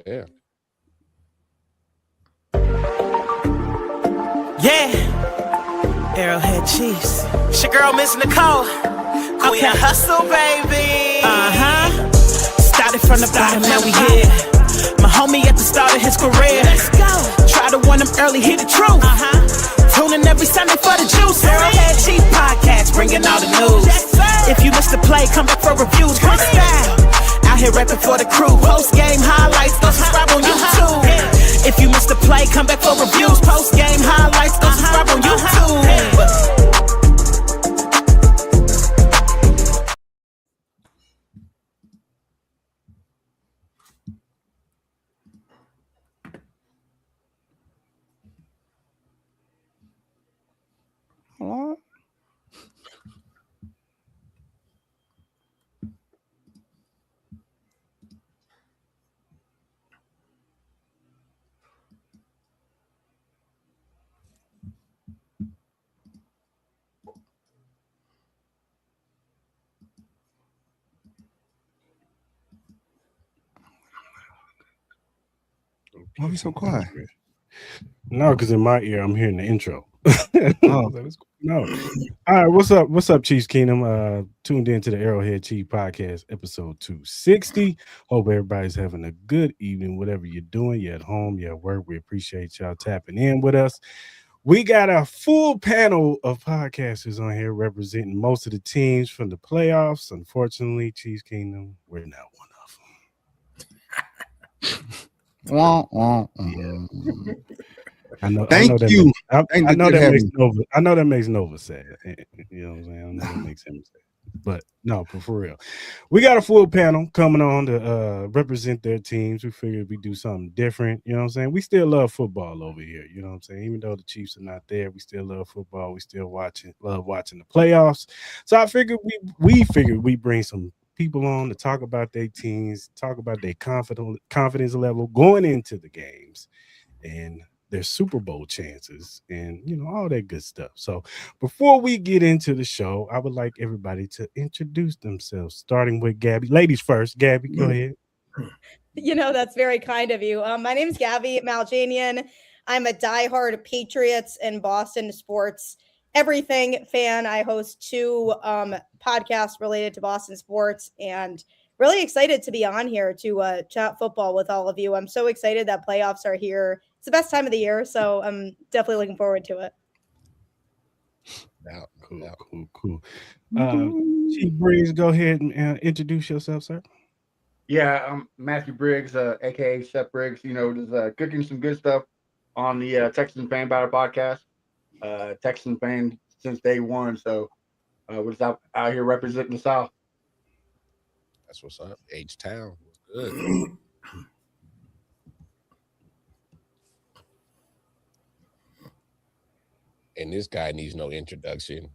Yeah. Yeah. Arrowhead Chiefs. It's your girl, Miss Nicole. Queen of Hustle, baby. Started from the bottom, now we here. My homie at the start of his career. Let's go. Try to win him early, hear the truth. Tuning every Sunday for the juice. Arrowhead Chief Podcast, bringing all the news. If you missed the play, come back for reviews. Quick style. Out here rapping for the crew. Post game highlights, go subscribe on YouTube. If you missed the play, come back for reviews. Post game highlights, go subscribe on YouTube. Why are we so quiet? No, because in my ear, I'm hearing the intro. No. All right, what's up? What's up, Chiefs Kingdom? Tuned into the Arrowhead Chief Podcast, episode 260. Hope everybody's having a good evening, whatever you're doing. You're at home, you're at work. We appreciate y'all tapping in with us. We got a full panel of podcasters on here representing most of the teams from the playoffs. Unfortunately, Chiefs Kingdom, we're not one of them. I know. Thank you. I know that makes Nova sad. You know what I'm saying? I know that makes him sad. But no, for real, we got a full panel coming on to represent their teams. We figured we'd do something different. You know what I'm saying? We still love football over here. You know what I'm saying? Even though the Chiefs are not there, we still love football. We still love watching the playoffs. So I figured we figured we bring some people on to talk about their teams, talk about their confidence level going into the games, and their Super Bowl chances, and all that good stuff. So before we get into the show, I would like everybody to introduce themselves, starting with Gabby. Ladies first. Gabby, go ahead. That's very kind of you. My name is Gabby Maljanian. I'm a diehard Patriots and Boston sports everything fan. I host 2 podcasts related to Boston sports, and really excited to be on here to chat football with all of you. I'm so excited that playoffs are here. It's the best time of the year, so I'm definitely looking forward to it. Cool. Chief Briggs, go ahead and introduce yourself, sir. Yeah, I'm Matthew Briggs, aka Chef Briggs. Just cooking some good stuff on the Texan Fan Battle podcast. Texan fan since day one, so we're just out here representing the South. That's what's up. H-Town. Good. And this guy needs no introduction.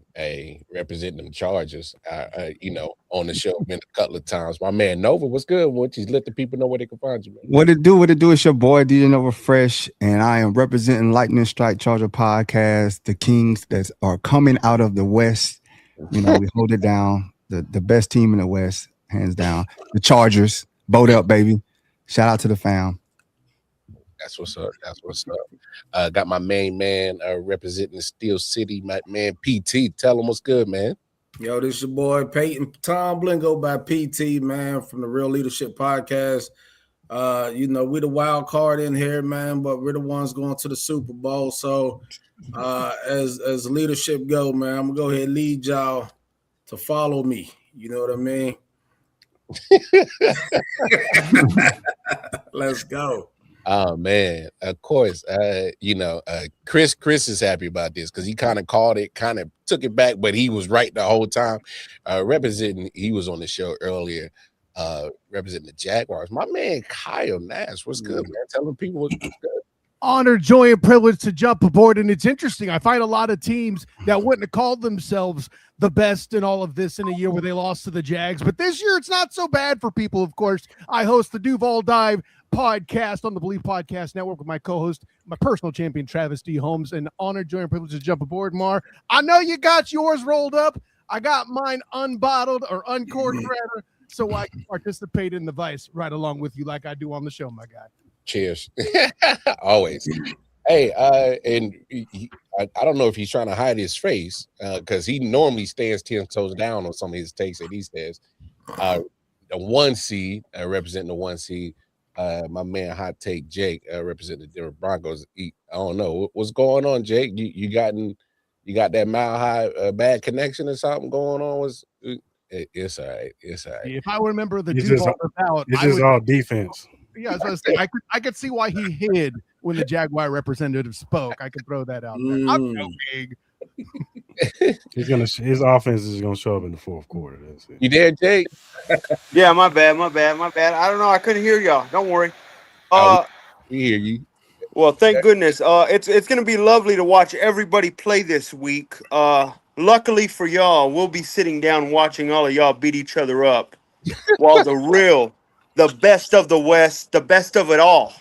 Representing them Chargers, on the show been a couple of times. My man Nova, what's good? What you let the people know where they can find you, man? What it do? It's your boy DJ Nova Fresh, and I am representing Lightning Strike Charger Podcast, the Kings that are coming out of the West. We hold it down. The best team in the West, hands down. The Chargers, boat up, baby. Shout out to the fam. That's what's up. Got my main man representing Steel City, my man PT. Tell him what's good, man. Yo, this your boy Peyton Tom Blingo by PT, man, from the Real Leadership Podcast. We're the wild card in here, man, but we're the ones going to the Super Bowl. So as leadership go, man, I'm gonna go ahead and lead y'all to follow me. You know what I mean? Let's go. Oh man, of course. Chris is happy about this because he kind of called it, kind of took it back, but he was right the whole time. He was on the show earlier, representing the Jaguars. My man Kyle Nash, what's good, man? Telling people what's good. Honor, joy, and privilege to jump aboard. And it's interesting. I find a lot of teams that wouldn't have called themselves the best in all of this in a year where they lost to the Jags. But this year, it's not so bad for people, of course. I host the Duval Dive podcast on the Believe Podcast Network with my co-host, my personal champion, Travis D. Holmes. And honor, joy, and privilege to jump aboard, Mar. I know you got yours rolled up. I got mine unbottled or uncorked, rather, so I can participate in the vice right along with you like I do on the show, my guy. Cheers. Always. Hey, and I don't know if he's trying to hide his face because he normally stands 10 toes down on some of his takes that he says. The 1 seed, representing the 1 seed, my man Hot Take Jake, representing the Denver Broncos. I don't know what's going on, Jake. You got that Mile High bad connection or something going on? It's all right. It's all right. If I remember the It's Duval just, out, it's just all defense. Yeah, I was gonna say, I could see why he hid when the Jaguar representative spoke. I could throw that out there. I'm joking. His offense is gonna show up in the fourth quarter. That's it. You there, Jake? Yeah, my bad. I don't know. I couldn't hear y'all. Don't worry. We hear you. Well, thank goodness. It's gonna be lovely to watch everybody play this week. Luckily for y'all, we'll be sitting down watching all of y'all beat each other up, while the best of the West, the best of it all,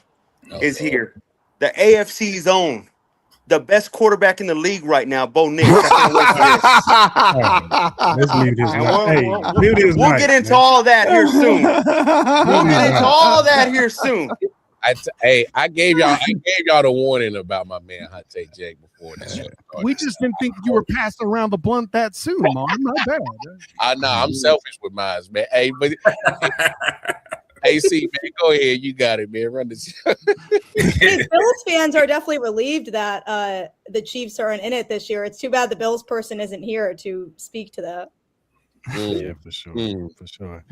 is here. The AFC's own, the best quarterback in the league right now, Bo Nix. Let's mute his mic. We'll get into all that here soon. We'll get into all that here soon. I gave y'all the warning about my man Hot Take Jake before this show. We just didn't think you were passing around the blunt that soon, Mom. Not bad. I know I'm selfish with mine, man. Hey, but hey, see, man, go ahead. You got it, man. Run the show. Bills fans are definitely relieved that the Chiefs aren't in it this year. It's too bad the Bills person isn't here to speak to that. Yeah, for sure. For sure.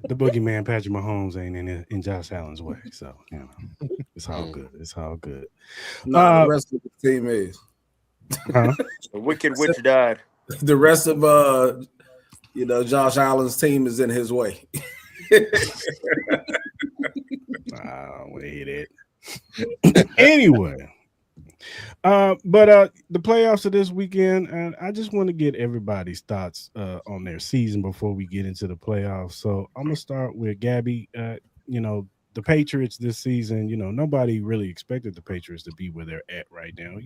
The boogeyman Patrick Mahomes ain't in Josh Allen's way. So, it's all good. It's all good. No, the rest of the team is. Huh? The wicked witch died. The rest of Josh Allen's team is in his way. I want to hear that. Anyway. But the playoffs of this weekend, and I just want to get everybody's thoughts on their season before we get into the playoffs. So I'm gonna start with Gabby. The Patriots this season, nobody really expected the Patriots to be where they're at right now.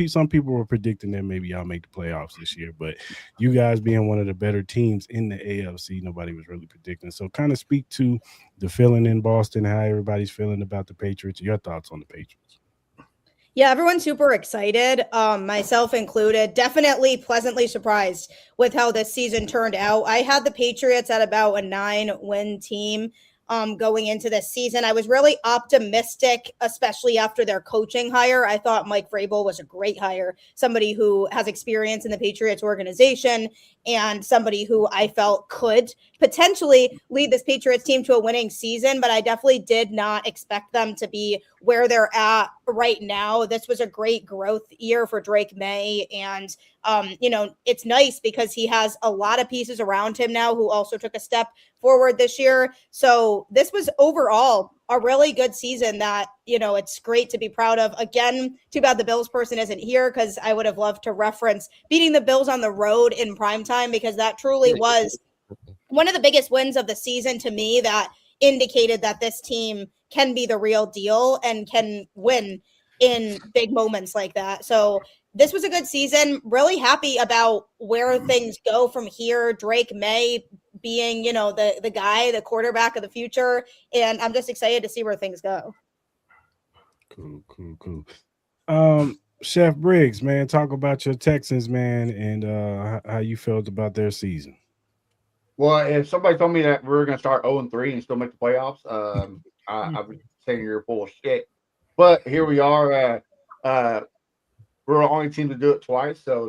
Some people were predicting that maybe y'all make the playoffs this year, but you guys being one of the better teams in the AFC, nobody was really predicting. So kind of speak to the feeling in Boston, how everybody's feeling about the Patriots, your thoughts on the Patriots. Yeah, everyone's super excited, myself included. Definitely pleasantly surprised with how this season turned out. I had the Patriots at about a 9-win team going into this season. I was really optimistic, especially after their coaching hire. I thought Mike Vrabel was a great hire, somebody who has experience in the Patriots organization and somebody who I felt could potentially lead this Patriots team to a winning season, but I definitely did not expect them to be where they're at right now. This was a great growth year for Drake May, and it's nice because he has a lot of pieces around him now who also took a step forward this year. So this was overall a really good season that, it's great to be proud of. Again, too bad the Bills person isn't here because I would have loved to reference beating the Bills on the road in primetime, because that truly was one of the biggest wins of the season to me, that indicated that this team can be the real deal and can win in big moments like that. So this was a good season. Really happy about where things go from here. Drake May being, the guy, the quarterback of the future. And I'm just excited to see where things go. Cool. Chef Briggs, man, talk about your Texans, man, and how you felt about their season. Well, if somebody told me that we were going to start 0-3 and still make the playoffs, I would say you're full of shit. But here we are. We're the only team to do it twice, so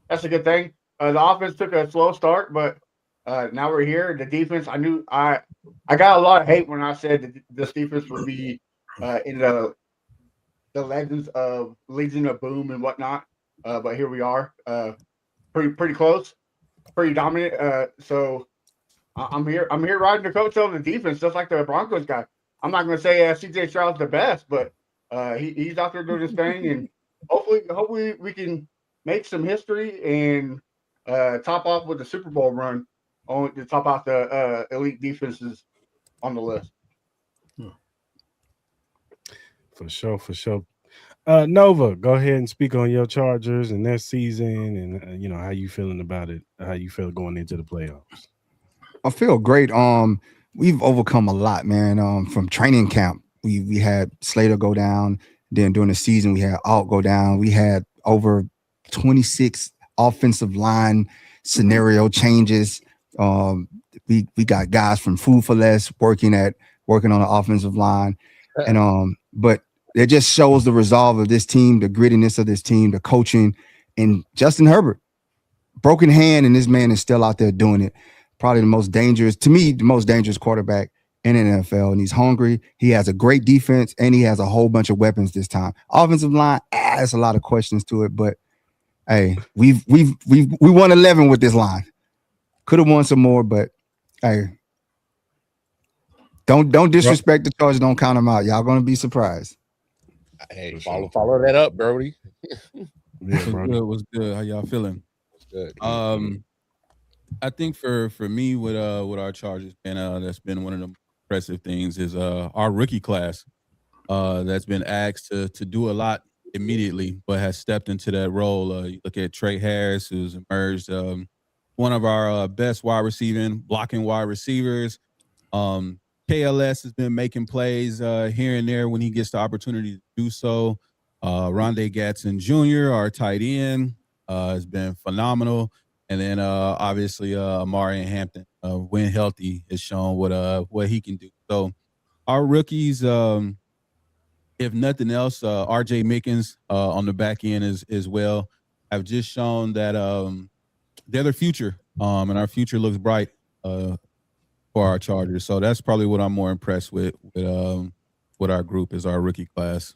that's a good thing. The offense took a slow start, but now we're here. The defense, I got a lot of hate when I said that this defense would be in the legends of Legion of Boom and whatnot. But here we are, pretty close, pretty dominant. So I'm here riding the coattail of the defense, just like the Broncos guy. I'm not going to say CJ Stroud's the best, but he's out there doing his thing, and hopefully we can make some history and top off with the Super Bowl run to top out the elite defenses on the list. For sure. Nova, go ahead and speak on your Chargers and their season, and how you feeling about it, how you feel going into the playoffs. I feel great. We've overcome a lot, man, from training camp we had Slater go down. Then during the season, we had Alt go down. We had over 26 offensive line scenario changes. We got guys from Food for Less working on the offensive line, and but it just shows the resolve of this team, the grittiness of this team, the coaching, and Justin Herbert, broken hand, and this man is still out there doing it. Probably the most dangerous quarterback in the NFL, and he's hungry. He has a great defense, and he has a whole bunch of weapons this time. Offensive line, there's a lot of questions to it, but hey, we won 11 with this line. Could have won some more, but hey, don't disrespect the Chargers. Don't count them out. Y'all gonna be surprised. Hey, follow that up, Brody. What's good? How y'all feeling? Good. I think for me with our Chargers, and that's been one of the impressive things is our rookie class that's been asked to do a lot immediately, but has stepped into that role. You look at Trey Harris, who's emerged one of our best blocking wide receivers. KLS has been making plays here and there when he gets the opportunity to do so. Rondé Gatson Jr., our tight end, has been phenomenal. And then obviously Amari Hampton, when healthy, has shown what he can do. So our rookies, if nothing else, RJ Mickens on the back end as well, have just shown that they're the future, and our future looks bright for our Chargers. So that's probably what I'm more impressed with our group is our rookie class.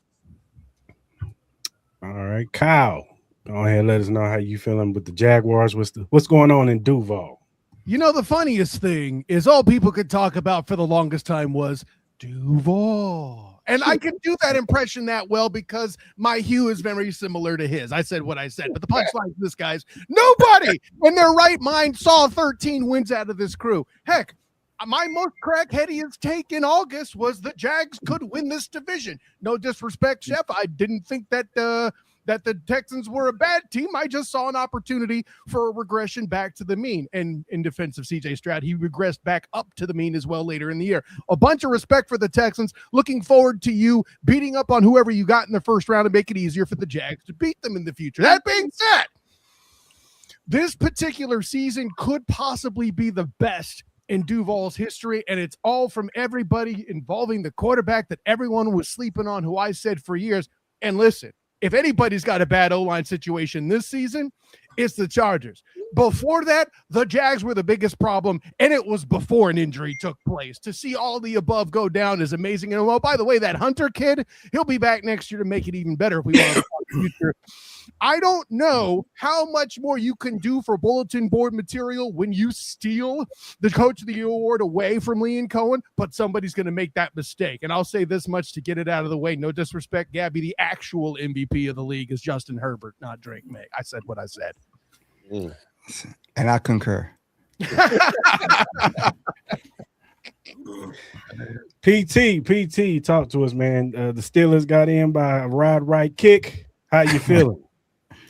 All right, Kyle, go ahead and let us know how you feeling with the Jaguars. What's going on in Duval? You know, the funniest thing is all people could talk about for the longest time was Duval. And I can do that impression that well because my hue is very similar to his. I said what I said, but the punchline to this, guys, nobody in their right mind saw 13 wins out of this crew. Heck, my most crackheadiest take in August was the Jags could win this division. No disrespect, Chef. I didn't think that the Texans were a bad team. I just saw an opportunity for a regression back to the mean. And in defense of CJ Stroud, he regressed back up to the mean as well later in the year. A bunch of respect for the Texans. Looking forward to you beating up on whoever you got in the first round and make it easier for the Jags to beat them in the future. That being said, this particular season could possibly be the best in Duval's history, and it's all from everybody involving the quarterback that everyone was sleeping on, who I said for years. And listen, if anybody's got a bad O-line situation this season, it's the Chargers. Before that, the Jags were the biggest problem, and it was before an injury took place. To see all the above go down is amazing. And well, by the way, that Hunter kid, he'll be back next year to make it even better if we want to talk future. I don't know how much more you can do for bulletin board material when you steal the Coach of the Year award away from Liam Cohen, but somebody's going to make that mistake. And I'll say this much to get it out of the way. No disrespect, Gabby, the actual MVP of the league is Justin Herbert, not Drake May. I said what I said. And I concur. PT, talk to us, man. The Steelers got in by a right kick. How you feeling?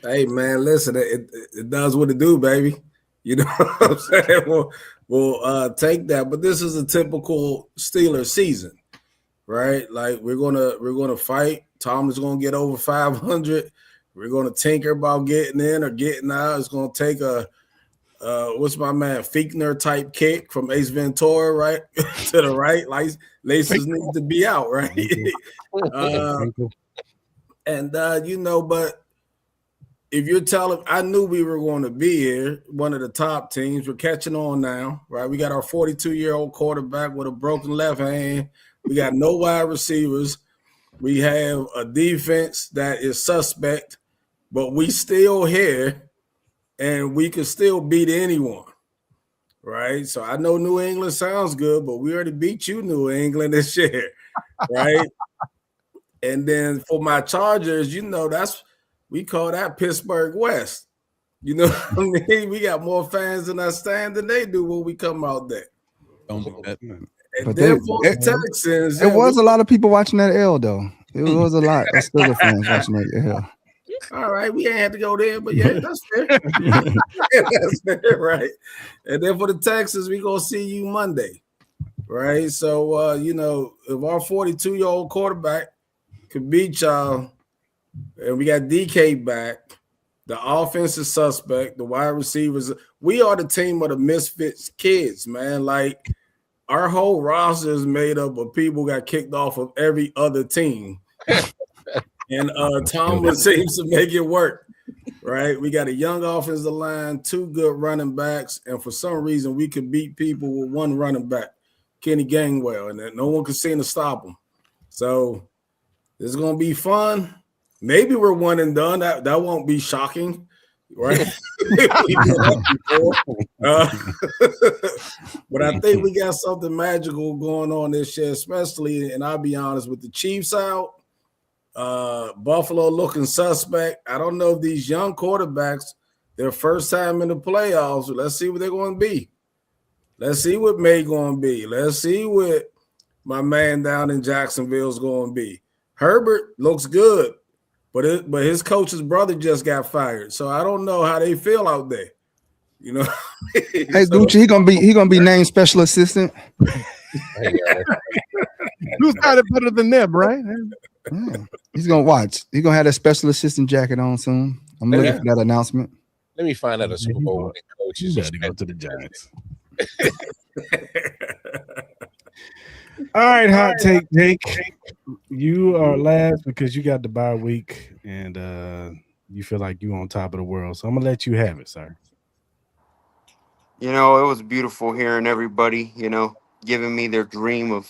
Hey, man, listen, it does what it do, baby. You know what I'm saying? We'll take that. But this is a typical Steelers season, right? Like we're gonna fight. Tom is gonna get over 500. We're gonna tinker about getting in or getting out. It's gonna take a what's my man Fichtner type kick from Ace Ventura, right? To the right. Like laces need to be out, right? But if you're telling, I knew we were going to be here, one of the top teams. We're catching on now, right? We got our 42-year-old quarterback with a broken left hand. We got no wide receivers. We have a defense that is suspect, but we still here, and we can still beat anyone, right? So I know New England sounds good, but we already beat you, New England, this year, right? And then for my Chargers, we call that Pittsburgh West. You know what I mean? We got more fans in our stand than they do when we come out there. Don't do that. And then for the Texans, there was a lot of people watching that L, though. It was a lot of Steelers fans watching that L. All right, we ain't had to go there, but yeah, that's fair. That's fair, right? And then for the Texans, we gonna see you Monday. right? So, if our 42-year-old quarterback could beat y'all, and we got DK back, the offense is suspect, the wide receivers, we are the team of the misfits kids, man. Like, our whole roster is made up of people who got kicked off of every other team. And Tomlin seems to make it work, right? We got a young offensive line, 2 good running backs, and for some reason we could beat people with 1 running back, Kenny Gainwell, and no one could seem to stop him. So it's going to be fun. Maybe we're 1 and done. That won't be shocking, right? But I think we got something magical going on this year, especially, and I'll be honest, with the Chiefs out, Buffalo looking suspect. I don't know if these young quarterbacks, their first time in the playoffs, let's see what they're going to be. Let's see what May going to be. Let's see what my man down in Jacksonville is going to be. Herbert looks good, but his coach's brother just got fired, so I don't know how they feel out there. You know, hey, Gucci, he gonna be named special assistant. Who's got it better than them, right? Yeah. He's gonna watch. He's gonna have that special assistant jacket on soon. I'm looking for that announcement. Let me find out a Super Bowl winning coach. You got to go to the Giants. All right, hot take, Jake. You are last because you got the bye week and you feel like you're on top of the world. So I'm gonna let you have it, sir. You know, it was beautiful hearing everybody, giving me their dream of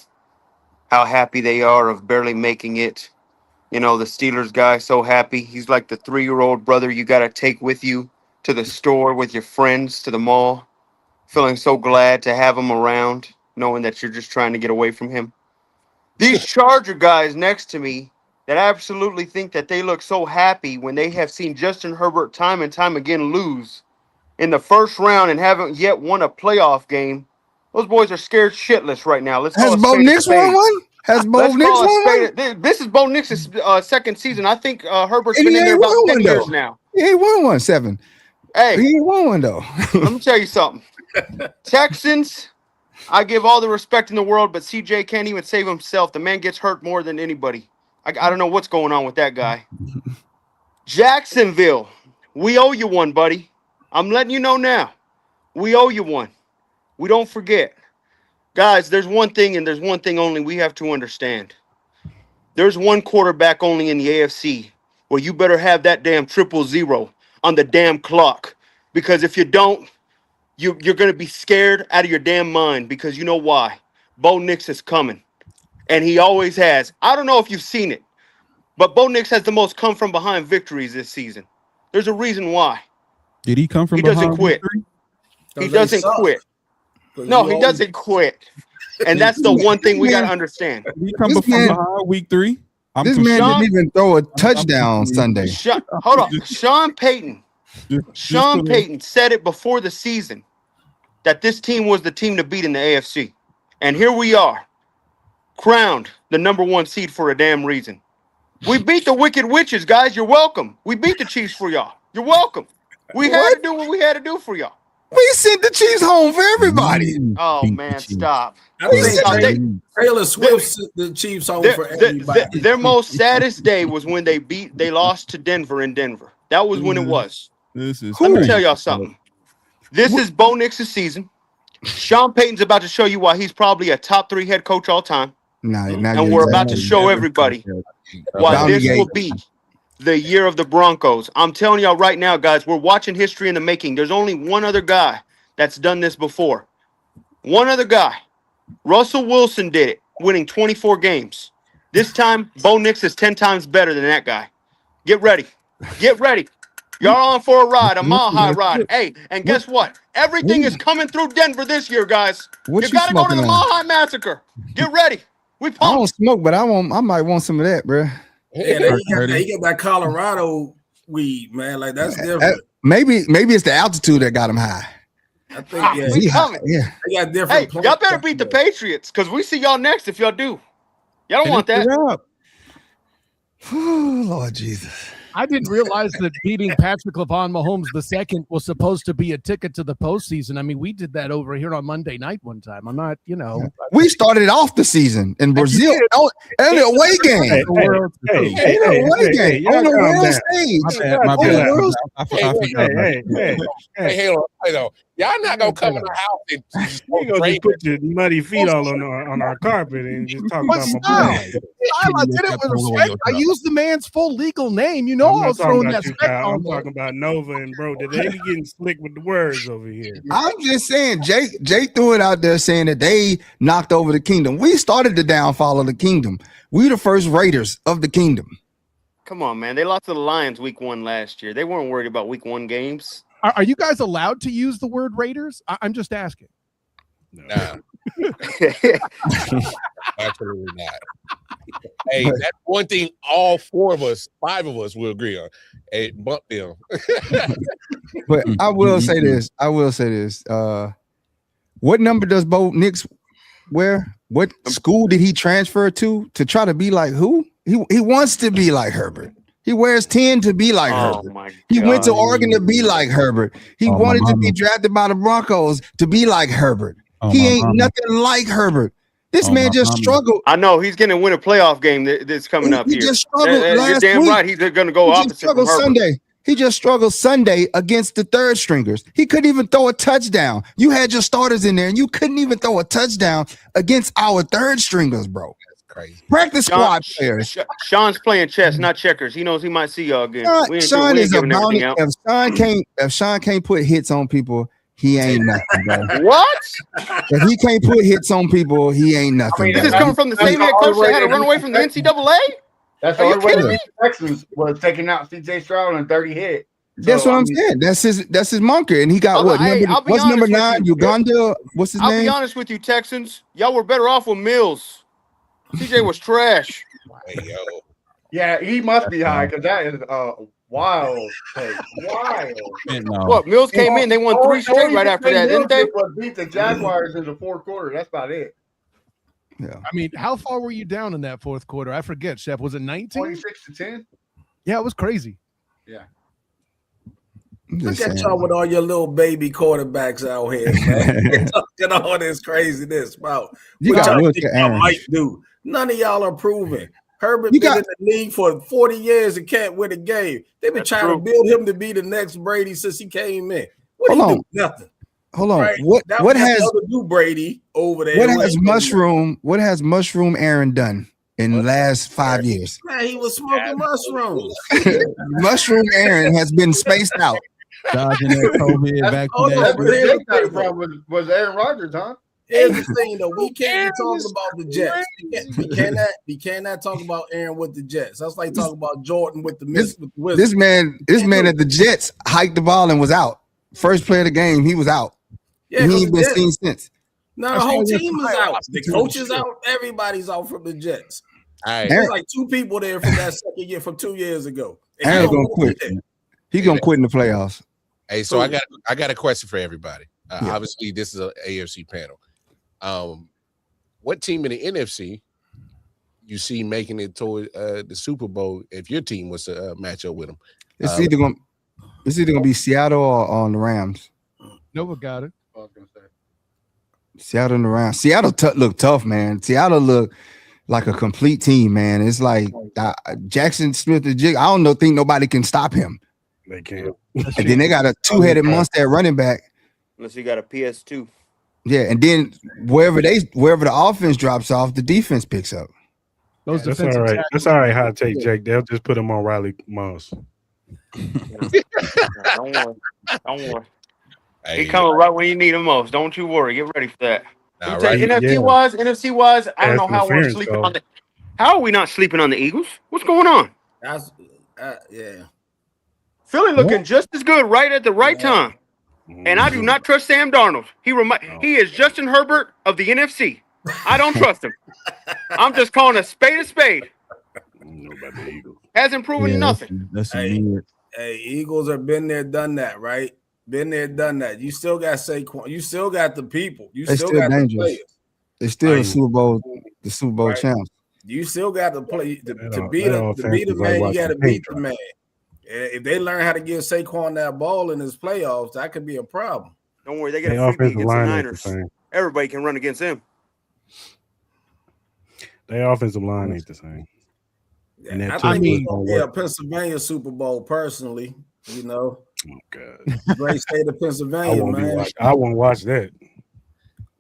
how happy they are of barely making it. The Steelers guy, so happy. He's like the 3-year-old brother you got to take with you to the store with your friends, to the mall. Feeling so glad to have him around, knowing that you're just trying to get away from him. These Charger guys next to me that absolutely think that they look so happy when they have seen Justin Herbert time and time again lose in the first round and haven't yet won a playoff game. Those boys are scared shitless right now. Has Bo Nix won one? Has Bo Nix won one? This is Bo Nix's second season. I think Herbert's been in there about 10 years now. He ain't won one, 7. Hey, he ain't won one though. Let me tell you something. Texans, I give all the respect in the world, but CJ can't even save himself. The man gets hurt more than anybody. I don't know what's going on with that guy. Jacksonville, we owe you one, buddy. I'm letting you know now. We owe you one. We don't forget. Guys, there's one thing and there's one thing only we have to understand. There's one quarterback only in the AFC where you better have that damn 000 on the damn clock. Because if you don't, you're going to be scared out of your damn mind because you know why. Bo Nix is coming. And he always has. I don't know if you've seen it, but Bo Nix has the most come-from-behind victories this season. There's a reason why. Did he come from He behind? doesn't quit. He doesn't quit. No, he doesn't quit. And that's the one thing we got to understand. Did he come from behind week 3? This man didn't even throw a touchdown Sunday. Hold on. Sean Payton said it before the season that this team was the team to beat in the AFC. And here we are, crowned the number 1 seed for a damn reason. We beat the Wicked Witches, guys. You're welcome. We beat the Chiefs for y'all. You're welcome. We had to do what we had to do for y'all. We sent the Chiefs home for everybody. Oh, man, stop. I think Taylor Swift sent the Chiefs home for everybody. Their most saddest day was when they lost to Denver in Denver. That was when it was. Let me tell y'all something. This is Bo Nix's season. Sean Payton's about to show you why he's probably a top 3 head coach all time. And we're about to show everybody why this will be the year of the Broncos. I'm telling y'all right now, guys, we're watching history in the making. There's only one other guy that's done this before. One other guy. Russell Wilson did it, winning 24 games. This time, Bo Nix is 10 times better than that guy. Get ready. Get ready. Y'all on for a ride, a mile-high ride. Hey, and guess what? Everything is coming through Denver this year, guys. You got to go to the Mile High Massacre. Get ready. We pumped. I don't smoke, but I might want some of that, bro. Yeah, they got that Colorado weed, man. Like that's different. Maybe it's the altitude that got him high. I think we coming. Yeah, they got different. Hey, y'all better beat the Patriots because we see y'all next if y'all do. Y'all don't want that. Oh, Lord Jesus. I didn't realize that beating Patrick LaVon Mahomes II was supposed to be a ticket to the postseason. I mean, we did that over here on Monday night one time. I'm not, We started off the season in Brazil in the away game. On the world stage. Hey, y'all not gonna come in the house and You gonna just put your muddy feet all on our carpet and just talk about my boy. I did it with respect. I used the man's full legal name. I'm I not was talking throwing about that you, spec Kyle. on I'm talking about Nova and bro. They be getting slick with the words over here. I'm just saying, Jake threw it out there saying that they knocked over the kingdom. We started the downfall of the kingdom. We the first raiders of the kingdom. Come on, man. They lost to the Lions week 1 last year. They weren't worried about week 1 games. Are you guys allowed to use the word Raiders? I'm just asking. Nah. Absolutely not. Hey, that's one thing all 5 of us will agree on. Hey, bump them. But I will say this. What number does Bo Nix wear? What school did he transfer to try to be like who? He wants to be like Herbert. He wears 10 to be like Herbert. He went to Oregon to be like Herbert. He wanted to be drafted by the Broncos to be like Herbert. He ain't nothing like Herbert. This man just struggled. I know he's going to win a playoff game that's coming up He here. just struggled You're last damn week. right. He's going to go He opposite just struggled from Herbert. Sunday. He just struggled Sunday against the third stringers. He couldn't even throw a touchdown. You had your starters in there, and you couldn't even throw a touchdown against our third stringers, bro. That's crazy. Practice squad players. Sean's playing chess, not checkers. He knows he might see y'all again. Sean is a bounty. If Sean can't put hits on people, he ain't nothing, bro. What? If he can't put hits on people, he ain't nothing. This is coming from the same head coach that had to run away from the NCAA? That's the only way the Texans was taking out CJ Stroud and 30 hit. That's what I'm saying. That's his monker, and he got what? What's number 9? Uganda. What's his name? I'll be honest with you, Texans. Y'all were better off with Mills. CJ was trash. Hey, yo. Yeah, he must be high because that is wild. Wild. What? Mills came in. They won 3 straight right after that, didn't they? Beat the Jaguars in the 4th quarter. That's about it. Yeah. I mean, how far were you down in that 4th quarter? I forget, Chef. Was it 19? 26-10. Yeah, it was crazy. Yeah. Look at y'all with all your little baby quarterbacks out here, man. Talking all this craziness about what y'all think y'all might do. None of y'all are proven. Herbert been in the league for 40 years and can't win a game. They've been trying to build him to be the next Brady since he came in. What do you do? Nothing. Hold on. Right? What has the new Brady over there? What has Mushroom Aaron done in the last 5 years? Man, he was smoking mushrooms. Mushroom Aaron has been spaced out. Dodging that COVID vaccinated. Was Aaron Rodgers, huh? Here's the thing, though. We can't be talking about the Jets. We cannot talk about Aaron with the Jets. That's like talking about Jordan with the Wizards. This man at the Jets hiked the ball and was out. First play of the game, he was out. Yeah, he ain't been seen since. No, the whole team is out. The coach is out. Everybody's out from the Jets. There's like 2 people there from that second year from 2 years ago. Aaron's gonna quit. He's gonna quit in the playoffs. Hey, so I got a question for everybody. Obviously, this is an AFC panel. What team in the NFC you see making it toward the Super Bowl if your team was to match up with them? It's either gonna be Seattle or on the Rams. Nova got it. Seattle and the Rams. Seattle look tough, man. Seattle look like a complete team, man. It's like Jackson Smith the Jig. I don't think nobody can stop him. They can't. And then they got a 2-headed monster at running back. Unless you got a PS2. Yeah, and then wherever the offense drops off, the defense picks up. That's all right. That's all right. Hot take, Jake. They'll just put him on Riley Moss. Don't worry. He coming right when you need him most. Don't you worry. Get ready for that. NFC wise, I don't know how we're sleeping on the. How are we not sleeping on the Eagles? What's going on? That's yeah. Philly looking just as good right at the right time. And I do not trust Sam Darnold. He is Justin Herbert of the NFC. I don't trust him. I'm just calling a spade a spade. Hasn't proven nothing. Hey, Eagles have been there, done that, right? Been there, done that. You still got Saquon. You still got the people. You still got dangerous. the players. They're still the Super Bowl champs. You still got to play to be the man. You got to beat the man. If they learn how to give Saquon that ball in his playoffs, that could be a problem. Don't worry, they get Their a freebie offensive against the line ain't the Niners. same. Everybody can run against him. Their offensive line ain't the same. And that I think Tua it's is gonna gonna be a work. Pennsylvania Super Bowl, personally. You know, Oh, God. great state of I Pennsylvania, won't man. watch that.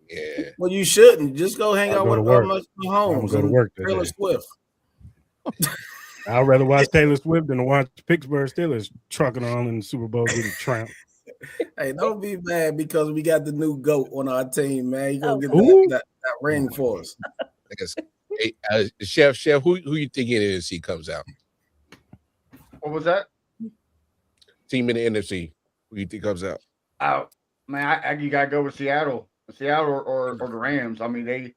Yeah. Well, you shouldn't. Just go hang I'll out go with to work. Mahomes I'm gonna go to and work that Taylor day. Swift. I'd rather watch Taylor Swift than to watch Pittsburgh Steelers trucking on in the Super Bowl getting trounced. Hey, don't be mad because we got the new GOAT on our team, man. You gonna get Who? that ring for us. I guess. Hey, Chef, who you think in the NFC comes out? What was that? Team in the NFC. Who you think comes out? Oh man, you gotta go with Seattle, or the Rams. I mean, they,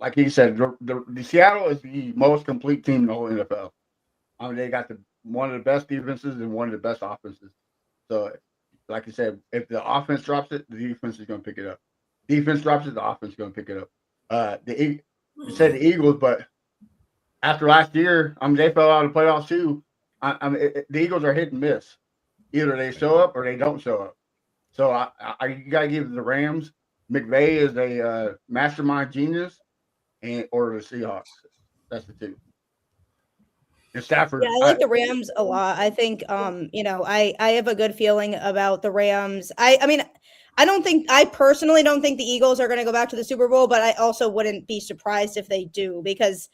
like he said, the Seattle is the most complete team in the whole NFL. I mean, they got one of the best defenses and one of the best offenses. So, like I said, if the offense drops it, the defense is going to pick it up. Defense drops it, the offense is going to pick it up. You said the Eagles, but after last year, I mean, they fell out of the playoffs too. The Eagles are hit and miss. Either they show up or they don't show up. So you got to give the Rams. McVay is a mastermind genius, or the Seahawks. That's the two. And Stafford. Yeah, I like the Rams a lot. I think, I have a good feeling about the Rams. I mean, I personally don't think the Eagles are going to go back to the Super Bowl, but I also wouldn't be surprised if they do because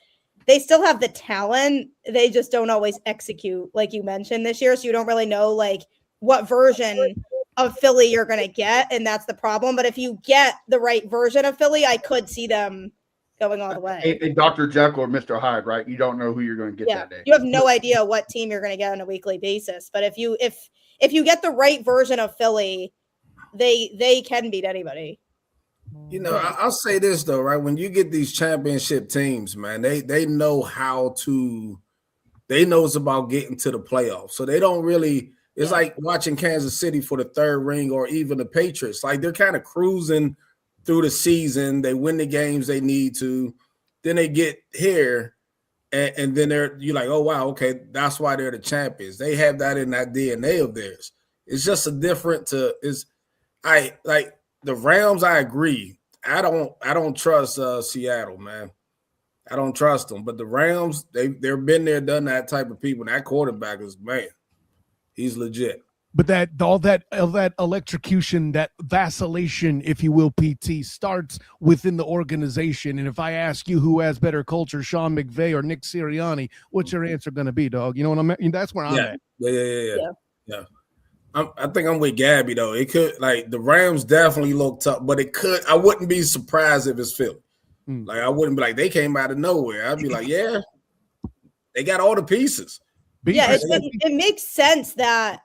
they still have the talent. They just don't always execute, like you mentioned this year. So you don't really know like what version of Philly you're going to get. And that's the problem. But if you get the right version of Philly, I could see them going all the way. A Dr. Jekyll or Mr. Hyde, right? You don't know who you're going to get that day. You have no idea what team you're going to get on a weekly basis. But if you get the right version of Philly, they can beat anybody. You know, I'll say this though, right? When you get these championship teams, man, they know they know it's about getting to the playoffs. So they don't really. It's like watching Kansas City for the third ring, or even the Patriots. Like they're kind of cruising through the season. They win the games they need to. Then they get here, and then you're like, oh wow, okay, that's why they're the champions. They have that in that DNA of theirs. It's just like the Rams. I agree. I don't trust Seattle, man. I don't trust them. But the Rams, they've been there, done that type of people. That quarterback is, man, he's legit. But all that electrocution, that vacillation, if you will, PT, starts within the organization. And if I ask you who has better culture, Sean McVay or Nick Sirianni, what's your answer going to be, dog? You know what I mean? That's where I'm at. Yeah. I think I'm with Gabby though. It could, like, the Rams definitely look tough, but it could. I wouldn't be surprised if it's Philly. Like I wouldn't be like they came out of nowhere. I'd be like, yeah, they got all the pieces. Yeah, it makes sense that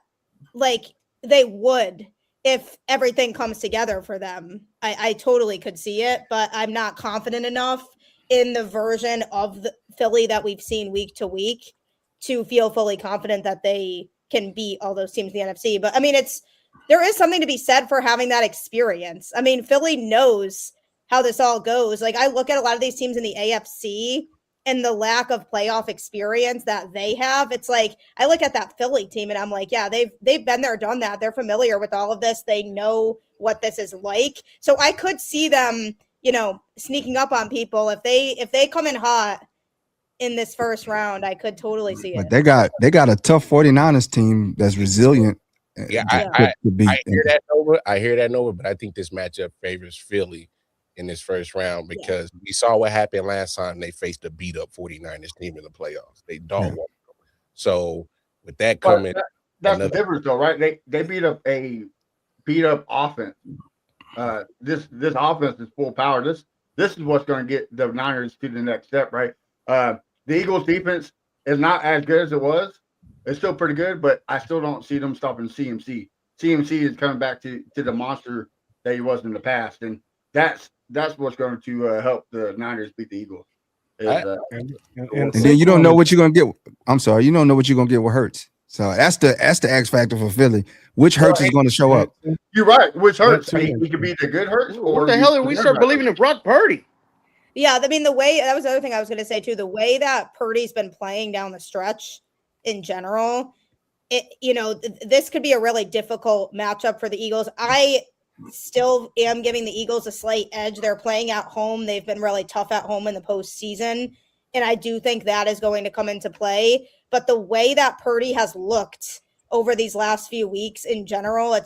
like they would if everything comes together for them. I totally could see it, but I'm not confident enough in the version of the Philly that we've seen week to week to feel fully confident that they can beat all those teams in the NFC. But I mean, there is something to be said for having that experience. I mean, Philly knows how this all goes. Like I look at a lot of these teams in the AFC and the lack of playoff experience that they have. It's like I look at that Philly team and I'm like, yeah, they've been there, done that. They're familiar with all of this. They know what this is like. So I could see them, sneaking up on people if they come in hot in this first round. I could totally see it. But they got a tough 49ers team that's resilient. Yeah, I hear that over. I hear that over, but I think this matchup favors Philly in this first round because we saw what happened last time they faced a beat up 49ers team in the playoffs. They don't want them. So with that coming, that's the difference though, right? They beat up a beat up offense. This offense is full power. This is what's going to get the Niners to the next step, right? The Eagles defense is not as good as it was. It's still pretty good, but I still don't see them stopping CMC. CMC is coming back to the monster that he was in the past, and that's what's going to help the Niners beat the Eagles. And then you don't know what you're going to get. I'm sorry, you don't know what you're going to get with Hurts. So that's the X factor for Philly. Which Hurts is going to show up? You're right. Which Hurts? He could be the good Hurts. What the hell did we start believing in Brock Purdy? Yeah, I mean, that was the other thing I was going to say too. The way that Purdy's been playing down the stretch in general, this could be a really difficult matchup for the Eagles. I still am giving the Eagles a slight edge. They're playing at home. They've been really tough at home in the postseason. And I do think that is going to come into play. But the way that Purdy has looked over these last few weeks in general, I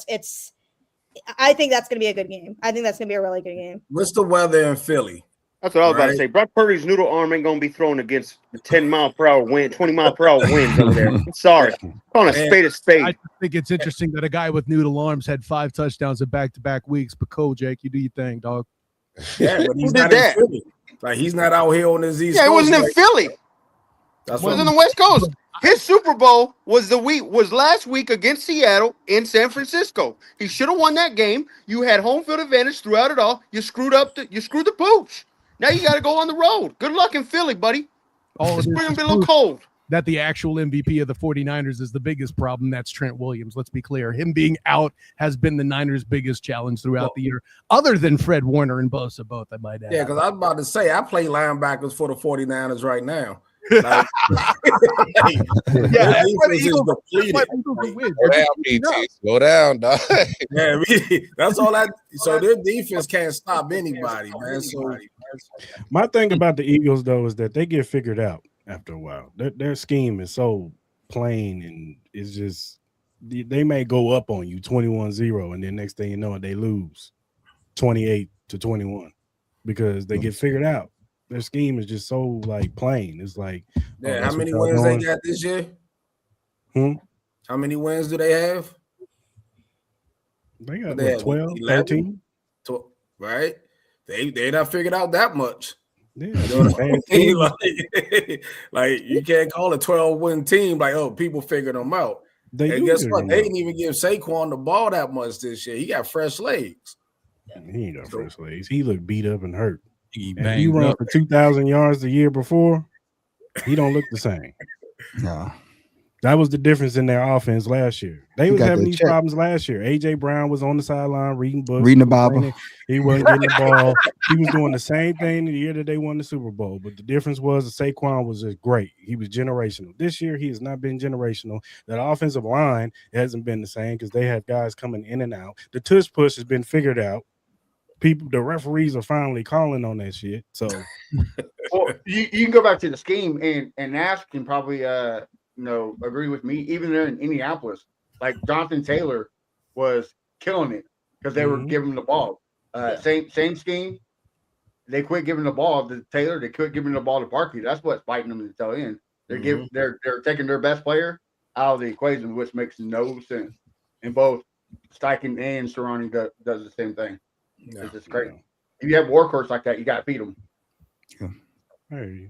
think that's going to be a good game. I think that's going to be a really good game. What's the weather in Philly? That's what I was about to say. Brock Purdy's noodle arm ain't gonna be thrown against 10-mile-per-hour wind, 20-mile-per-hour winds over there. Sorry, calling a spade a spade. I think it's interesting that a guy with noodle arms had 5 touchdowns in back-to-back weeks. But cool, Jake, you do your thing, dog. Yeah, but he's not in Philly. Like he's not out here on his East Coast. Yeah, it wasn't in Philly. That's it was in the West Coast. His Super Bowl was last week against Seattle in San Francisco. He should have won that game. You had home field advantage throughout it all. You screwed the pooch. Now you got to go on the road. Good luck in Philly, buddy. It's going to be a little cold. That the actual MVP of the 49ers is the biggest problem. That's Trent Williams. Let's be clear. Him being out has been the Niners' biggest challenge throughout the year, other than Fred Warner and Bosa, both, I might add. Yeah, because I was about to say, I play linebackers for the 49ers right now. Like, Slow down, dog. Yeah, that's all that. So their defense can't stop anybody, man. So my thing about the Eagles though is that they get figured out after a while. Their scheme is so plain, and it's just they may go up on you 21-0, and then next thing you know, they lose 28-21 because they get figured out. Their scheme is just so like plain. It's like, how many wins they got this year? How many wins do they have? They got 12, 13. Right? They not figured out that much. Yeah, like you can't call a 12-win team like, oh, people figured them out. And guess what? They didn't even give Saquon the ball that much this year. He got fresh legs. He ain't got fresh legs. He looked beat up and hurt. He banged ran up. for 2,000 yards the year before. He don't look the same. No. That was the difference in their offense last year. They was having these problems last year. A.J. Brown was on the sideline reading books. Reading the Bible. He wasn't getting the ball. He was doing the same thing the year that they won the Super Bowl. But the difference was that Saquon was just great. He was generational. This year, he has not been generational. That offensive line hasn't been the same because they have guys coming in and out. The tush push has been figured out. The referees are finally calling on that shit. So, well, you can go back to the scheme, and Nash can probably agree with me. Even there in Indianapolis, like Jonathan Taylor was killing it because they were giving him the ball. Same scheme. They quit giving the ball to Taylor. They quit giving the ball to Barkley. That's what's biting them in the tail end. They're taking their best player out of the equation, which makes no sense. And both Steichen and Sirianni does the same thing. It's just great. If you have workhorse like that, you got to feed them. Hey.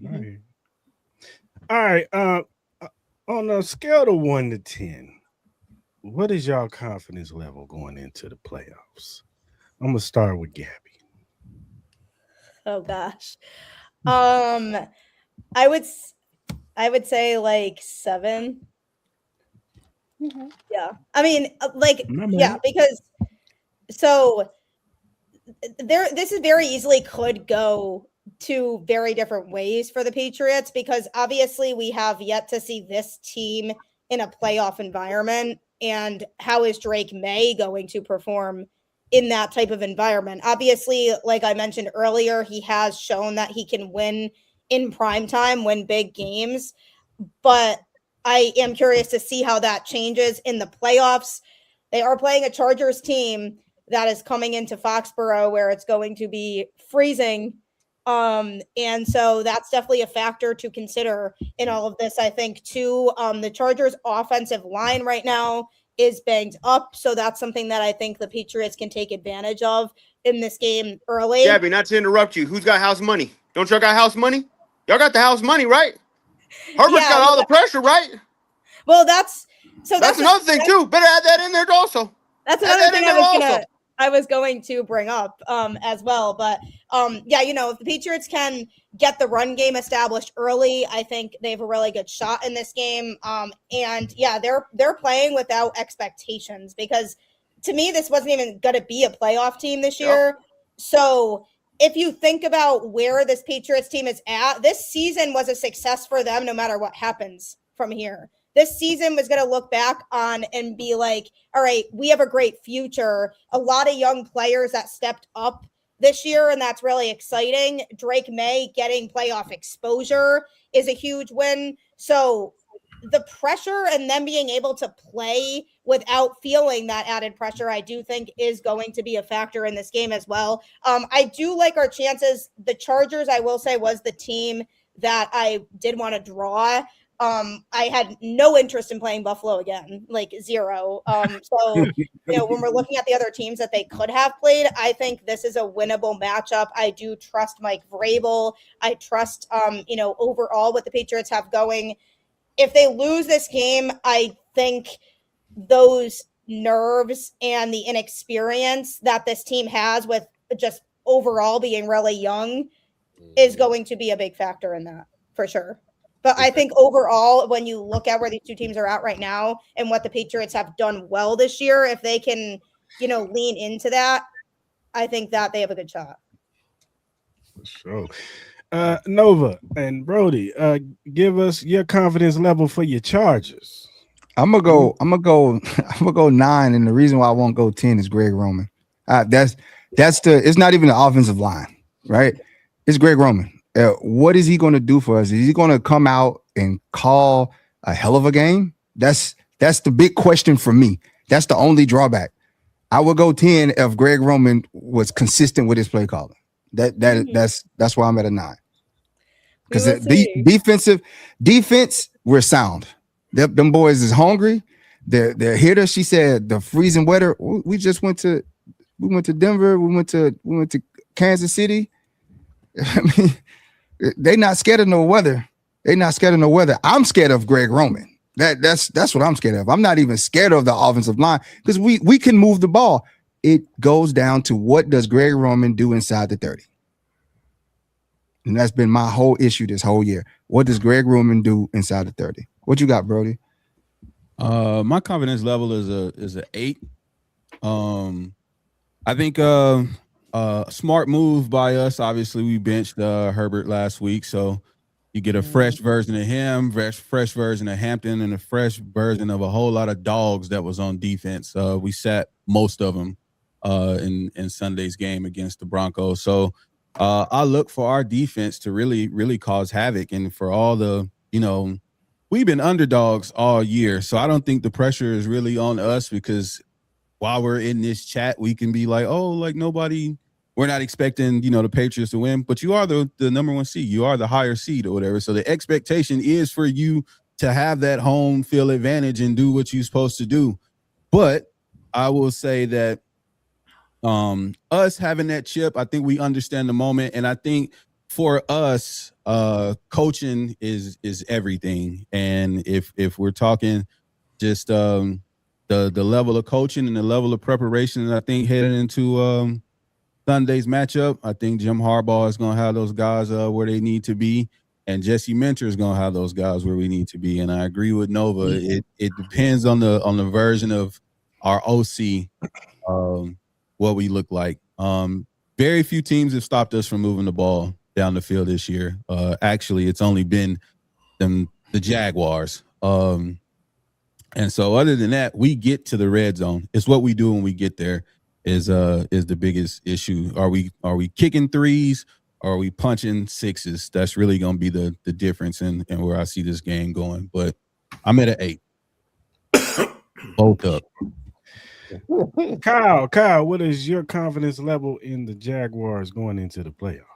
All right. On a scale of 1 to 10, what is y'all confidence level going into the playoffs? I'm gonna start with Gabby. Oh gosh, I would say like 7. Mm-hmm. Yeah, I mean, because this is very easily could go 2 very different ways for the Patriots, because obviously we have yet to see this team in a playoff environment, and how is Drake May going to perform in that type of environment? Obviously, like I mentioned earlier, he has shown that he can win in prime time, win big games, but I am curious to see how that changes in the playoffs. They are playing a Chargers team that is coming into Foxborough where it's going to be freezing. And so that's definitely a factor to consider in all of this, I think, too. The Chargers offensive line right now is banged up. So that's something that I think the Patriots can take advantage of in this game early. Gabby, not to interrupt you. Who's got house money? Don't y'all got house money? Y'all got the house money, right? Herbert's got all the pressure, right? Well, that's another thing too. Better add that in there also. That's another thing I was going to bring up as well. But if the Patriots can get the run game established early, I think they have a really good shot in this game. They're playing without expectations, because to me, this wasn't even going to be a playoff team this year. Yep. So if you think about where this Patriots team is at, this season was a success for them no matter what happens from here. this season was going to look back on and be like, all right, we have a great future. A lot of young players that stepped up this year, and that's really exciting. Drake May getting playoff exposure is a huge win. So the pressure and them being able to play without feeling that added pressure, I do think is going to be a factor in this game as well. I do like our chances. The Chargers, I will say, was the team that I did want to draw. I had no interest in playing Buffalo again, like zero. So, when we're looking at the other teams that they could have played, I think this is a winnable matchup. I do trust Mike Vrabel. I trust, overall what the Patriots have going. If they lose this game, I think those nerves and the inexperience that this team has with just overall being really young is going to be a big factor in that for sure. But I think overall, when you look at where these two teams are at right now and what the Patriots have done well this year, if they can, lean into that, I think that they have a good shot. For sure. Nova and Brody, give us your confidence level for your Chargers. I'm gonna go 9, and the reason why I won't go 10 is Greg Roman. It's not even the offensive line, right? It's Greg Roman. What is he going to do for us? Is he going to come out and call a hell of a game? That's the big question for me. That's the only drawback. I would go 10 if Greg Roman was consistent with his play calling. That's why I'm at a 9. Because the defense, we're sound. Them boys is hungry. They're hitter. She said the freezing weather. We went to Denver. We went to Kansas City. I mean, they're not scared of no weather. I'm scared of Greg Roman. That's what I'm scared of. I'm not even scared of the offensive line because we can move the ball. It goes down to what does Greg Roman do inside the 30? And that's been my whole issue this whole year. What does Greg Roman do inside the 30? What you got, Brody? My confidence level is a 8. I think smart move by us. Obviously, we benched Herbert last week, so you get a fresh version of him, fresh version of Hampton, and a fresh version of a whole lot of dogs that was on defense. We sat most of them in Sunday's game against the Broncos. So I look for our defense to really, really cause havoc, and for all the, we've been underdogs all year, so I don't think the pressure is really on us because while we're in this chat, we can be like, oh, like nobody. We're not expecting, the Patriots to win, but you are the number 1 seed. You are the higher seed or whatever. So the expectation is for you to have that home field advantage and do what you're supposed to do. But I will say that us having that chip, I think we understand the moment. And I think for us, coaching is everything. And if we're talking just the level of coaching and the level of preparation, I think heading into Sunday's matchup, I think Jim Harbaugh is going to have those guys where they need to be, and Jesse Minter is going to have those guys where we need to be. And I agree with Nova. It depends on the version of our OC, what we look like. Very few teams have stopped us from moving the ball down the field this year. Actually, it's only been the Jaguars. And so other than that, we get to the red zone. It's what we do when we get there. Is the biggest issue. Are we kicking threes or are we punching sixes? That's really going to be the difference in where I see this game going. But I'm at an 8. Both up. Kyle, what is your confidence level in the Jaguars going into the playoffs?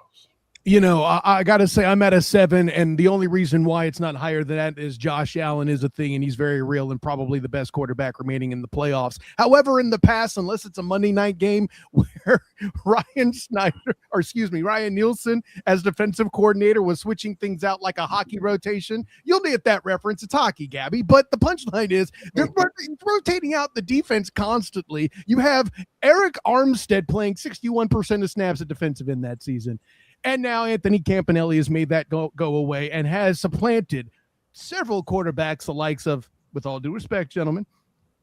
I got to say I'm at a 7, and the only reason why it's not higher than that is Josh Allen is a thing, and he's very real and probably the best quarterback remaining in the playoffs. However, in the past, unless it's a Monday night game where Ryan Nielsen as defensive coordinator was switching things out like a hockey rotation, you'll get that reference. It's hockey, Gabby. But the punchline is they're rotating out the defense constantly. You have Eric Armstead playing 61% of snaps at defensive end that season. And now Anthony Campanelli has made that go away and has supplanted several quarterbacks, the likes of, with all due respect, gentlemen,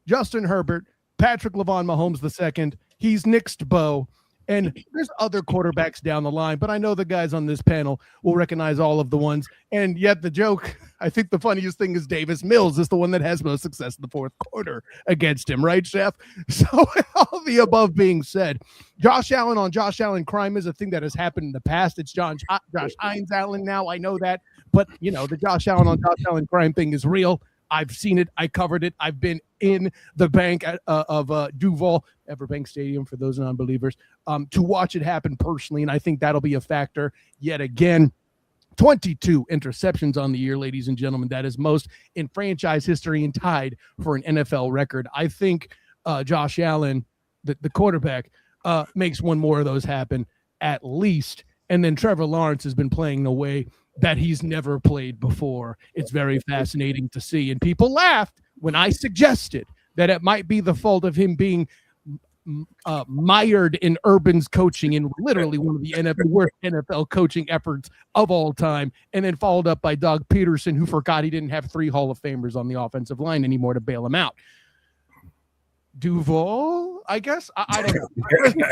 Justin Herbert, Patrick LaVon Mahomes II. He's nixed Bo. And there's other quarterbacks down the line, but I know the guys on this panel will recognize all of the ones. And yet the joke I think the funniest thing is Davis Mills is the one that has most success in the fourth quarter against him, right, Chef? So all the above being said, Josh Allen on Josh Allen crime is a thing that has happened in the past. It's Josh Hines Allen now. I know that. But, you know, the Josh Allen on Josh Allen crime thing is real. I've seen it. I covered it. I've been in the bank of Duval, Everbank Stadium for those non-believers, to watch it happen personally. And I think that'll be a factor yet again. 22 interceptions on the year, ladies and gentlemen. That is most in franchise history and tied for an NFL record. I think Josh Allen, the quarterback, makes one more of those happen at least. And then Trevor Lawrence has been playing the way that he's never played before. It's very fascinating to see. And people laughed when I suggested that it might be the fault of him being mired in Urban's coaching in literally one of the worst NFL coaching efforts of all time, and then followed up by Doug Peterson, who forgot he didn't have 3 Hall of Famers on the offensive line anymore to bail him out. Duval, I guess. I don't know.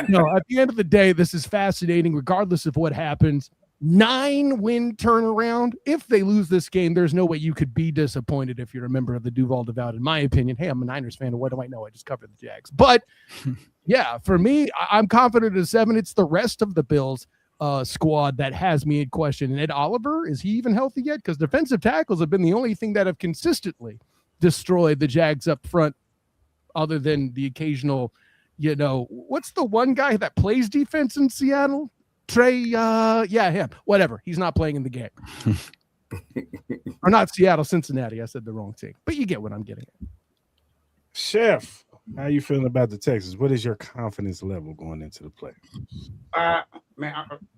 No, at the end of the day, this is fascinating, regardless of what happens. 9-win turnaround. If they lose this game, there's no way you could be disappointed if you're a member of the Duval Devout, in my opinion. Hey, I'm a Niners fan, and what do I know? I just covered the Jags. But yeah, for me, I'm confident at 7. It's the rest of the Bills squad that has me in question. And Ed Oliver, is he even healthy yet? Because defensive tackles have been the only thing that have consistently destroyed the Jags up front, other than the occasional, you know, what's the one guy that plays defense in Seattle? Trey, him. Whatever. He's not playing in the game. Or not Seattle, Cincinnati. I said the wrong thing. But you get what I'm getting at. Chef, how you feeling about the Texans? What is your confidence level going into the play? Man,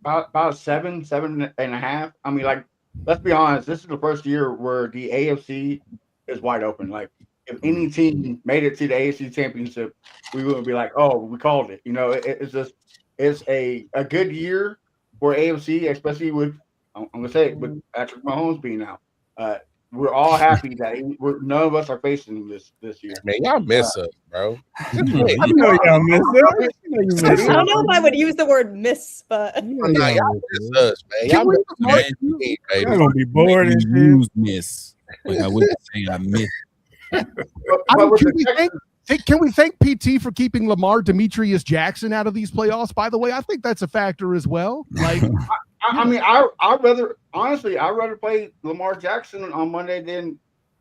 about 7.5. I mean, like, let's be honest. This is the first year where the AFC is wide open. Like, if any team made it to the AFC Championship, we wouldn't be like, oh, we called it. You know, it's just – it's a good year for AFC, especially with, I'm going to say it, with Patrick Mahomes being out. We're all happy that none of us are facing this year. Man, y'all miss us, bro. I know y'all miss us. I don't know if I would use the word miss, but Nah, y'all miss us, man. Y'all miss us, baby. You're going to be bored and use miss. Like I wouldn't say I miss. Can we thank PT for keeping Lamar Demetrius Jackson out of these playoffs? By the way, I think that's a factor as well. Like, I mean, I'd rather play Lamar Jackson on Monday than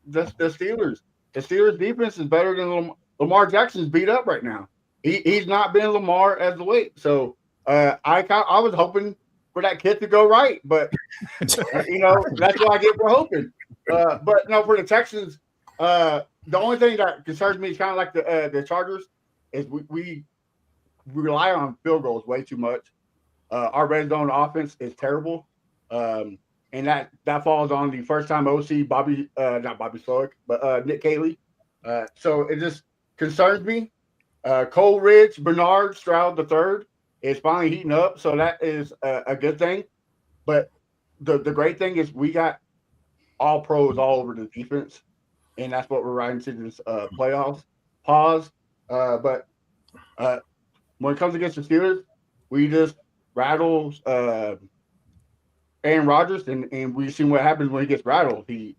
the Steelers. The Steelers defense is better than Lamar Jackson's beat up right now. He's not been Lamar as the weight. So I was hoping for that kid to go right, but you know, that's what I get for hoping. But no, for the Texans, the only thing that concerns me is kind of like the Chargers is we rely on field goals way too much. Our red zone offense is terrible, and that falls on the first-time OC not Bobby Slowick, but Nick Caley. So it just concerns me. Coleridge, Bernard, Stroud III is finally heating up, so that is a good thing. But the great thing is we got all pros all over the defense. And that's what we're riding to this playoffs. But when it comes against the Steelers, we just rattle Aaron Rodgers, and we've seen what happens when he gets rattled. He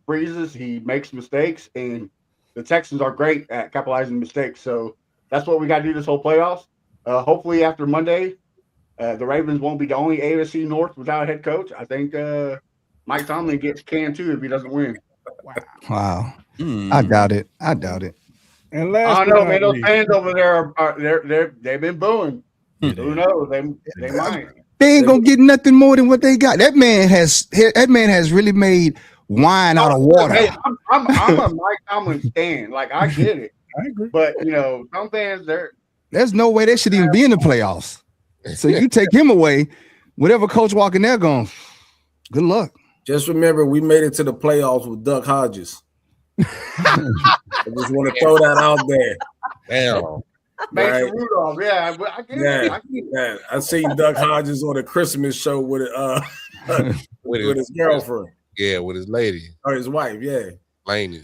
freezes, he makes mistakes, and the Texans are great at capitalizing mistakes. So that's what we got to do this whole playoffs. Hopefully after Monday, the Ravens won't be the only AFC North without a head coach. I think Mike Tomlin gets canned too if he doesn't win. Wow. I doubt it. And last, I don't know, man. Those fans over there they've been booing. Who knows? They might. They ain't gonna get nothing more than what they got. That man has really made wine out of water. Hey, I'm a Mike Tomlin stan. Like, I get it. I agree. But you know, some fans there's no way they should even be in the playoffs. So you take him away, whatever coach walking there going, good luck. Just remember, we made it to the playoffs with Duck Hodges. I just want to throw that out there. Damn. Mason Rudolph, yeah, I get it. Yeah. I seen Duck Hodges on a Christmas show with his girlfriend. Yeah, with his lady. Or his wife, yeah. Laney.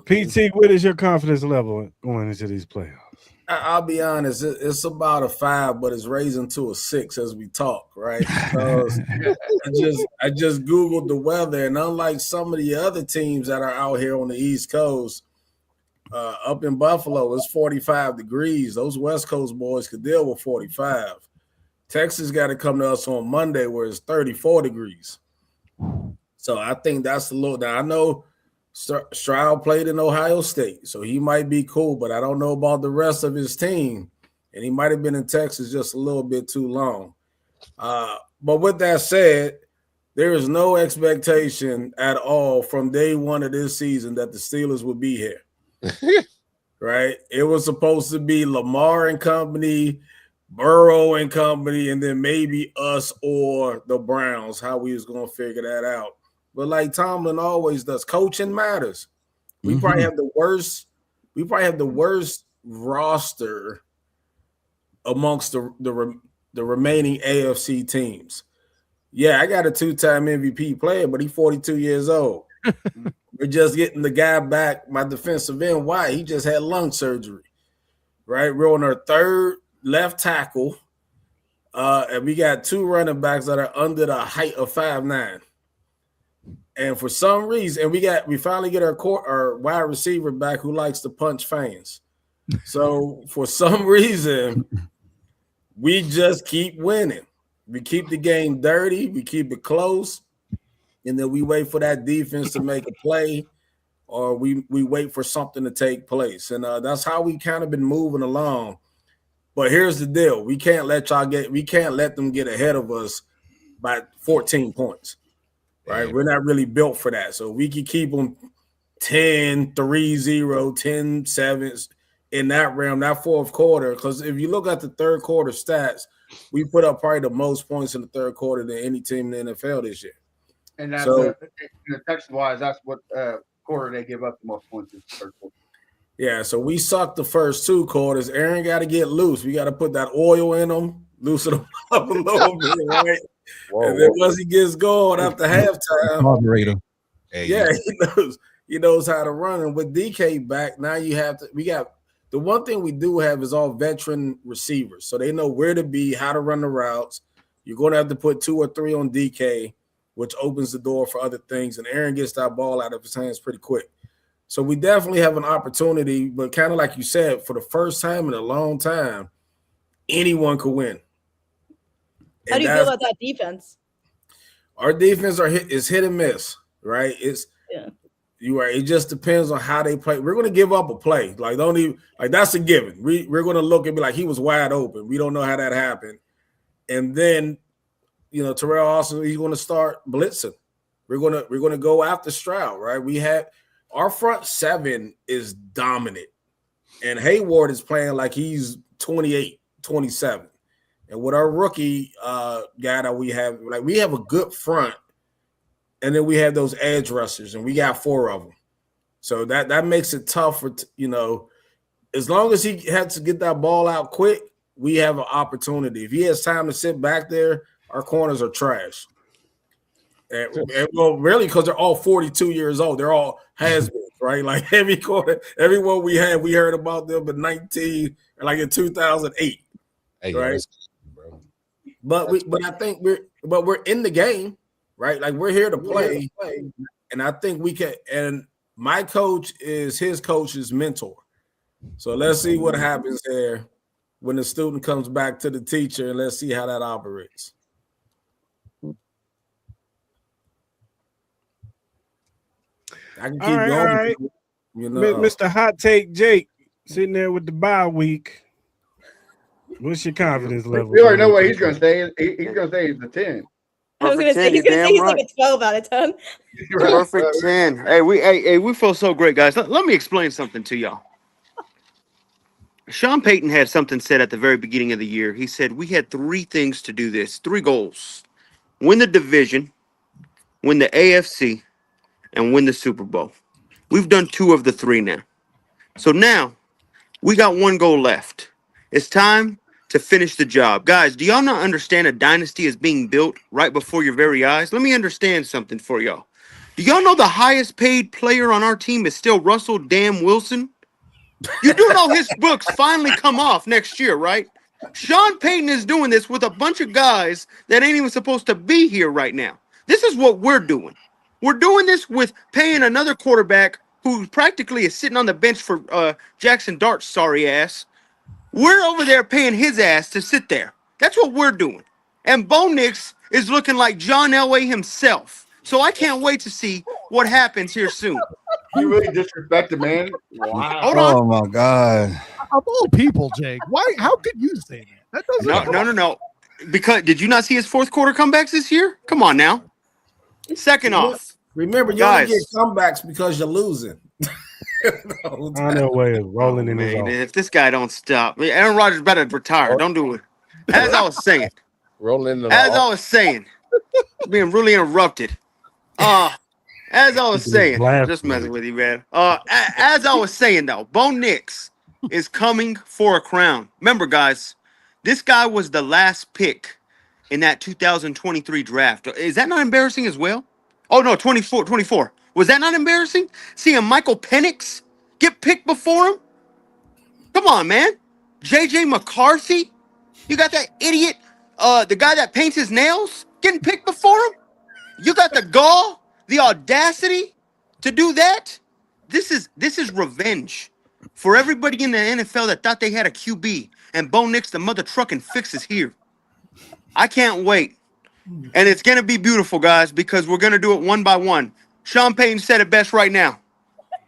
PT, what is your confidence level going into these playoffs? I'll be honest, it's about a 5, but it's raising to a 6 as we talk, right? Because I just Googled the weather, and unlike some of the other teams that are out here on the East Coast, up in Buffalo, it's 45 degrees. Those West Coast boys could deal with 45. Texas got to come to us on Monday where it's 34 degrees. So I think that's a little. Now I know Stroud played in Ohio State, so he might be cool, but I don't know about the rest of his team. And he might have been in Texas just a little bit too long. But with that said, there is no expectation at all from day one of this season that the Steelers would be here. Right? It was supposed to be Lamar and company, Burrow and company, and then maybe us or the Browns, how we was going to figure that out. But like Tomlin always does, coaching matters. We probably have the worst. We probably have the worst roster amongst the remaining AFC teams. Yeah, I got a 2-time MVP player, but he's 42 years old. We're just getting the guy back. My defensive end, why? He just had lung surgery. Right, we're on our 3rd left tackle, and we got 2 running backs that are under the height of 5'9". And for some reason, and we finally get our wide receiver back who likes to punch fans. So for some reason, we just keep winning. We keep the game dirty, we keep it close, and then we wait for that defense to make a play, or we wait for something to take place. And that's how we kind of been moving along. But here's the deal: we can't let them get ahead of us by 14 points. Right, we're not really built for that. So we can keep them 10-3-0, 10-7 in that realm, that fourth quarter. Because if you look at the third quarter stats, we put up probably the most points in the third quarter than any team in the NFL this year. And that's so, Texas-wise, that's what quarter they give up the most points in the third quarter. Yeah, so we sucked the first 2 quarters. Aaron got to get loose. We got to put that oil in them, loosen them up a little bit, right? And then once he gets going after halftime, he knows how to run. And with DK back, now we got the one thing we do have is all veteran receivers. So they know where to be, how to run the routes. You're going to have to put 2 or 3 on DK, which opens the door for other things. And Aaron gets that ball out of his hands pretty quick. So we definitely have an opportunity, but kind of like you said, for the first time in a long time, anyone could win. How do you feel about that defense? Our defense is hit and miss, right? You are. It just depends on how they play. We're going to give up a play. Like that's a given. We're going to look and be like, he was wide open. We don't know how that happened. And then, Terrell Austin, he's going to start blitzing. We're going to go after Stroud, right? We have our front 7 is dominant, and Hayward is playing like he's 28, 27. And with our rookie guy that we have a good front, and then we have those edge rushers, and we got 4 of them. So that makes it tough for as long as he has to get that ball out quick, we have an opportunity. If he has time to sit back there, our corners are trash. And well, really, because they're all 42 years old, they're all has-beens, right? Like everyone we had, we heard about them in in 2008, right? But I think we're in the game, right? Like we're here to play, and I think we can. And my coach is his coach's mentor, so let's see what happens there when the student comes back to the teacher, and let's see how that operates. I can keep going. All right. Mr. Hot Take Jake sitting there with the bye week. What's your confidence level? You already know what he's going to say. He's going to say he's a 10. I was going to say he's like a 12 out of 10. Perfect 10. Hey, we feel so great, guys. Let me explain something to y'all. Sean Payton had something said at the very beginning of the year. He said we had 3 things to do this, 3 goals: win the division, win the AFC, and win the Super Bowl. We've done 2 of the 3 now. So now we got 1 goal left. It's time to finish the job. Guys, do y'all not understand a dynasty is being built right before your very eyes? Let me understand something for y'all. Do y'all know the highest paid player on our team is still Russell Damn Wilson? You do know his books finally come off next year, right? Sean Payton is doing this with a bunch of guys that ain't even supposed to be here right now. This is what we're doing. We're doing this with paying another quarterback who practically is sitting on the bench for Jackson Dart's sorry ass. We're over there paying his ass to sit there. That's what we're doing. And Bo Nix is looking like John Elway himself. So I can't wait to see what happens here soon. You really disrespected, man. Wow. Hold on. Oh my God. Of all people, Jake, why? How could you say that? That doesn't. No. Because did you not see his fourth quarter comebacks this year? Come on now. Second off, remember you guys, only get comebacks because you're losing. On their way of rolling in his man, office. if this guy don't stop, Aaron Rodgers better retire. Don't do it. As I was saying, being really interrupted. As I was saying, just messing with you, man. As I was saying though, Bo Nix is coming for a crown. Remember, guys, this guy was the last pick in that 2023 draft. Is that not embarrassing as well? Oh no, 24. Was that not embarrassing? Seeing Michael Penix get picked before him? Come on, man. JJ McCarthy? You got that idiot, the guy that paints his nails, getting picked before him? You got the gall, the audacity to do that? This is revenge for everybody in the NFL that thought they had a QB, and Bo Nix, the mother trucking fix is here. I can't wait. And it's going to be beautiful, guys, because we're going to do it one by one. Sean Payton said it best right now.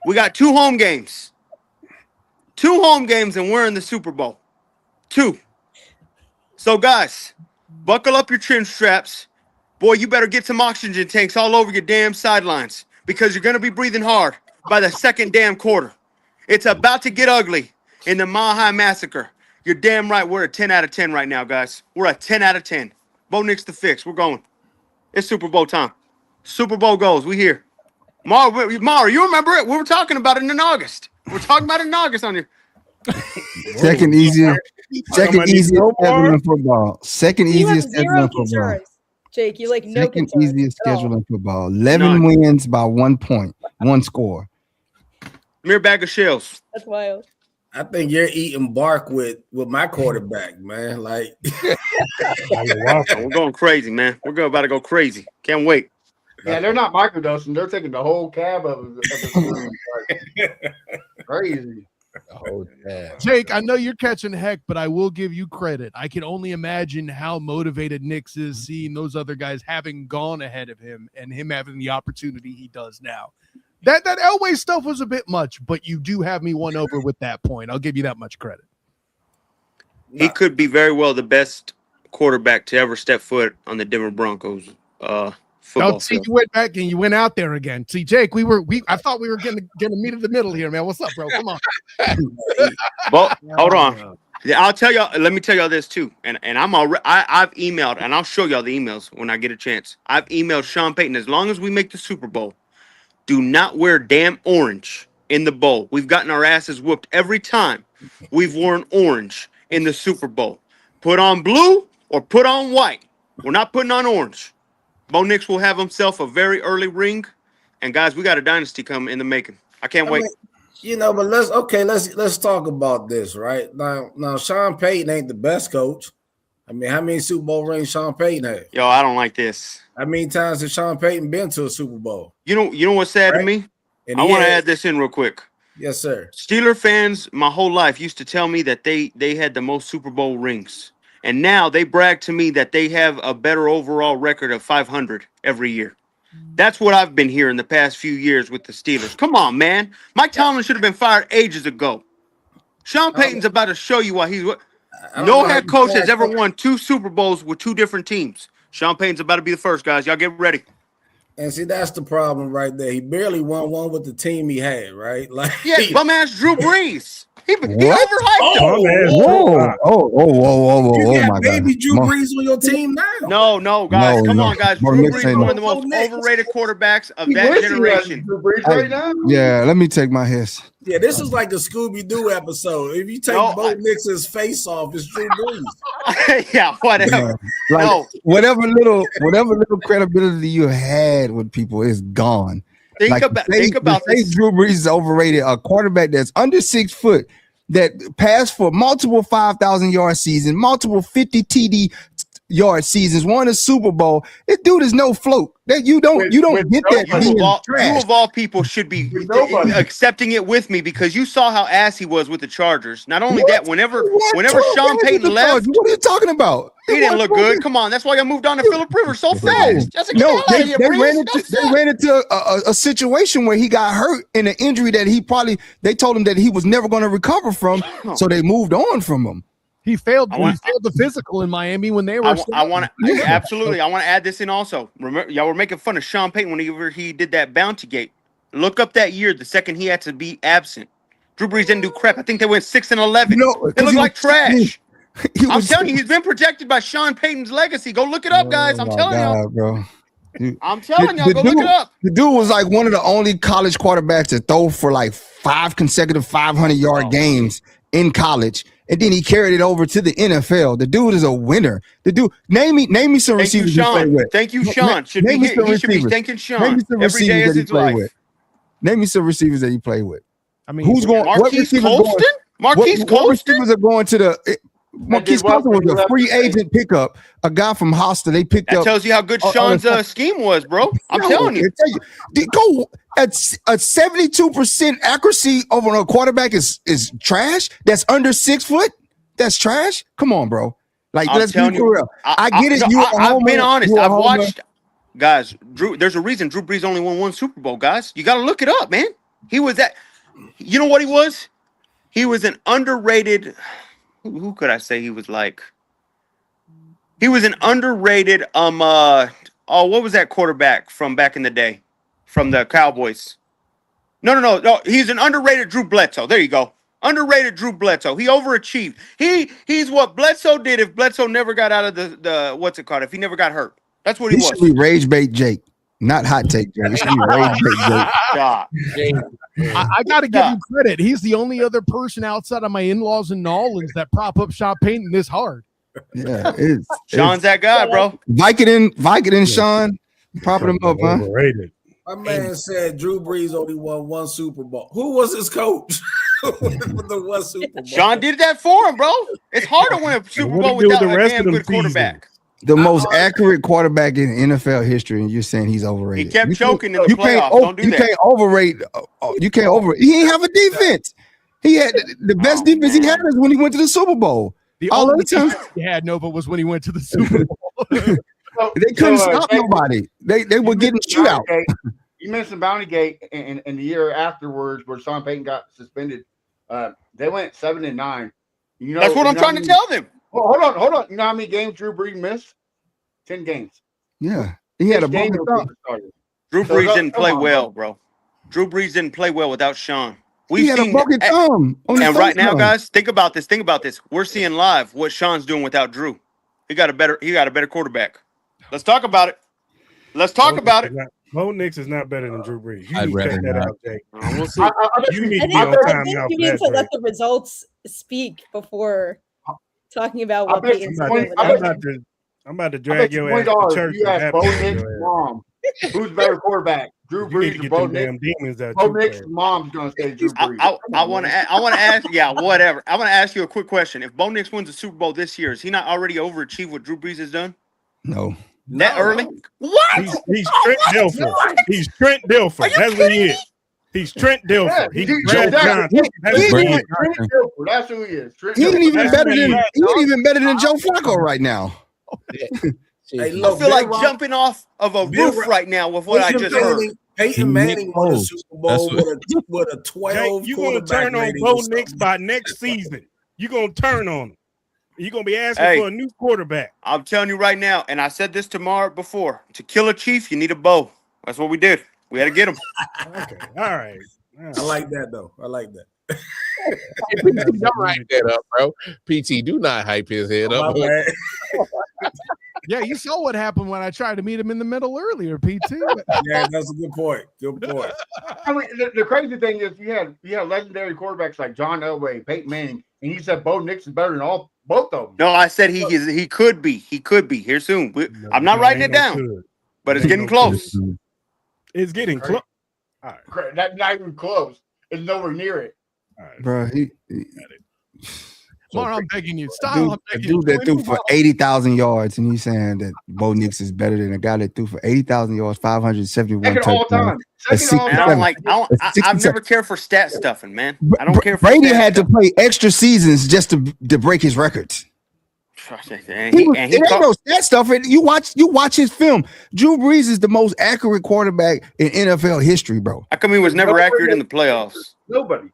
We got 2 home games. 2 home games, and we're in the Super Bowl. 2. So, guys, buckle up your chin straps. Boy, you better get some oxygen tanks all over your damn sidelines because you're going to be breathing hard by the second damn quarter. It's about to get ugly in the Mile High Massacre. You're damn right. We're a 10 out of 10 right now, guys. We're a 10 out of 10. Bo Nix the fix. We're going. It's Super Bowl time. Super Bowl goals. We here. Mara, you remember it? We were talking about it in August. We're talking about it in August on here. Second easiest schedule in football. Second easiest schedule in football. Concerns, Jake, you like no Second concerns easiest at all. schedule in football. 11 wins by 1 point, 1 score. Mere bag of shells. That's wild. I think you're eating bark with my quarterback, man. Like We're going crazy, man. We're about to go crazy. Can't wait. Yeah, they're not microdosing. They're taking the whole cab of the like, crazy. Jake, I know you're catching heck, but I will give you credit. I can only imagine how motivated Nix is seeing those other guys having gone ahead of him and him having the opportunity he does now. That Elway stuff was a bit much, but you do have me won over with that point. I'll give you that much credit. He could be very well the best quarterback to ever step foot on the Denver Broncos football See, field. you went back and you went out there again. See, Jake, I thought we were getting meet in the middle here, man. What's up, bro? Come on. Well, hold on. Yeah, I'll tell y'all. Let me tell y'all this too. And I've emailed, and I'll show y'all the emails when I get a chance. I've emailed Sean Payton. As long as we make the Super Bowl, do not wear damn orange in the bowl. We've gotten our asses whooped every time we've worn orange in the Super Bowl. Put on blue or put on white. We're not putting on orange. Bo Nix will have himself a very early ring. And guys, we got a dynasty coming in the making. I can't wait. But let's talk about this, right? Now Sean Payton ain't the best coach. I mean, how many Super Bowl rings Sean Payton had? Yo, I don't like this. How many times has Sean Payton been to a Super Bowl? You know what's sad to me? And I want to add this in real quick. Yes, sir. Steeler fans my whole life used to tell me that they had the most Super Bowl rings. And now they brag to me that they have a better overall record of 500 every year. That's what I've been hearing the past few years with the Steelers. Come on, man. Mike Tomlin should have been fired ages ago. Sean Payton's about to show you why he's what. No head coach has ever won 2 Super Bowls with 2 different teams. Sean Payton's about to be the first, guys. Y'all get ready. And see, that's the problem right there. He barely won one with the team he had, right? Like, yeah, bum ass Drew Brees. He overhyped him. Whoa, my baby God. Drew Brees on your team now? No, guys. Come on, guys. Bo Drew Nix Brees is ain't one of the most overrated quarterbacks of He that wishes he generation. had Drew Brees right now. Yeah, let me take my hiss. Yeah, this is like a Scooby-Doo episode. If you take Bo Nix's face off, it's Drew Brees. Yeah, whatever. Like whatever little credibility you had with people is gone. Think about this. Drew Brees is overrated. A quarterback that's under 6 foot that passed for multiple 5,000 yard seasons, multiple 50 TD yard seasons, won a Super Bowl. This dude is no float. That you don't get that. You of all people should be accepting it with me because you saw how ass he was with the Chargers. Not only that, whenever Sean Payton left, what are you talking about? He didn't look good. Come on, that's why I moved on to Phillip Rivers so fast. No, they ran into a situation where he got hurt in an injury that they told him that he was never going to recover from, so they moved on from him. He failed the physical in Miami when they were. Absolutely. I want to add this in also. Remember, y'all were making fun of Sean Payton whenever he did that bounty gate. Look up that year, the second he had to be absent. Drew Brees didn't do crap. I think they went 6-11. No, they look like trash. I'm telling you, he's been protected by Sean Payton's legacy. Go look it up, guys. I'm telling y'all, bro. I'm telling y'all, go look it up. The dude was like one of the only college quarterbacks to throw for like 5 consecutive 500-yard games in college. And then he carried it over to the NFL. The dude is a winner. The dude, name me some receivers he played with. Thank you, Sean. He should be thanking Sean every day of his life. Name me some receivers that he played with. I mean, who's going? Marquise Colston? Marquise Colston? What receivers are going to the? Marquise Colston was a free agent pickup. A guy from Hofstra. They picked up. That tells you how good Sean's scheme was, bro. I'm telling you. Go at 72% accuracy over a quarterback is trash. That's under 6 foot. That's trash. Come on, bro. Like, let's be for real. I get it. I've been honest. I've watched, guys. Drew. There's a reason Drew Brees only won 1 Super Bowl, guys. You got to look it up, man. He was that. You know what he was? He was an underrated. Who could I say he was like? He was an underrated. What was that quarterback from back in the day, from the Cowboys? No. He's an underrated Drew Bledsoe. There you go. Underrated Drew Bledsoe. He overachieved. He's what Bledsoe did if Bledsoe never got out of the what's it called? If he never got hurt. That's what he was. Should be Rage Bait Jake, not Hot Take Jake. It should be Rage Bait Jake. I got to give him credit. He's the only other person outside of my in-laws in New Orleans that prop up Sean Payton this hard. Yeah, Sean's that guy, bro. Vicodin Sean, propping him up, huh? Overrated. My man said Drew Brees only won 1 Super Bowl. Who was his coach? With the 1 Super Bowl. Sean did that for him, bro. It's hard to win a Super Bowl without a damn good quarterback. The most accurate quarterback in NFL history, and you're saying he's overrated. He kept choking in the playoffs. Don't do that. You can't overrate. You can't overrate. He didn't have a defense. He had the best defense he had is when he went to the Super Bowl. The only time he had Nova was when he went to the Super Bowl. They couldn't stop nobody. They were getting shootout. You mentioned Bounty Gate, and the year afterwards, where Sean Payton got suspended, they went 7-9. You know, that's what I'm trying to tell them. Well, hold on. You know how many games Drew Brees missed? 10 games. Yeah, he had a broken thumb. Drew Brees didn't play well, bro. Drew Brees didn't play well without Sean. He had a broken thumb. And right now, guys, think about this. We're seeing live what Sean's doing without Drew. He got a better quarterback. Let's talk about it. Bo Nix is not better than Drew Brees. I'd rather that not. out, Jake. I think you need to let the results speak before talking about what Peyton's doing. I'm about to drag your ass to church. You ask Bo Nix's mom, who's better quarterback, Drew Brees or Bo Nix? Bo Nix's mom's gonna say Drew Brees. I want to ask. Yeah, whatever. I want to ask you a quick question. If Bo Nix wins the Super Bowl this year, is he not already overachieved what Drew Brees has done? No. That early? What? He's Trent Dilfer. He's Trent Dilfer. That's what he is. He's Trent Dilfer. He's Joe Johnson. That's who he is. He ain't even better than Joe Flacco right now. I feel like jumping off of a roof right now with what I just heard. Peyton Manning won a Super Bowl with a 12. You're going to turn on Bo Nix by next season. You're going to turn on him. You're going to be asking for a new quarterback. I'm telling you right now, and I said this to Mark before, to kill a chief, you need a bow. That's what we did. We had to get him. Okay. All right. I like that, though. I like that. Don't hype that up, bro. PT, do not hype his head up. Yeah, you saw what happened when I tried to meet him in the middle earlier, PT. Yeah, that's a good point. Good point. I mean, the crazy thing is you had legendary quarterbacks like John Elway, Peyton Manning, and you said Bo Nix is better than both of them. No, I said he could be. He could be here soon. I'm not writing it down, but it's getting close. It's getting close. All right. That's not even close. It's nowhere near it. All right. Bro, Mar, I'm begging you. Stop. dude, I'm a begging you. dude that threw for 80,000 yards, and he's saying that Bo Nix is better than a guy that threw for 80,000 yards, 571 Second all touchdowns. time. Second all Man, I time. don't like. I've never cared for stat stuffing, man. I don't care. For Brady stat had to stuff. play extra seasons just to break his records. And he It ain't no stat stuff. You watch his film. Drew Brees is the most accurate quarterback in NFL history, bro. How come he was never accurate in the playoffs? Nobody.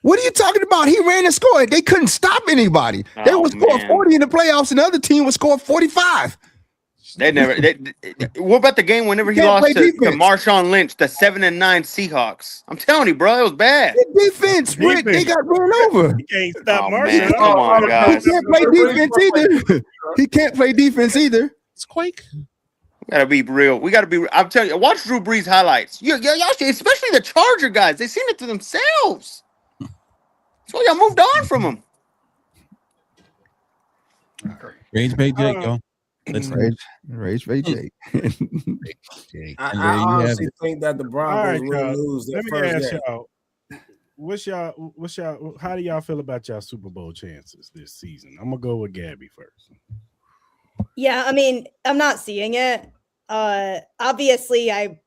What are you talking about? He ran and scored. They couldn't stop anybody. They Oh, would score man. 40 in the playoffs, and the other team would score 45. They never. What about the game whenever he Can't lost play to defense. Marshawn Lynch, the 7-9 Seahawks? I'm telling you, bro, it was bad. Defense, Rick, they got run over. He can't stop Oh, Marshawn. man, come on, He guys. can't play defense either. He can't play defense either. It's Quake. We gotta be real. We gotta be. I'm telling you, watch Drew Brees highlights. Y'all, especially the Charger guys, they seen it to themselves. So y'all moved on from him. Rage Bay Jake, yo. Let's Rage Bay Jake. I And there you have honestly it. think that the All Broncos right, will guys. lose their Let me first ask game. y'all. What's y'all? How do y'all feel about y'all Super Bowl chances this season? I'm gonna go with Gabby first. Yeah, I mean, I'm not seeing it. Obviously, I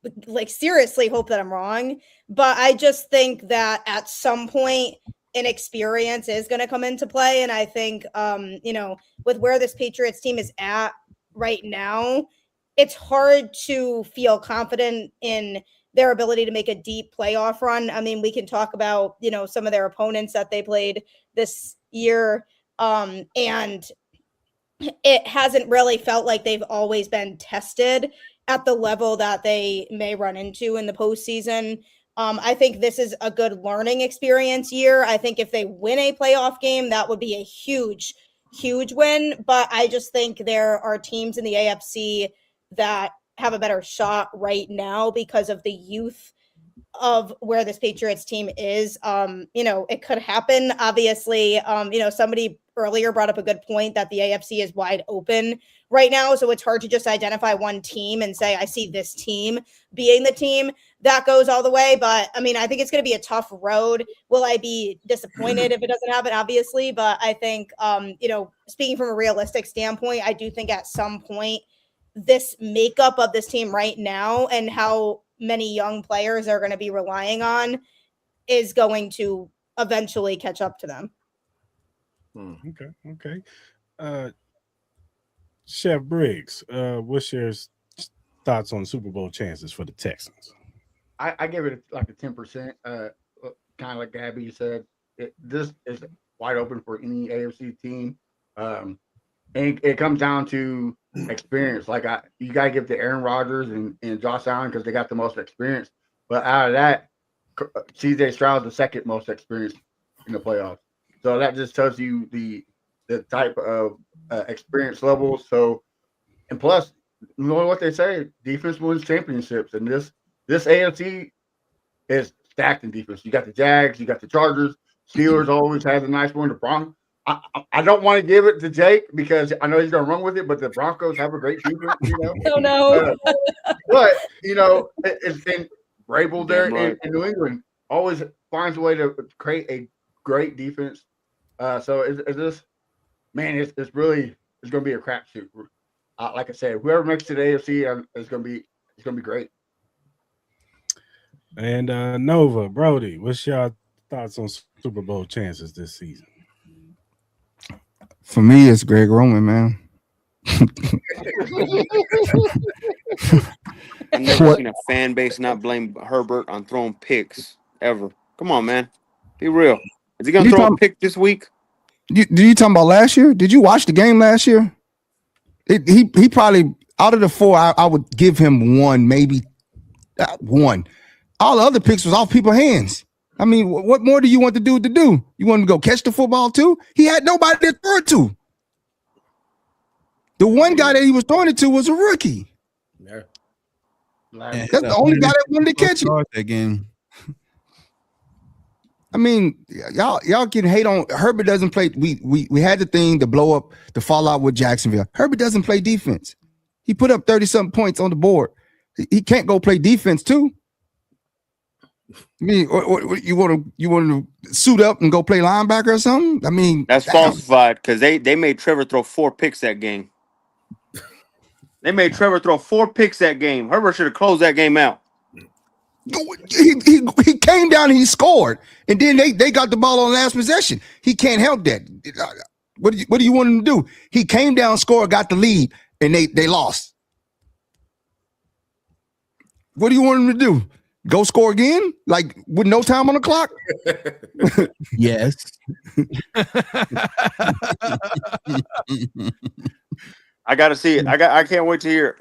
seriously hope that I'm wrong, but I just think that at some point inexperience is going to come into play. And I think, with where this Patriots team is at right now, it's hard to feel confident in their ability to make a deep playoff run. I mean, we can talk about, some of their opponents that they played this year. And it hasn't really felt like they've always been tested at the level that they may run into in the postseason. I think this is a good learning experience year. I think if they win a playoff game, that would be a huge, huge win. But I just think there are teams in the AFC that have a better shot right now because of the youth of where this Patriots team is. It could happen. Obviously, somebody earlier brought up a good point that the AFC is wide open right now. So it's hard to just identify one team and say, I see this team being the team that goes all the way. But I mean, I think it's going to be a tough road. Will I be disappointed if it doesn't happen? Obviously. But I think, speaking from a realistic standpoint, I do think at some point this makeup of this team right now and how many young players are going to be relying on is going to eventually catch up to them. Okay. Chef Briggs, what's your thoughts on Super Bowl chances for the Texans? I give it like a 10%. Kind of like Gabby said, this is wide open for any AFC team. And it comes down to experience. Like you got to give to Aaron Rodgers and Josh Allen because they got the most experience. But out of that, CJ Stroud's the second most experienced in the playoffs. So that just tells you the type of experience level. So, and plus, you know what they say, defense wins championships. And this AFC is stacked in defense. You got the Jags, you got the Chargers. Steelers always has a nice one. The Broncos. I don't want to give it to Jake because I know he's going to run with it, but the Broncos have a great defense. Oh, no. But, it's been Vrabel there in New England always finds a way to create a great defense. So is this, man, it's going to be a crapshoot. Like I said, whoever makes it to the AFC is going to be great. And Nova, Brody, what's your thoughts on Super Bowl chances this season? For me, it's Greg Roman, man. I've never seen a fan base not blame Herbert on throwing picks ever. Come on, man. Be real. Is he going to throw a pick this week? Did you talking about last year? Did you watch the game last year? He probably, out of the four, I would give him one, maybe one. All the other picks was off people's hands. I mean, what more do you want the dude to do? You want him to go catch the football too? He had nobody to throw it to. The one guy that he was throwing it to was a rookie. Yeah. That's the only guy that wanted to catch it. That game. I mean, y'all can hate on Herbert. Doesn't play. We had the thing to blow up, the fallout with Jacksonville. Herbert doesn't play defense. He put up 30-something points on the board. He can't go play defense too. I mean, what, you want to suit up and go play linebacker or something? I mean, That's falsified because they made Trevor throw 4 picks that game. They made Trevor throw 4 picks that game. Herbert should have closed that game out. He came down and he scored, and then they got the ball on last possession. He can't help that. What do you want him to do? He came down, scored, got the lead, and they lost. What do you want him to do? Go score again? Like with no time on the clock? Yes. I gotta see it. I can't wait to hear it.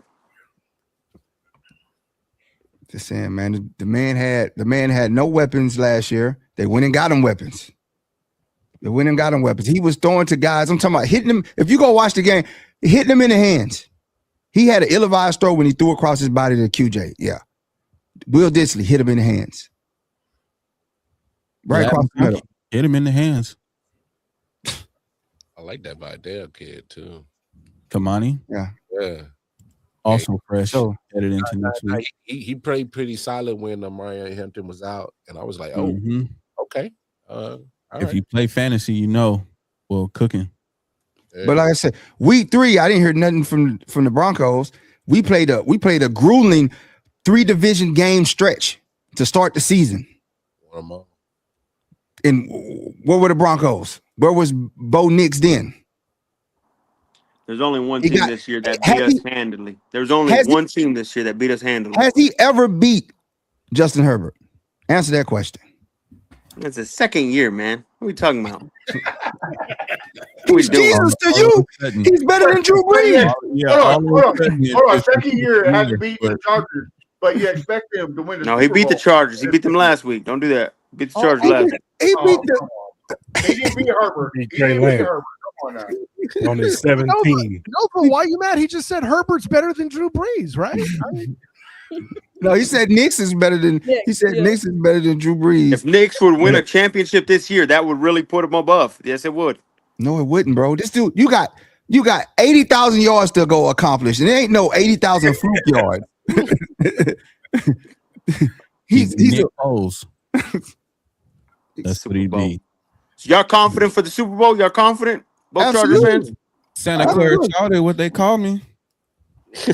Just saying, man. The man had no weapons last year. They went and got him weapons. He was throwing to guys. I'm talking about hitting him. If you go watch the game, hitting him in the hands. He had an ill-advised throw when he threw across his body to QJ. Yeah. Will Disley hit him in the hands. Right across the middle. Hit him in the hands. I like that Vidal kid too. Kamani. Yeah. Also fresh. So headed into next week. He played pretty solid when Mario Hampton was out, and I was like, oh, okay. All if right. you play fantasy, well, cooking. Yeah. But like I said, week 3, I didn't hear nothing from the Broncos. We played a grueling 3-division game stretch to start the season. And where were the Broncos? Where was Bo Nix then? There's only one team this year that beat us handily. There's only one team this year that beat us handily. Has he ever beat Justin Herbert? Answer that question. It's the second year, man. What are we talking about? He's Jesus to you. He's better than Drew Brees. Hold on. Second year it hasn't beat the Chargers, but you expect him to win the No, Super he beat the Bowl. Chargers. He beat them last week. Don't do that. Beat the Chargers last week. He beat the. He didn't beat Herbert. Beat Trey Lance. Come on now. On his 17. No, but why are you mad? He just said Herbert's better than Drew Brees, right? No, he said Nix is better than. He said Nix is better than Drew Brees. If Knicks would win a championship this year, that would really put him above. Yes, it would. No, it wouldn't, bro. This dude, you got 80,000 yards to go accomplish, and there ain't no 80,000 fluke yards. he's Nick Foles. That's what he be. So y'all confident for the Super Bowl? Y'all confident? Both Chargers fans? Santa Clara Chowder, what they call me.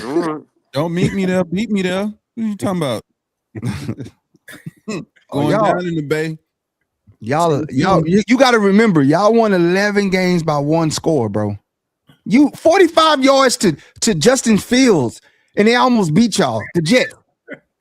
All right. Don't meet me there, beat me there. What are you talking about? Going down in the Bay. Y'all, you got to remember, y'all won 11 games by 1 score, bro. You 45 yards to Justin Fields, and they almost beat y'all, the Jets.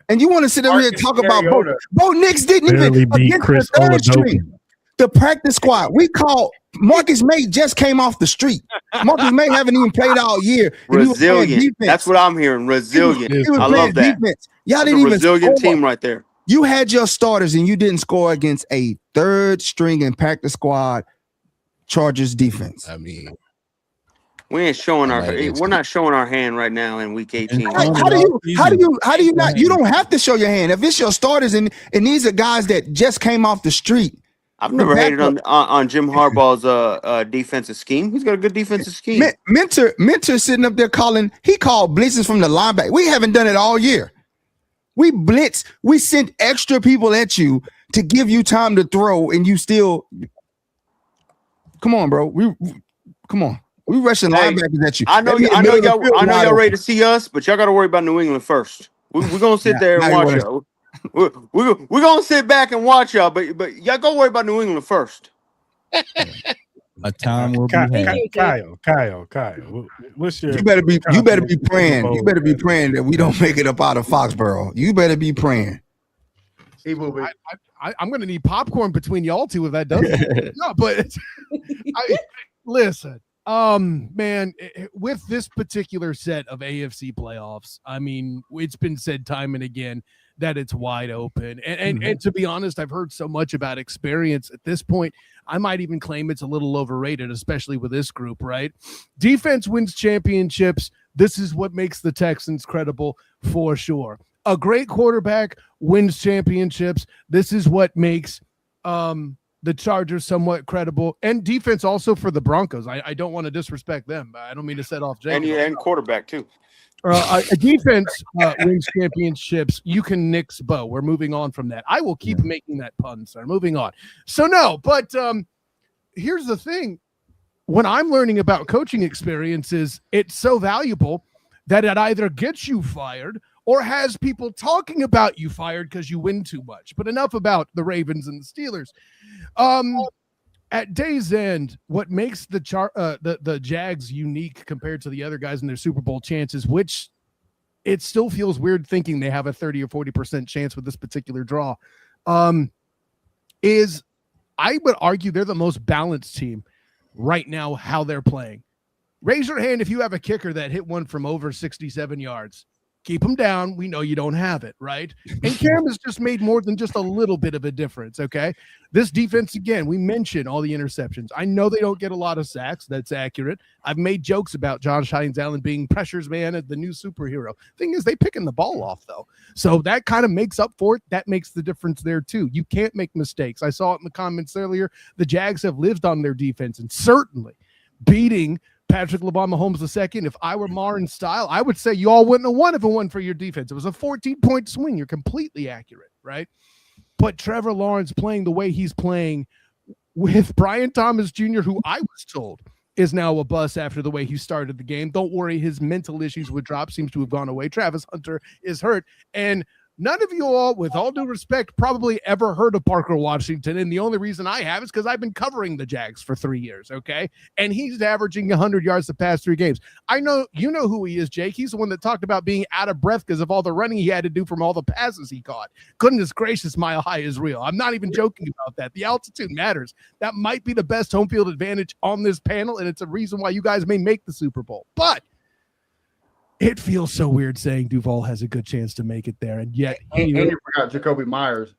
And you want to sit over here and talk about Bo Nix didn't Barely even beat against Chris the third Oladokun. string. The practice squad. We called Marcus May just came off the street. Marcus May haven't even played all year. And he was playing Resilient. defense. That's what I'm hearing. Resilient. He was I playing love that. defense. Y'all That's didn't a even resilient score. team right there. You had your starters and you didn't score against a third string and practice squad Chargers defense. I mean, we ain't showing we're not showing our hand right now in week 18. How do you not? You don't have to show your hand. If it's your starters and these are guys that just came off the street. I've never hated on Jim Harbaugh's defensive scheme. He's got a good defensive scheme. Mentor sitting up there he called blitzes from the linebacker. We haven't done it all year. We blitz. We sent extra people at you to give you time to throw, and you still. Come on, bro. Come on. We rushing linebackers at you. I know y'all ready to see us, but y'all got to worry about New England first. We're gonna sit there and watch y'all. We're gonna sit back and watch y'all, but y'all go worry about New England first. A time will be had. Kyle. What's your? You better be praying. You better be praying that we don't make it up out of Foxborough. You better be praying. He will be. I'm going to need popcorn between y'all two if that doesn't. No, but listen, man, with this particular set of AFC playoffs, I mean, it's been said time and again that it's wide open. And to be honest, I've heard so much about experience at this point. I might even claim it's a little overrated, especially with this group, right? Defense wins championships. This is what makes the Texans credible for sure. A great quarterback wins championships. This is what makes the Chargers somewhat credible. And defense also for the Broncos. I don't want to disrespect them. I don't mean to set off Jay. And quarterback too. A defense wins championships. You can nix Bo. We're moving on from that. I will keep making that pun, sir. Moving on. So no, but here's the thing. When I'm learning about coaching experiences, it's so valuable that it either gets you fired or has people talking about you fired because you win too much. But enough about the Ravens and the Steelers. At day's end, what makes the Jags unique compared to the other guys in their Super Bowl chances, which it still feels weird thinking they have a 30 or 40% chance with this particular draw, is I would argue they're the most balanced team right now, how they're playing. Raise your hand if you have a kicker that hit one from over 67 yards. Keep them down. We know you don't have it, right? And Cam has just made more than just a little bit of a difference, okay? This defense, again, we mentioned all the interceptions. I know they don't get a lot of sacks. That's accurate. I've made jokes about Josh Hines-Allen being pressures man at the new superhero. Thing is, they picking the ball off, though. So that kind of makes up for it. That makes the difference there, too. You can't make mistakes. I saw it in the comments earlier. The Jags have lived on their defense, and certainly beating Patrick Mahomes II. If I were Mar in style, I would say you all wouldn't have won if it wasn't for your defense. It was a 14-point swing. You're completely accurate, right? But Trevor Lawrence playing the way he's playing with Brian Thomas Jr., who I was told is now a bust after the way he started the game. Don't worry, his mental issues with drop seems to have gone away. Travis Hunter is hurt. And none of you all, with all due respect, probably ever heard of Parker Washington. And the only reason I have is because I've been covering the Jags for 3 years, okay? And he's averaging 100 yards the past 3 games. I know you know who he is, Jake. He's the one that talked about being out of breath because of all the running he had to do from all the passes he caught. Goodness gracious, Mile High is real. I'm not even joking about that. The altitude matters. That might be the best home field advantage on this panel, and it's a reason why you guys may make the Super Bowl. But it feels so weird saying Duval has a good chance to make it there, and yet and you forgot Jacoby Myers.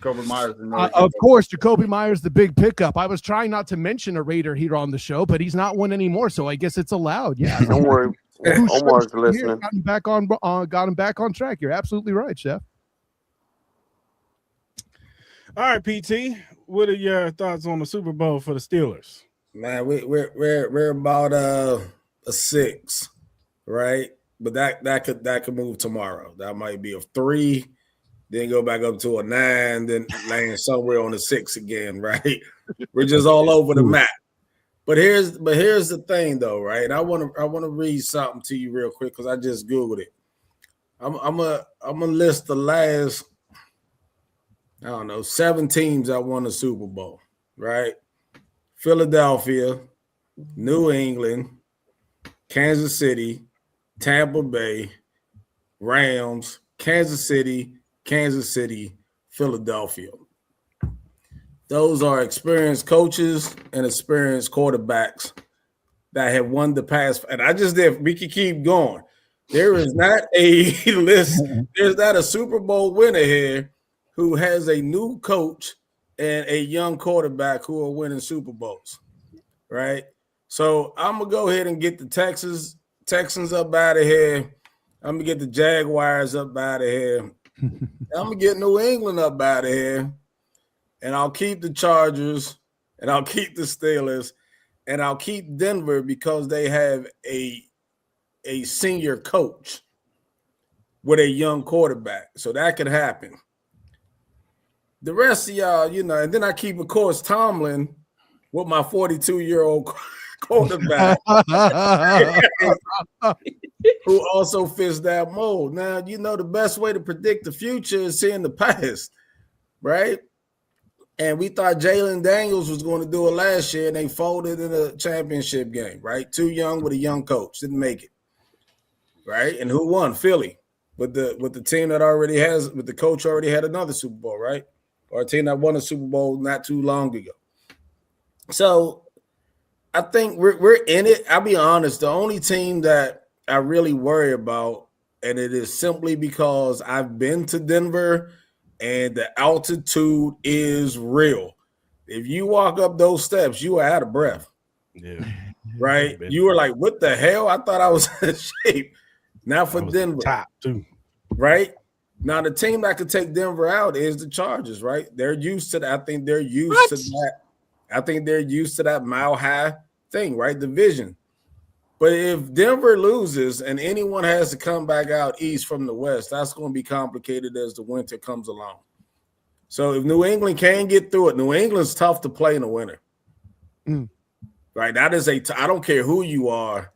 Of course, Jacoby Myers, the big pickup. I was trying not to mention a Raider here on the show, but he's not one anymore, so I guess it's allowed. Yeah, don't worry. Omar's listening. Got him back on track. You're absolutely right, Chef. All right, PT. What are your thoughts on the Super Bowl for the Steelers? Man, we're about a 6. Right, but that could move tomorrow. That might be a 3, then go back up to a 9, then land somewhere on the 6 again. Right, we're just all over the map. But here's the thing, though. Right, I want to read something to you real quick because I just googled it. I'm gonna list the last 7 teams that won the Super Bowl. Right, Philadelphia, New England, Kansas City, Tampa Bay, Rams, Kansas City, Philadelphia. Those are experienced coaches and experienced quarterbacks that have won the past. And we can keep going. There is not a list. There's not a Super Bowl winner here who has a new coach and a young quarterback who are winning Super Bowls, right? So I'm going to go ahead and get the Texans up out of here. I'm gonna get the Jaguars up out of here. I'm gonna get New England up out of here, and I'll keep the Chargers, and I'll keep the Steelers, and I'll keep Denver because they have a senior coach with a young quarterback, so that could happen. The rest of y'all, and then I keep, of course, Tomlin with my 42-year-old quarterback who also fits that mold. Now, the best way to predict the future is seeing the past, right? And we thought Jalen Daniels was going to do it last year, and they folded in a championship game, right? Too young with a young coach, didn't make it, right? And who won? Philly, with the team that already has, with the coach already had another Super Bowl, right? Or a team that won a Super Bowl not too long ago. So I think we're in it. I'll be honest, the only team that I really worry about, and it is simply because I've been to Denver and the altitude is real. If you walk up those steps, you are out of breath. Yeah. Right? You were like, what the hell? I thought I was in shape. Now for Denver. Top too. Right? Now the team that could take Denver out is the Chargers, right? They're used to that. I think they're used to that. I think they're used to that mile high thing, right? Division. But if Denver loses and anyone has to come back out east from the west, that's going to be complicated as the winter comes along. So if New England can get through it, New England's tough to play in the winter. Right? That is I don't care who you are.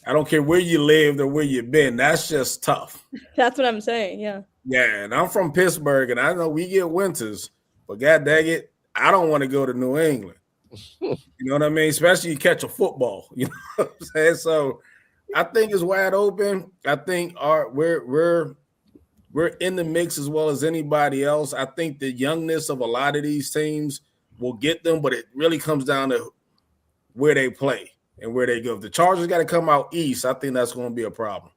I don't care where you lived or where you've been. That's just tough. That's what I'm saying. Yeah. Yeah, and I'm from Pittsburgh, and I know we get winters, but god dang it, I don't want to go to New England. You know what I mean? Especially you catch a football. You know what I'm saying? So I think it's wide open. I think we're in the mix as well as anybody else. I think the youngness of a lot of these teams will get them, but it really comes down to where they play and where they go. If the Chargers got to come out east, I think that's going to be a problem.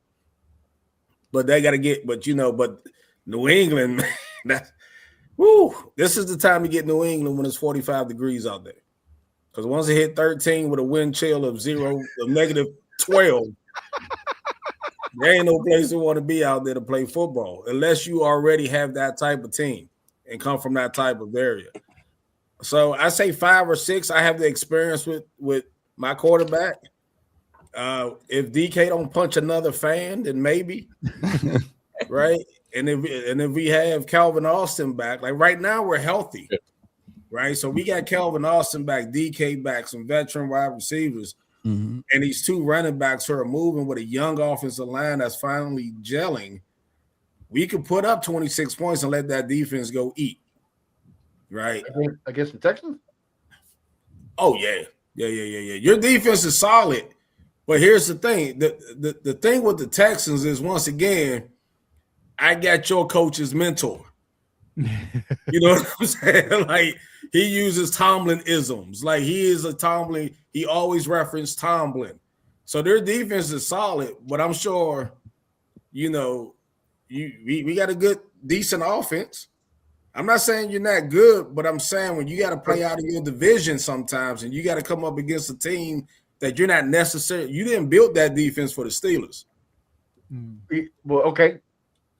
But they got to get, but New England, this is the time to get New England when it's 45 degrees out there. Because once it hit 13 with a wind chill of -12, there ain't no place you want to be out there to play football unless you already have that type of team and come from that type of area. So I say 5 or 6. I have the experience with my quarterback. If DK don't punch another fan, then maybe, right? And if we have Calvin Austin back, like right now we're healthy, right? So we got Calvin Austin back, DK back, some veteran wide receivers, and these 2 running backs who are moving with a young offensive line that's finally gelling. We could put up 26 points and let that defense go eat, right? Against the Texans? Oh, yeah. Your defense is solid. But here's the thing. The thing with the Texans is, once again, I got your coach's mentor. You know what I'm saying? Like, he uses Tomlin isms. Like, he is a Tomlin. He always referenced Tomlin. So their defense is solid, but I'm sure, we got a good, decent offense. I'm not saying you're not good, but I'm saying when you got to play out of your division sometimes and you got to come up against a team that you're not necessarily – you didn't build that defense for the Steelers. Well, okay.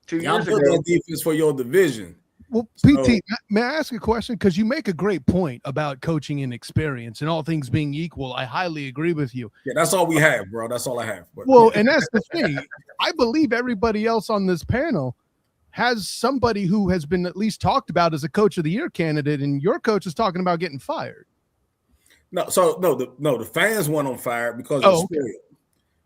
2 Y'all years built ago. that defense for your division. Well, PT, may I ask a question? Because you make a great point about coaching and experience and all things being equal. I highly agree with you. Yeah, that's all we have, bro. That's all I have. But, well, and that's the thing. I believe everybody else on this panel has somebody who has been at least talked about as a coach of the year candidate, and your coach is talking about getting fired. The fans went on fire because Oh, of the spirit.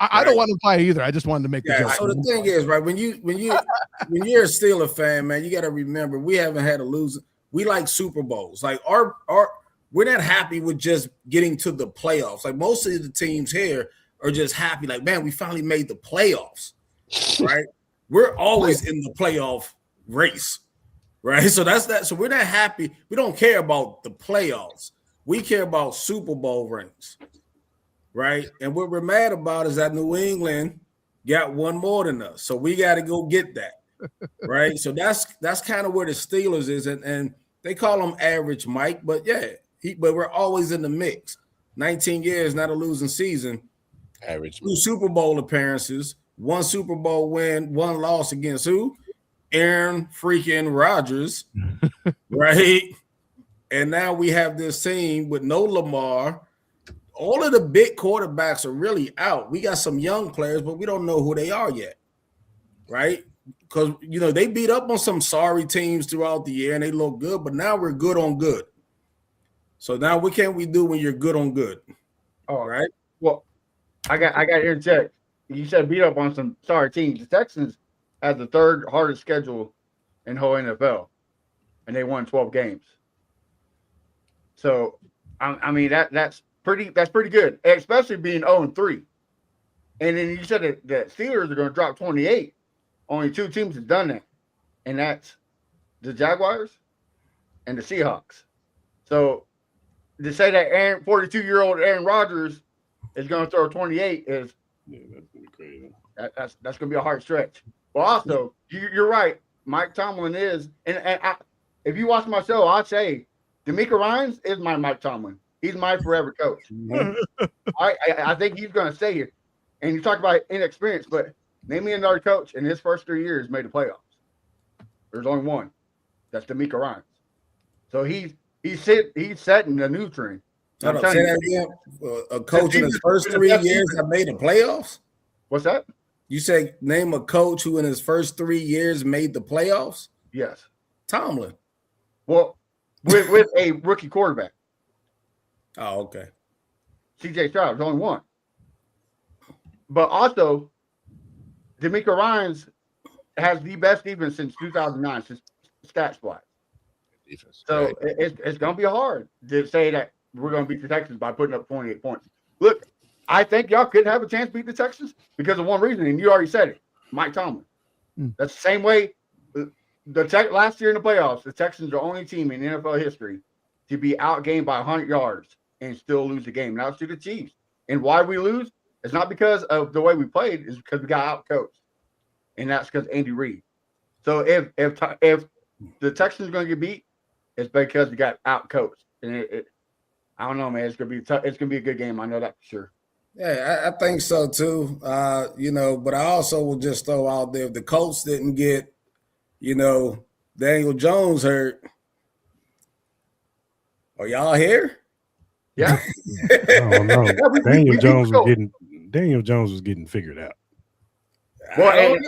I don't want to fight either. I just wanted to make the joke. So the thing is, right, when you're a Steeler fan, man, you got to remember we haven't had a loser. We like Super Bowls. Like we're not happy with just getting to the playoffs. Like most of the teams here are just happy, like, man, we finally made the playoffs, right? We're always in the playoff race, right? So that's that. So we're not happy. We don't care about the playoffs. We care about Super Bowl rings, right? And what we're mad about is that New England got one more than us. So we got to go get that, right? So that's kind of where the Steelers is. And they call him average Mike, but but we're always in the mix. 19 years, not a losing season. Average. 2 Super Bowl appearances, 1 Super Bowl win, 1 loss against who? Aaron freaking Rodgers, right? And now we have this team with no Lamar. All of the big quarterbacks are really out. We got some young players, but we don't know who they are yet, right? Because, they beat up on some sorry teams throughout the year and they look good, but now we're good on good. So now what can we do when you're good on good? All right. Well, I got here to check. You said beat up on some sorry teams. The Texans had the 3rd hardest schedule in whole NFL, and they won 12 games. So, I mean that's pretty good, especially being 0-3. And then you said that the Steelers are going to drop 28. Only 2 teams have done that, and that's the Jaguars and the Seahawks. So to say that 42-year-old Aaron Rodgers is going to throw 28 is that's gonna be crazy. That's going to be a hard stretch. Well, also you're right. Mike Tomlin is, and if you watch my show, I'd say DeMeco Ryans is my Mike Tomlin. He's my forever coach. I think he's going to stay here. And you talk about inexperience, but name me another coach in his first 3 years made the playoffs. There's only one. That's DeMeco Ryans. So he's setting the new trend. Hold on, say that again. A coach in his first 3 years that made the playoffs? What's that? You say name a coach who in his first 3 years made the playoffs? Yes. Tomlin. Well, with a rookie quarterback. Oh, okay. CJ Stroud was only one. But also, D'Amico Ryans has the best defense since 2009, since stats-wise. So right. it's going to be hard to say that we're going to beat the Texans by putting up 28 points. Look, I think y'all could have a chance to beat the Texans because of one reason, and you already said it, Mike Tomlin. That's the same way last year in the playoffs, the Texans are the only team in NFL history to be outgained by 100 yards and still lose the game. Now it's to the Chiefs. And why we lose is not because of the way we played, it's because we got out-coached. And that's because Andy Reid. So if the Texans are going to get beat, it's because we got out-coached. And I don't know, man. It's going to be tough. It's going to be a good game. I know that for sure. Yeah, I think so too. But I also will just throw out there, if the Colts didn't get, Daniel Jones hurt, are y'all here? Yeah. I don't know. Daniel Jones was getting figured out. Well,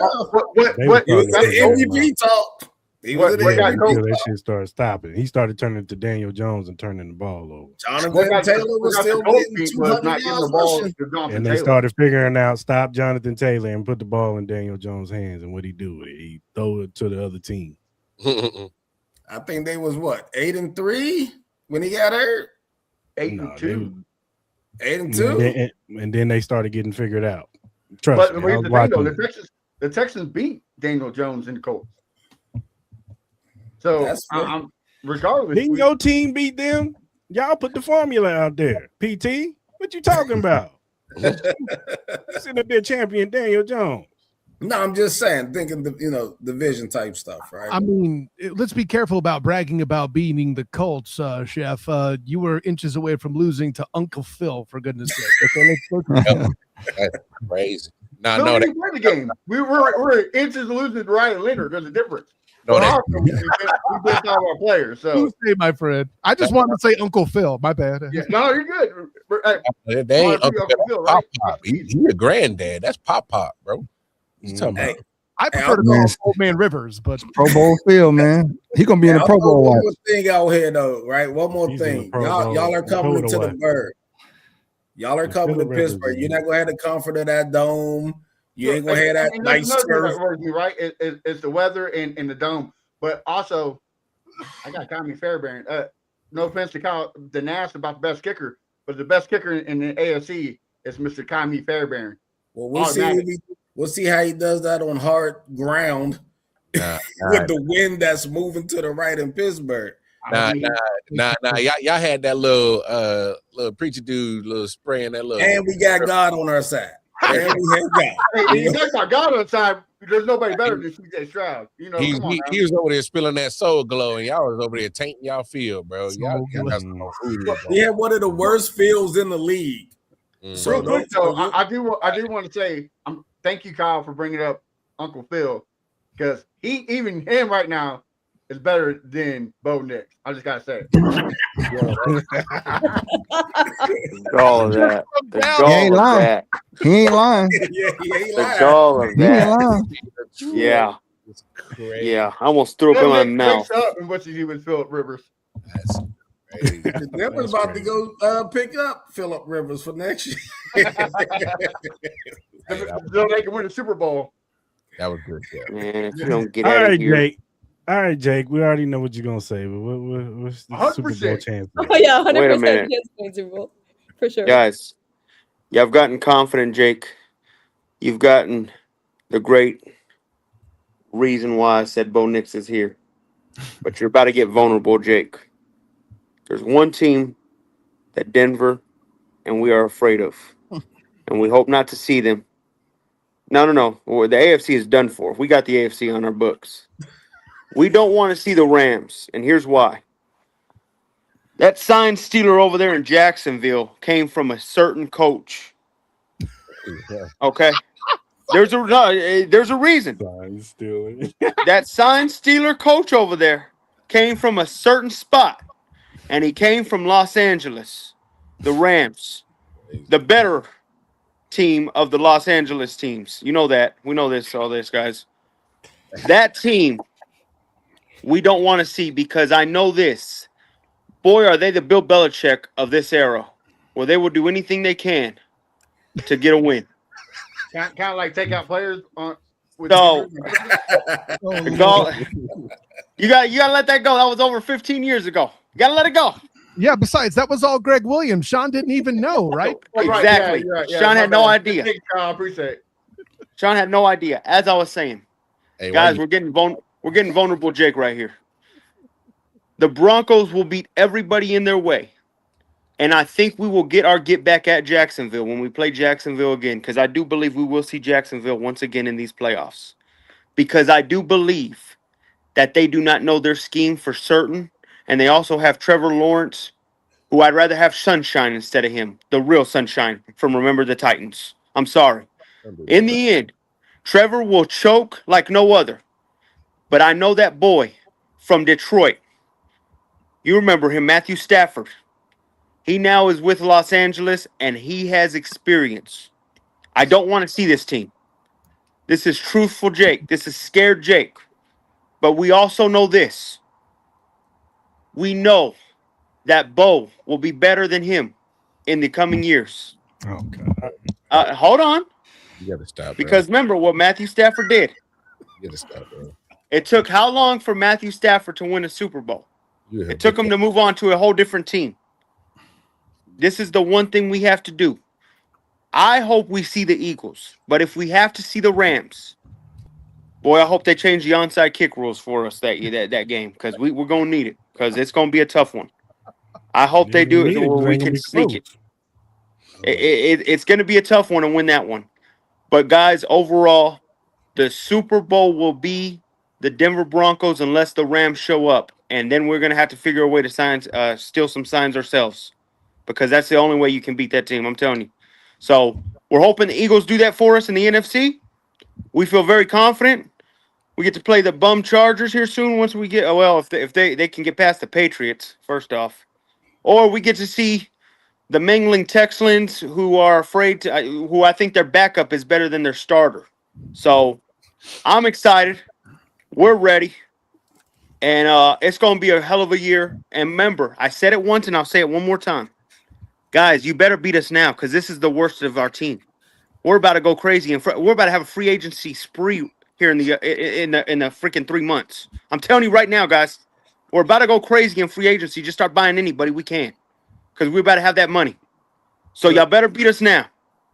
what MVP talk. That shit started stopping. He started turning to Daniel Jones and turning the ball over. Jonathan Taylor was still getting 200 yards rushing. And they started figuring out, stop Jonathan Taylor and put the ball in Daniel Jones' hands. And what'd he do with it? He throw it to the other team. I think they was 8-3 when he got hurt. 8-2. 8-2. And then they started getting figured out. Trust me. But the Texans beat Daniel Jones and the Colts. So regardless, didn't your team beat them? Y'all put the formula out there. PT, what you talking about? Sitting up there champion Daniel Jones. No, I'm just saying, thinking division type stuff, right? I mean, let's be careful about bragging about beating the Colts, Chef. You were inches away from losing to Uncle Phil, for goodness sake. Okay, that's crazy. We won the game. We're inches of losing to Ryan Leonard. There's a difference. We did all our players. So, my friend, I just wanted to say Uncle Phil. My bad. Yeah, no, you're good. They ain't Uncle Phil, right? Pop. He a granddad. That's Pop, bro. I prefer to call him Old Man Rivers, but Pro Bowl Phil, man. He gonna be in the Pro Bowl. One more thing out here, though, right? One more thing. Y'all are coming to the Bird. Y'all are coming to Pittsburgh. You're not gonna have the comfort of that dome. You ain't gonna have that nice turf. Right? It's the weather and the dome, but also I got Tommy Fairbairn. No offense to Kyle the Nash about the best kicker, but the best kicker in the AFC is Mr. Tommy Fairbairn. Well, we'll see how he does that on hard ground with the wind that's moving to the right in Pittsburgh. Nah. Y'all had that little preacher dude, little spraying that little. And we got God on our side. And we had God. Hey, you got God on the side. There's nobody better than CJ Stroud. He was over there spilling that soul glow, and y'all was over there tainting y'all field, bro. Y'all got some food. We had one of the worst fields in the league. So I do want to say thank you, Kyle, for bringing up Uncle Phil, because him right now is better than Bo Nix. I just gotta say. All of that. He ain't lying. He ain't lying. All of that. Yeah. Yeah. I almost threw up in my mouth. And what you do with Philip Rivers? That's crazy. Denver's about to go pick up Philip Rivers for next year. So they can win the Super Bowl. That was good. Yeah. Man, if you don't get out of here. Jake. All right, Jake. We already know what you're gonna say, but what's the 100%. Super Bowl chance? Oh yeah, 100%. Wait a minute. Super Bowl for sure. Guys, you've gotten confident, Jake. You've gotten the great reason why I said Bo Nix is here. But you're about to get vulnerable, Jake. There's one team that Denver and we are afraid of. And we hope not to see them. No. Well, the AFC is done for. We got the AFC on our books. We don't want to see the Rams, and here's why. That sign stealer over there in Jacksonville came from a certain coach. Okay? There's a reason. Sign stealer. That sign stealer coach over there came from a certain spot, and he came from Los Angeles. the Rams, the better team of the Los Angeles teams. You know that. We know this, all this, guys. That team we don't want to see, because I know this. Boy, are they the Bill Belichick of this era, where they will do anything they can to get a win. Kind of like take out players on. So, you got to let that go. That was over 15 years ago. You got to let it go. Yeah, besides, that was all Greg Williams. Sean didn't even know, right? Exactly. Yeah, Sean had no idea. I appreciate it. Sean had no idea. As I was saying, Hey, guys, we're getting vulnerable, Jake, right here. The Broncos will beat everybody in their way. And I think we will get back at Jacksonville when we play Jacksonville again, because I do believe we will see Jacksonville once again in these playoffs. Because I do believe that they do not know their scheme for certain. And they also have Trevor Lawrence, who I'd rather have Sunshine instead of him, the real Sunshine from Remember the Titans. I'm sorry. In the end, Trevor will choke like no other. But I know that boy from Detroit. You remember him, Matthew Stafford. He now is with Los Angeles, and he has experience. I don't want to see this team. This is truthful Jake. This is scared Jake. But we also know this. We know that Bo will be better than him in the coming years. Oh, God. Hold on. You got to stop. Because remember what Matthew Stafford did. You got to stop, bro. It took how long for Matthew Stafford to win a Super Bowl? It took him to move on to a whole different team. This is the one thing we have to do. I hope we see the Eagles, but if we have to see the Rams, boy, I hope they change the onside kick rules for us that game, because we're going to need it, because it's going to be a tough one. I hope they do it where we can sneak it. It's going to be a tough one to win that one. But, guys, overall, the Super Bowl will be the Denver Broncos unless the Rams show up, and then we're going to have to figure a way to steal some signs ourselves, because that's the only way you can beat that team, I'm telling you. So we're hoping the Eagles do that for us in the NFC. We feel very confident. We get to play the bum Chargers here soon once we get, if they can get past the Patriots, first off. Or we get to see the mangling Texans who are afraid to, who I think their backup is better than their starter. So I'm excited. We're ready. And it's going to be a hell of a year. And remember, I said it once and I'll say it one more time. Guys, you better beat us now, because this is the worst of our team. We're about to go crazy, and we're about to have a free agency spree here in the freaking 3 months. I'm telling you right now, guys, we're about to go crazy in free agency. Just start buying anybody we can, because we're about to have that money. So y'all better beat us now,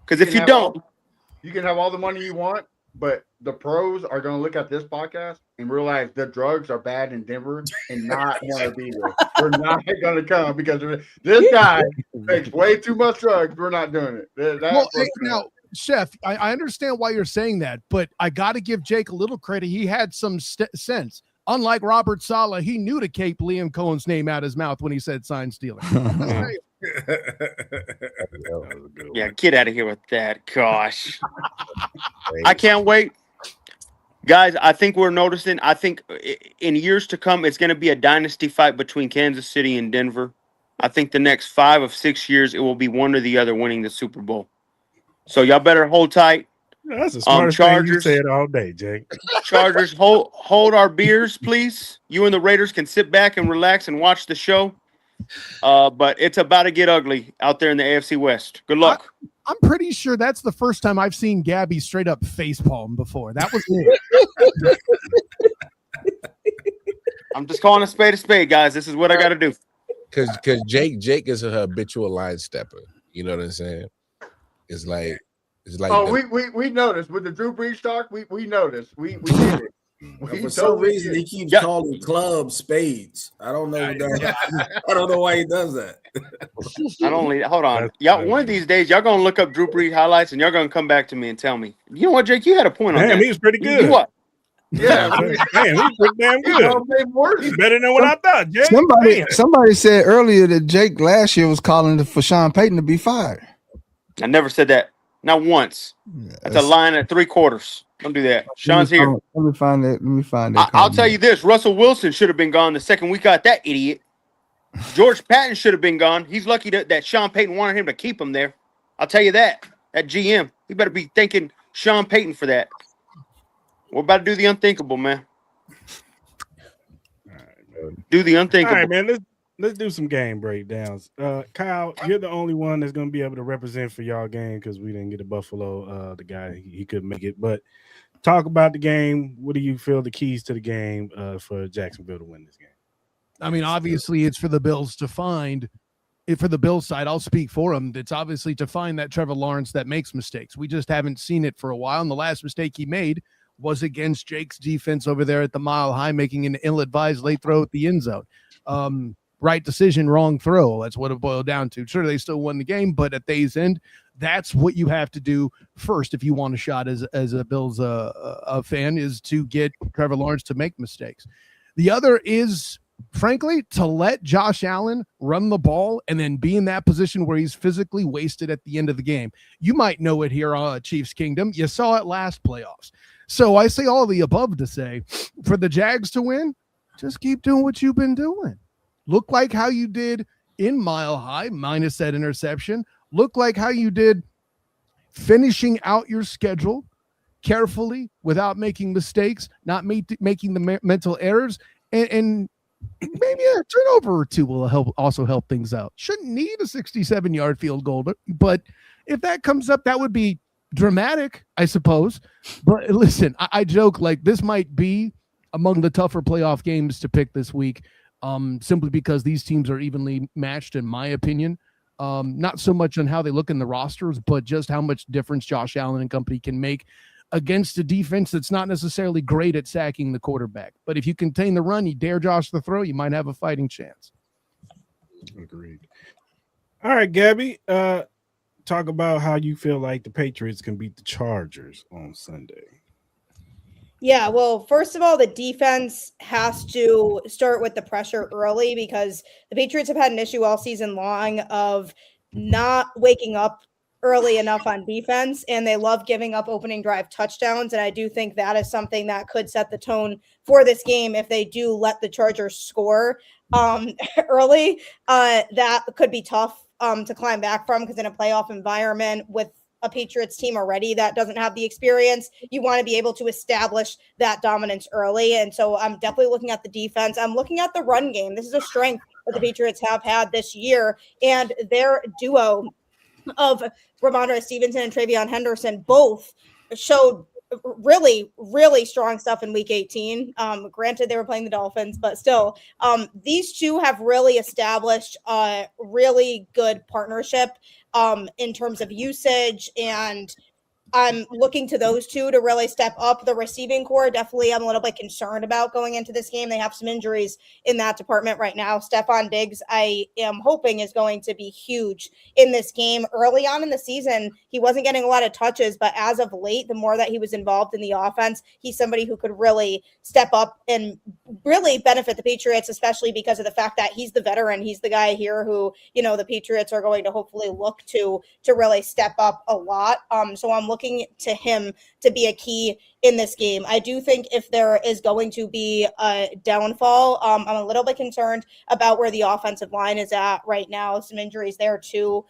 because if you don't, you can have all the money you want, but the pros are going to look at this podcast and realize the drugs are bad in Denver and not want to be there. We're not going to come because this guy takes way too much drugs. We're not doing it. Now, Chef, I understand why you're saying that, but I got to give Jake a little credit. He had some sense. Unlike Robert Saleh, he knew to keep Liam Cohen's name out of his mouth when he said sign stealer. Yeah, get out of here with that. Gosh. I can't wait. Guys, I think we're noticing, I think in years to come, it's going to be a dynasty fight between Kansas City and Denver. I think the next 5 of 6 years, it will be one or the other winning the Super Bowl. So y'all better hold tight. That's the smartest thing you said all day, Jake. Chargers, hold our beers, please. You and the Raiders can sit back and relax and watch the show. But it's about to get ugly out there in the AFC West. Good luck. I'm pretty sure that's the first time I've seen Gabby straight up facepalm before. That was it. I'm just calling a spade, guys. This is what I got to do. Because Jake is a habitual line stepper. You know what I'm saying? It's like. We noticed with the Drew Brees talk. We noticed. We did it. For some reason, he keeps calling clubs spades. I don't know. I don't know why he does that. Hold on. Y'all, one of these days, y'all gonna look up Drew Brees highlights, and y'all gonna come back to me and tell me. You know what, Jake? You had a point on that. He was pretty good. What? Yeah, man, he was pretty damn good. He's better than what I thought, Jake. Somebody said earlier that Jake last year was calling for Sean Payton to be fired. I never said that. Not once. That's a line at 3/4. Don't do that. Sean's here. Let me find that. I'll tell you this: Russell Wilson should have been gone the second we got that idiot. George Patton should have been gone. He's lucky that Sean Payton wanted him to keep him there. I'll tell you that. That GM, he better be thanking Sean Payton for that. We're about to do the unthinkable, man. All right, man. Do the All unthinkable. right, man. Let's do some game breakdowns. Kyle, you're the only one that's going to be able to represent for y'all game because we didn't get a Buffalo. The guy he couldn't make it, but talk about the game. What do you feel the keys to the game for Jacksonville to win this game? I mean, obviously, it's for the Bills to find. For the Bills side, I'll speak for them. It's obviously to find that Trevor Lawrence that makes mistakes. We just haven't seen it for a while. And the last mistake he made was against Jake's defense over there at the Mile High, making an ill-advised late throw at the end zone. Right decision, wrong throw. That's what it boiled down to. Sure, they still won the game, but at day's end, that's what you have to do first if you want a shot as a Bills a fan, is to get Trevor Lawrence to make mistakes. The other is, frankly, to let Josh Allen run the ball and then be in that position where he's physically wasted at the end of the game. You might know it here on Chiefs Kingdom. You saw it last playoffs. So I say all the above to say, for the Jags to win, just keep doing what you've been doing. Look like how you did in Mile High, minus that interception. Look like how you did finishing out your schedule carefully without making mistakes, not making the mental errors, and maybe a turnover or two will also help things out. Shouldn't need a 67-yard field goal, but if that comes up, that would be dramatic, I suppose. But listen, I joke like this might be among the tougher playoff games to pick this week, simply because these teams are evenly matched, in my opinion. Not so much on how they look in the rosters, but just how much difference Josh Allen and company can make against a defense that's not necessarily great at sacking the quarterback. But if you contain the run, you dare Josh to throw, you might have a fighting chance. Agreed. All right, Gabby, talk about how you feel like the Patriots can beat the Chargers on Sunday. Yeah, well, first of all, the defense has to start with the pressure early because the Patriots have had an issue all season long of not waking up early enough on defense, and they love giving up opening drive touchdowns. And I do think that is something that could set the tone for this game if they do let the Chargers score early. That could be tough to climb back from, because in a playoff environment with a Patriots team already that doesn't have the experience, you want to be able to establish that dominance early. And so I'm definitely looking at the defense. I'm looking at the run game. This is a strength that the Patriots have had this year, and their duo of Ramondre Stevenson and Travion Henderson both showed really, really strong stuff in week 18. Granted, they were playing the Dolphins, but still, these two have really established a really good partnership in terms of usage, and I'm looking to those two to really step up. The receiving core, definitely I'm a little bit concerned about going into this game. They have some injuries in that department right now. Stephon Diggs, I am hoping, is going to be huge in this game. Early on in the season, he wasn't getting a lot of touches, but as of late, the more that he was involved in the offense, he's somebody who could really step up and really benefit the Patriots, especially because of the fact that he's the veteran. He's the guy here who, you know, the Patriots are going to hopefully look to really step up a lot. So I'm looking to him to be a key in this game. I do think if there is going to be a downfall, I'm a little bit concerned about where the offensive line is at right now. Some injuries there too.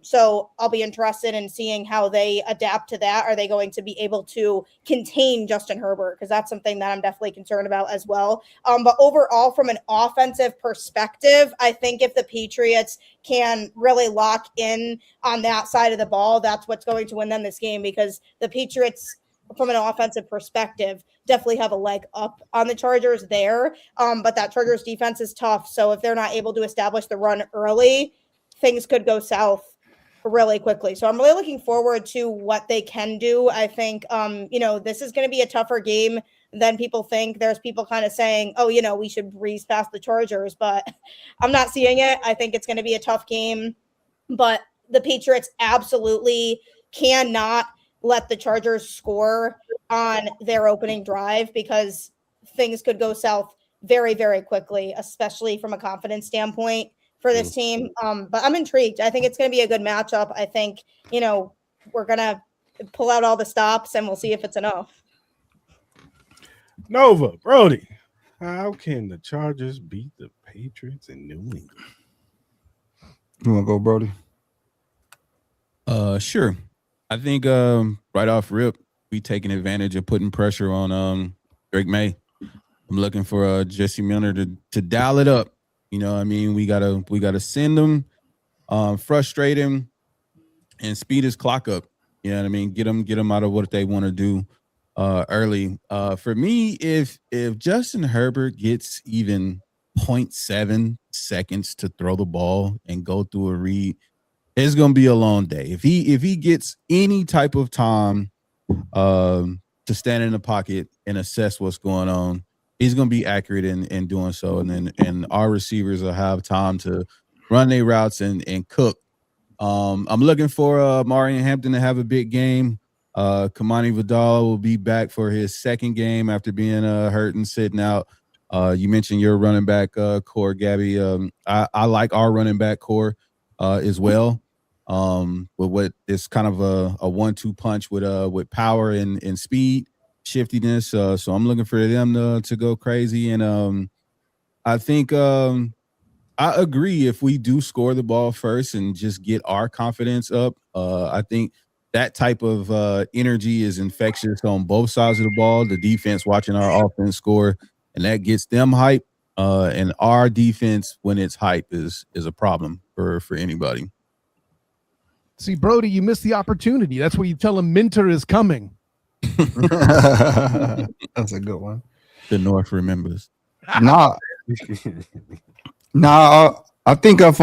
So I'll be interested in seeing how they adapt to that. Are they going to be able to contain Justin Herbert? Because that's something that I'm definitely concerned about as well. But overall, from an offensive perspective, I think if the Patriots can really lock in on that side of the ball, that's what's going to win them this game, because the Patriots, from an offensive perspective, definitely have a leg up on the Chargers there. But that Chargers defense is tough. So if they're not able to establish the run early, things could go south really quickly. So I'm really looking forward to what they can do. I think, this is going to be a tougher game than people think. There's people kind of saying, oh, we should breeze past the Chargers, but I'm not seeing it. I think it's going to be a tough game, but the Patriots absolutely cannot let the Chargers score on their opening drive, because things could go south very, very quickly, especially from a confidence standpoint for this team. But I'm intrigued. I think it's going to be a good matchup. I think, we're going to pull out all the stops and we'll see if it's enough. Nova, Brody, How can the Chargers beat the Patriots in New England? You want to go, Brody? Sure. I think right off rip, we taking advantage of putting pressure on Drake May. I'm looking for Jesse Miller to dial it up. You know, I mean, we gotta send him, frustrate him, and speed his clock up. You know what I mean? Get them out of what they want to do early. For me, if Justin Herbert gets even 0.7 seconds to throw the ball and go through a read, it's gonna be a long day. If he gets any type of time to stand in the pocket and assess what's going on, he's gonna be accurate in doing so. And our receivers will have time to run their routes and cook. I'm looking for Marion Hampton to have a big game. Kamani Vidal will be back for his second game after being hurt and sitting out. You mentioned your running back core, Gabby. I like our running back core as well. With what is kind of a 1-2 punch with power and speed, shiftiness. So I'm looking for them to go crazy. And I think I agree, if we do score the ball first and just get our confidence up, I think that type of energy is infectious on both sides of the ball. The defense watching our offense score, and that gets them hype. And our defense, when it's hype, is a problem for anybody. See, Brody, you missed the opportunity. That's where you tell him Minter is coming. That's a good one. The North remembers. Nah, I think if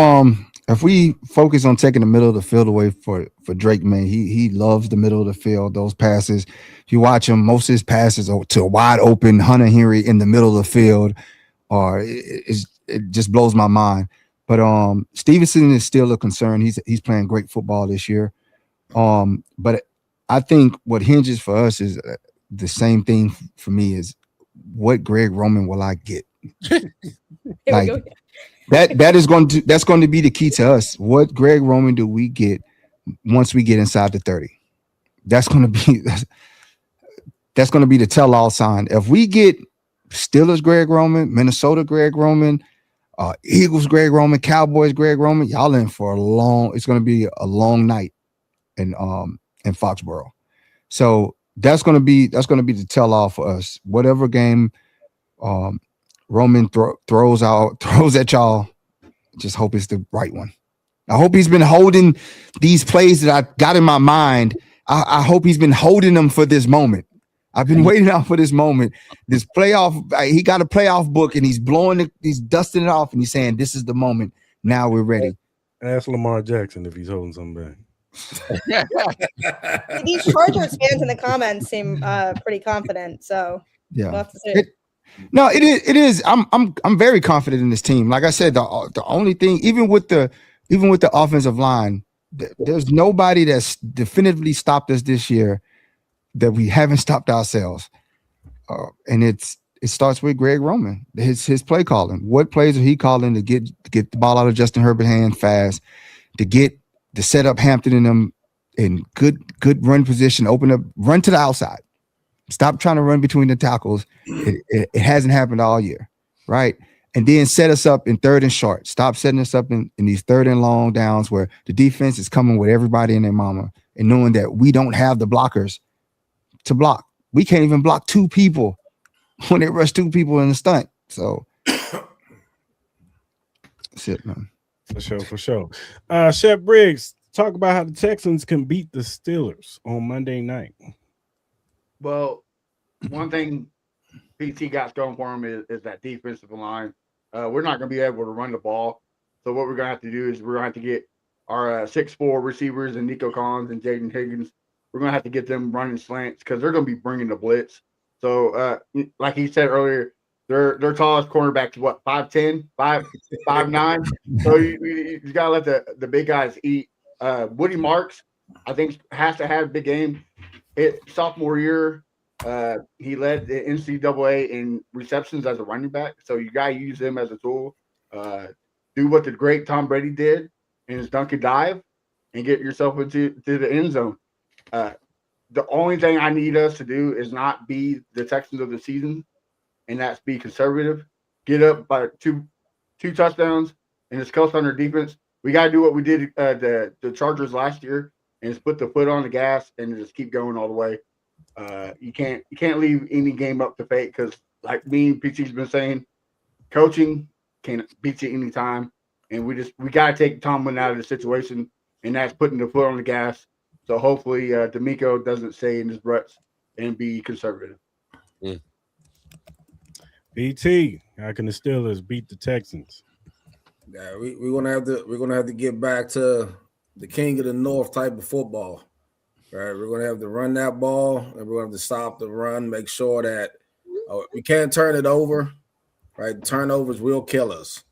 we focus on taking the middle of the field away for Drake May, he loves the middle of the field. Those passes, if you watch him, most of his passes are to a wide open Hunter Henry in the middle of the field, or it just blows my mind. But Stevenson is still a concern. He's playing great football this year. But I think what hinges for us is the same thing for me is what Greg Roman will I get? Like that's going to be the key to us. What Greg Roman do we get once we get inside the 30? That's going to be the tell-all sign. If we get Steelers Greg Roman, Minnesota Greg Roman, Eagles Greg Roman, Cowboys Greg Roman, y'all in for it's going to be a long night in Foxborough. So that's going to be the tell-all for us. Whatever game Roman throws at y'all, just hope it's the right one. I hope he's been holding these plays that I got in my mind. I hope he's been holding them for this moment. I've been waiting out for this moment. This playoff, he got a playoff book and he's he's dusting it off and he's saying, this is the moment. Now we're ready. Ask Lamar Jackson if he's holding something back. These Chargers fans in the comments seem pretty confident. So yeah, we'll have to see. It is. I'm very confident in this team. Like I said, the only thing, even with the offensive line, there's nobody that's definitively stopped us this year that we haven't stopped ourselves. And it starts with Greg Roman, his play calling. What plays are he calling to get the ball out of Justin Herbert's hand fast, to set up Hampton in them in good run position, open up, run to the outside. Stop trying to run between the tackles. It hasn't happened all year, right? And then set us up in third and short. Stop setting us up in these third and long downs where the defense is coming with everybody and their mama and knowing that we don't have the blockers to block. We can't even block two people when they rush two people in the stunt. So that's it, man. For sure. Chef Briggs, talk about how the Texans can beat the Steelers on Monday night. Well, one thing PT got going for him is that defensive line. We're not going to be able to run the ball. So what we're going to have to do is we're going to have to get our 6'4" receivers and Nico Collins and Jaden Higgins. We're going to have to get them running slants because they're going to be bringing the blitz. So like he said earlier, their tallest cornerback is what, 5'10", 5'9". So you got to let the big guys eat. Woody Marks, I think, has to have a big game. Sophomore year, he led the NCAA in receptions as a running back. So you got to use him as a tool. Do what the great Tom Brady did in his dunk and dive and get yourself into the end zone. The only thing I need us to do is not be the Texans of the season. and that's be conservative. Get up by two touchdowns and just coast on their defense. We got to do what we did the Chargers last year and just put the foot on the gas and just keep going all the way. You can't leave any game up to fate because, like me and PT's been saying, coaching can beat you anytime, and we got to take Tomlin out of the situation, and that's putting the foot on the gas. So hopefully, D'Amico doesn't stay in his ruts and be conservative. BT, how can the Steelers beat the Texans? Yeah, we're gonna have to get back to the king of the north type of football. Right, we're gonna have to run that ball, and we're gonna have to stop the run. Make sure that we can't turn it over. Right, turnovers will kill us,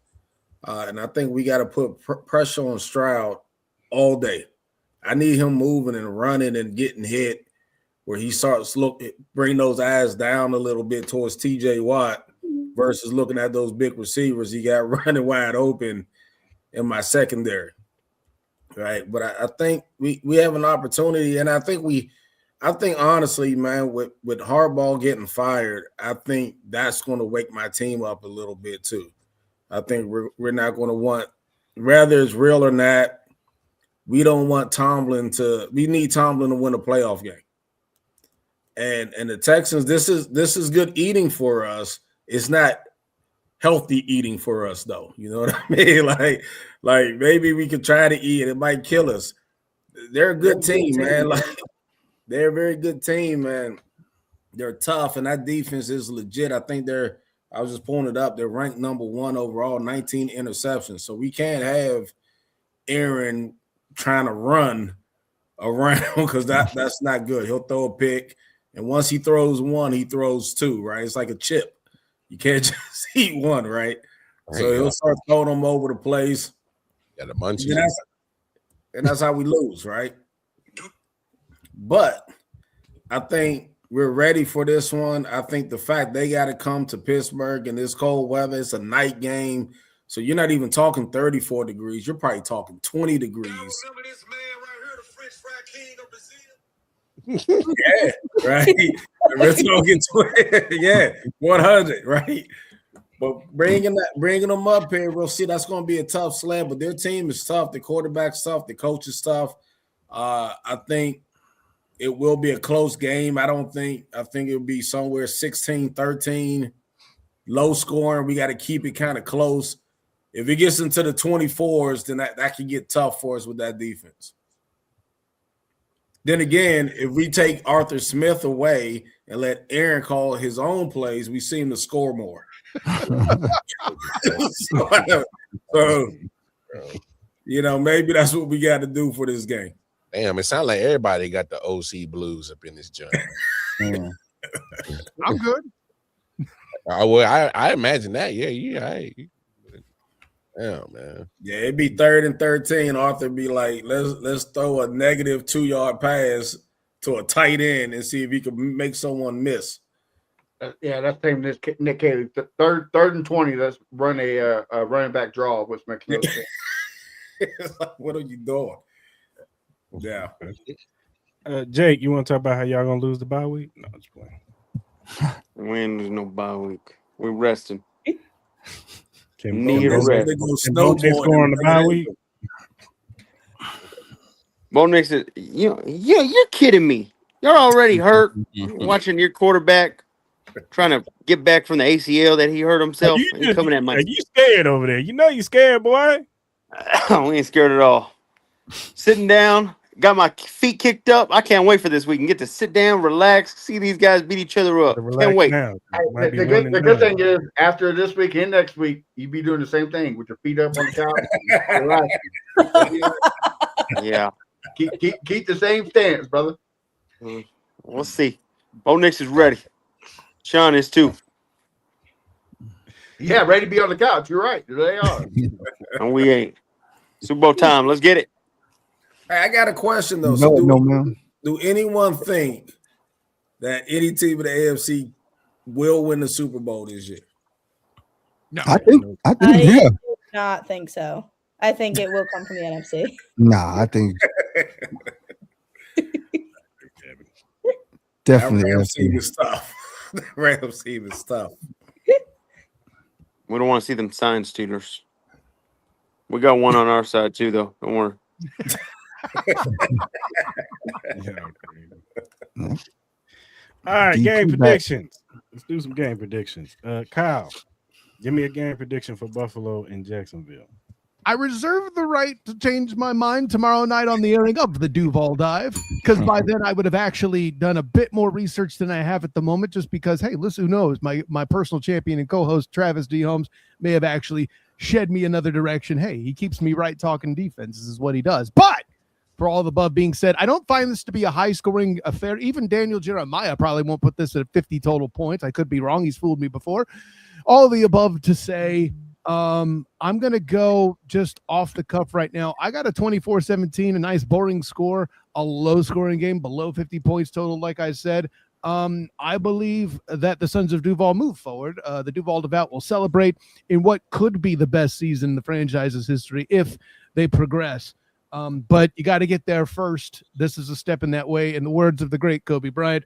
and I think we got to put pressure on Stroud all day. I need him moving and running and getting hit, where he starts bring those eyes down a little bit towards TJ Watt versus looking at those big receivers he got running wide open in my secondary. Right. But I think we have an opportunity, and I think honestly, man, with Harbaugh getting fired, I think that's going to wake my team up a little bit too. I think we're not going to want, whether it's real or not, we don't want we need Tomlin to win a playoff game. And the Texans, this is good eating for us. It's not healthy eating for us, though. You know what I mean? Like maybe we could try to eat. It might kill us. They're a good team, man. Like they're a very good team, man. They're tough, and that defense is legit. I think I was just pulling it up. They're ranked number 1 overall, 19 interceptions. So we can't have Aaron trying to run around because that's not good. He'll throw a pick, and once he throws one, he throws two, right? It's like a chip. You can't just eat one, right? So he'll start throwing them over the place. Got the munchies. And that's how we lose, right? But I think we're ready for this one. I think the fact they got to come to Pittsburgh in this cold weather, it's a night game. So you're not even talking 34 degrees. You're probably talking 20 degrees. Remember this man right here, the French fry king of Brazil? Yeah, right. Yeah, 100, right? But bringing them up here, we'll see. That's going to be a tough sled, but their team is tough. The quarterback's tough. The coach is tough. I think it will be a close game. I think it'll be somewhere 16-13, low scoring. We got to keep it kind of close. If it gets into the 24s, then that can get tough for us with that defense. Then again, if we take Arthur Smith away and let Aaron call his own plays, we seem to score more. so, maybe that's what we got to do for this game. Damn, it sounds like everybody got the OC blues up in this joint. I'm good. I imagine that. Yeah. Damn, man. Yeah, it'd be 3rd and 13. Arthur be like, let's throw a negative 2-yard pass to a tight end and see if he can make someone miss. Yeah, that's same as Nick Haley. Third and 20. Let's run a running back draw, which makes no sense. What are you doing? Yeah. Jake, you want to talk about how y'all gonna lose the bye week? No, just playing. We ain't losing no bye week. We're resting. Need a rest. Score on the bye week. Bo Nix said, you're kidding me. You're already hurt watching your quarterback trying to get back from the ACL that he hurt himself. You coming at my. You scared over there? You know you scared, boy. We ain't scared at all. Sitting down, got my feet kicked up. I can't wait for this week and get to sit down, relax, see these guys beat each other up. Can't wait. The good thing is, after this week and next week, you be doing the same thing with your feet up on the couch. Yeah. Keep the same stance, brother. We'll see. Bo Nix is ready. Sean is too. Yeah, ready to be on the couch. You're right. They are. And we ain't. Super Bowl time. Let's get it. Hey, I got a question though. Do anyone think that any team in the AFC will win the Super Bowl this year? No, I think yeah. do not think so. I think it will come from the NFC. Nah, I think definitely Rams team is tough. The Rams team is tough. We don't want to see them sign Steelers. We got one on our side too, though. Don't worry. All right, DQ game back. predictions. Let's do some game predictions. Kyle, give me a game prediction for Buffalo and Jacksonville. I reserve the right to change my mind tomorrow night on the airing of the Duval Dive, because by then I would have actually done a bit more research than I have at the moment, just because, hey, listen, who knows? My personal champion and co-host Travis D. Holmes may have actually shed me another direction. Hey, he keeps me right talking defense. This is what he does. But for all the above being said, I don't find this to be a high-scoring affair. Even Daniel Jeremiah probably won't put this at 50 total points. I could be wrong. He's fooled me before. All the above to say, I'm going to go just off the cuff right now. I got a 24-17, a nice boring score, a low-scoring game, below 50 points total, like I said. I believe that the Sons of Duval move forward. The Duval Devout will celebrate in what could be the best season in the franchise's history if they progress. But you got to get there first. This is a step in that way. In the words of the great Kobe Bryant,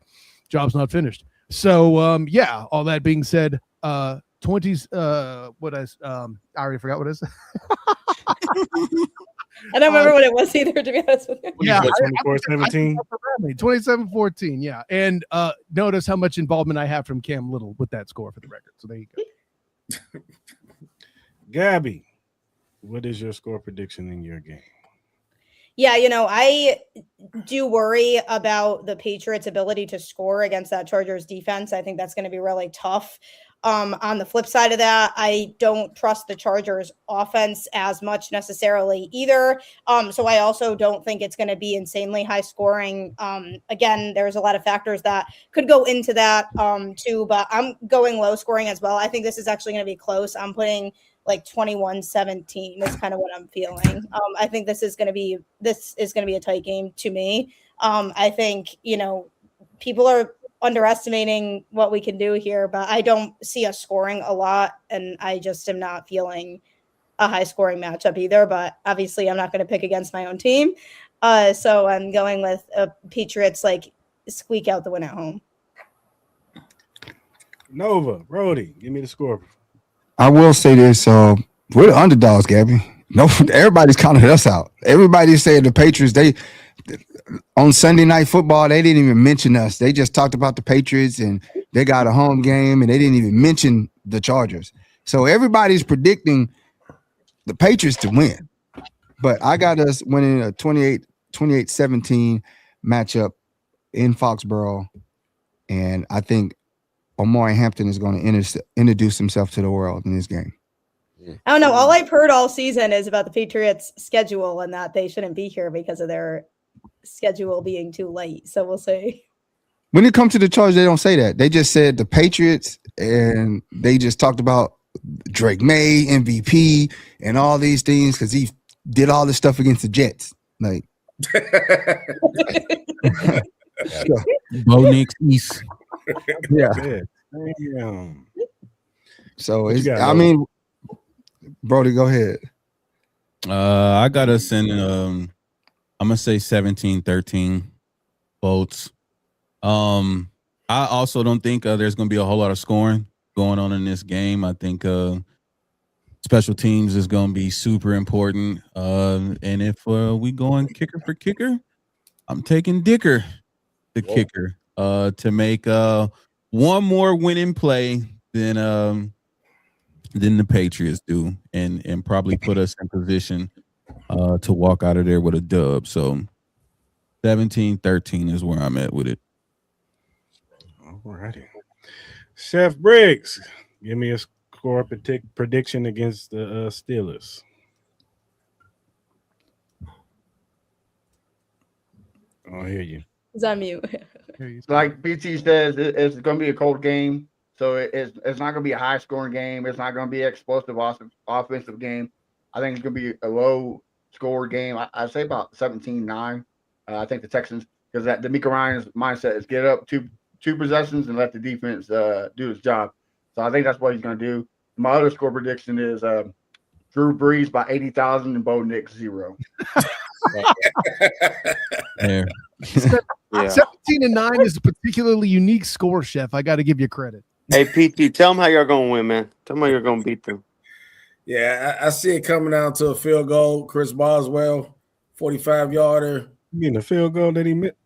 job's not finished. So, yeah, all that being said, 20s, I already forgot what it is. I don't remember what it was either, to be honest with you. Yeah, 24-17. 27-14, yeah. And notice how much involvement I have from Cam Little with that score for the record. So there you go. Gabby, what is your score prediction in your game? Yeah, I do worry about the Patriots' ability to score against that Chargers defense. I think that's going to be really tough. On the flip side of that, I don't trust the Chargers offense as much necessarily either. So I also don't think it's going to be insanely high scoring. Again, there's a lot of factors that could go into that too, but I'm going low scoring as well. I think this is actually going to be close. I'm putting like 21-17 is kind of what I'm feeling. I think this is going to be a tight game to me. I think, people are underestimating what we can do here, but I don't see us scoring a lot, and I just am not feeling a high scoring matchup either. But obviously I'm not going to pick against my own team. So I'm going with Patriots, like squeak out the win at home. Nova, Brody, give me the score. I will say this: we're the underdogs, Gabby. No, everybody's counting us out. Everybody's saying the Patriots. They on Sunday Night Football, they didn't even mention us. They just talked about the Patriots and they got a home game, and they didn't even mention the Chargers. So everybody's predicting the Patriots to win. But I got us winning a 28-17 matchup in Foxborough, and I think Omari Hampton is going to introduce himself to the world in this game. I don't know. All I've heard all season is about the Patriots' schedule and that they shouldn't be here because of their schedule being too late. So we'll see. When it comes to the Chargers, they don't say that. They just said the Patriots, and they just talked about Drake May, MVP, and all these things because he did all this stuff against the Jets. Like, Bo Nix East. yeah. Damn. So What you it's, got, I Logan? mean, Brody, go ahead. I got us in I'm gonna say 17-13 votes. I also don't think there's gonna be a whole lot of scoring going on in this game. I think special teams is gonna be super important. And if we going kicker for kicker, I'm taking Dicker, the kicker, to make one more winning play than the Patriots do, and probably put us in position to walk out of there with a dub. So 17-13 is where I'm at with it. All righty. Chef Briggs, give me a score prediction against the Steelers. I hear you. It's on mute. Like BT says, it's going to be a cold game. So it's not going to be a high scoring game. It's not going to be an explosive offensive game. I think it's going to be a low score game. I'd say about 17-9. I think the Texans, because that D'Amico Ryan's mindset is get up two possessions and let the defense do its job. So I think that's what he's going to do. My other score prediction is Drew Brees by 80,000 and Bo Nix 0. There. Yeah. 17-9 is a particularly unique score, Chef. I got to give you credit. Hey, PT, tell them how y'all gonna win, man. Tell them how you're gonna beat them. Yeah, I see it coming down to a field goal. Chris Boswell, 45-yarder. You mean the field goal that he missed?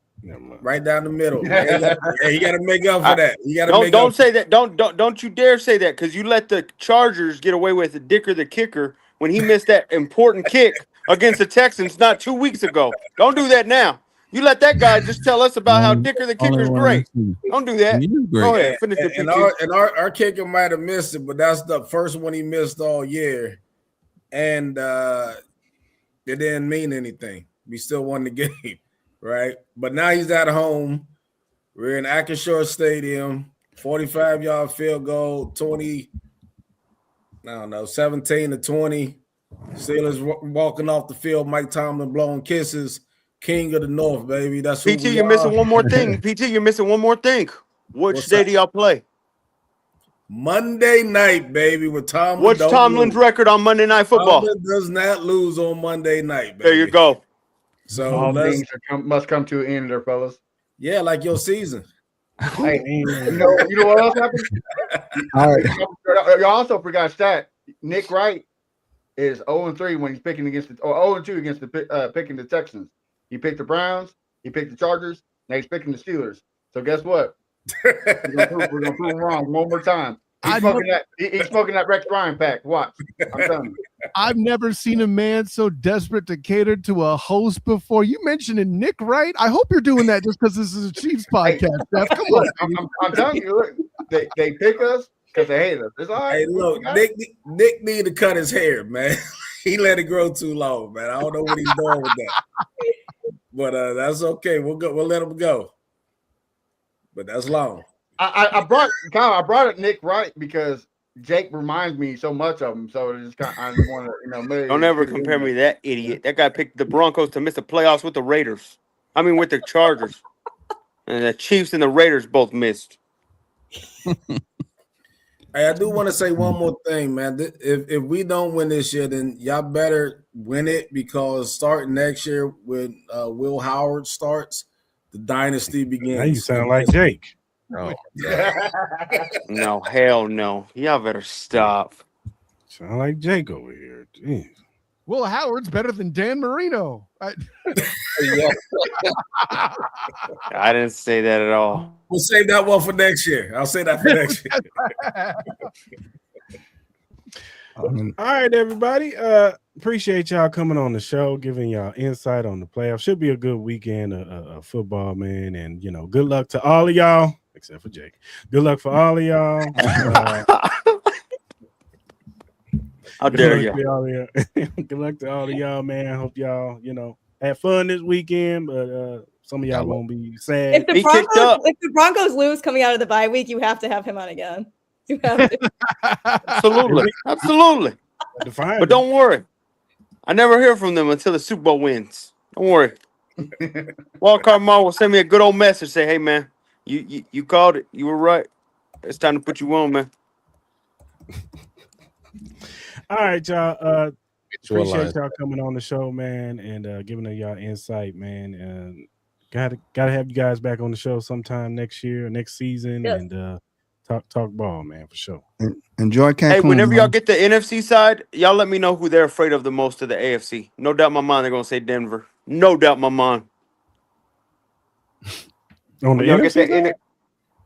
Right down the middle. He got to make up for that. You got to Don't make don't up. say that. Don't you dare say that, because you let the Chargers get away with the Dicker the kicker when he missed that important kick against the Texans not 2 weeks ago. Don't do that now. You let that guy just tell us about how Dicker the kicker's great. Don't do that. Go ahead, finish the And PT. our kicker might have missed it, but that's the first one he missed all year, and it didn't mean anything. We still won the game, right? But now he's at home. We're in Acrisure Stadium, 45-yard field goal, 17-20. Steelers walking off the field. Mike Tomlin blowing kisses. King of the North, baby. That's who PT, we you're are. missing one more thing. PT, you're missing one more thing. Which What's day that? do y'all play? Monday night, baby, with Tomlin. What's don't Tomlin's lose. record on Monday Night Football? Tomlin does not lose on Monday night, baby. There you go. So All let's, things must come to an end there, fellas. yeah, like your season. Hey, you know what else happened? All right. You also forgot stat. Nick Wright is 0-3 when he's picking against the, or 0-2 against the picking the Texans. He picked the Browns, he picked the Chargers, now he's picking the Steelers. So guess what? We're gonna prove him wrong one more time. He's smoking that Rex Ryan pack. Watch. I'm telling you. I've never seen a man so desperate to cater to a host before. You mentioning Nick Wright? I hope you're doing that just because this is a Chiefs podcast. Steph. Come on. Look, I'm telling you, look, they pick us because they hate us. It's all right. Hey, look, Nick need to cut his hair, man. He let it grow too long, man. I don't know what he's doing with that. But that's okay. We'll let him go. But that's long. I brought it Nick Wright because Jake reminds me so much of him. So it's kind of, I want to, maybe Don't ever compare me to that idiot. That guy picked the Broncos to miss the playoffs with the Raiders. I mean, with the Chargers. And the Chiefs and the Raiders both missed. Hey, I do want to say one more thing, man. If we don't win this year, then y'all better win it, because starting next year when Will Howard starts, the dynasty begins. Now you sound like Jake. Oh, No, hell no. Y'all better stop. Sound like Jake over here. Jeez. Will Howard's better than Dan Marino. I didn't say that at all. We'll save that one for next year. I'll say that for next year. All right, everybody. Appreciate y'all coming on the show, giving y'all insight on the playoffs. Should be a good weekend of football, man. And good luck to all of y'all, except for Jake. Good luck for all of y'all. How dare you? Good luck to all of y'all, man. Hope y'all, had fun this weekend, but some of y'all won't be sad. If the Broncos lose coming out of the bye week, you have to have him on again. You have to. Absolutely. But don't worry. I never hear from them until the Super Bowl wins. Don't worry. Wildcard Mall will send me a good old message. Say, hey, man, you called it. You were right. It's time to put you on, man. All right, y'all. Appreciate y'all coming on the show, man, and giving y'all insight, man. And gotta have you guys back on the show sometime next year, next season, and talk ball, man, for sure. Enjoy Cancun. Hey, whenever y'all get the NFC side, y'all let me know who they're afraid of the most of the AFC. No doubt in my mind they're gonna say Denver. No doubt in my mind. On the y'all NFC get that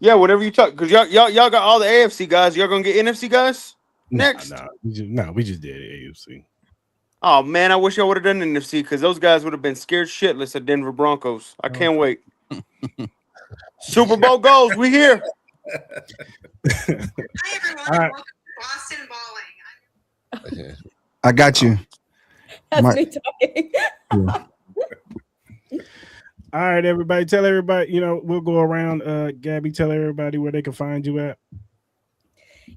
yeah, whatever you talk, because y'all got all the AFC guys. Y'all gonna get NFC guys next? We just did AFC. Oh man, I wish I would have done NFC, because those guys would have been scared shitless of Denver Broncos. I can't wait. Super Bowl goes. We here. Hi everyone. All right. Welcome to Boston Balling. I got you. That's me talking. All right, everybody. Tell everybody, we'll go around. Gabby, tell everybody where they can find you at.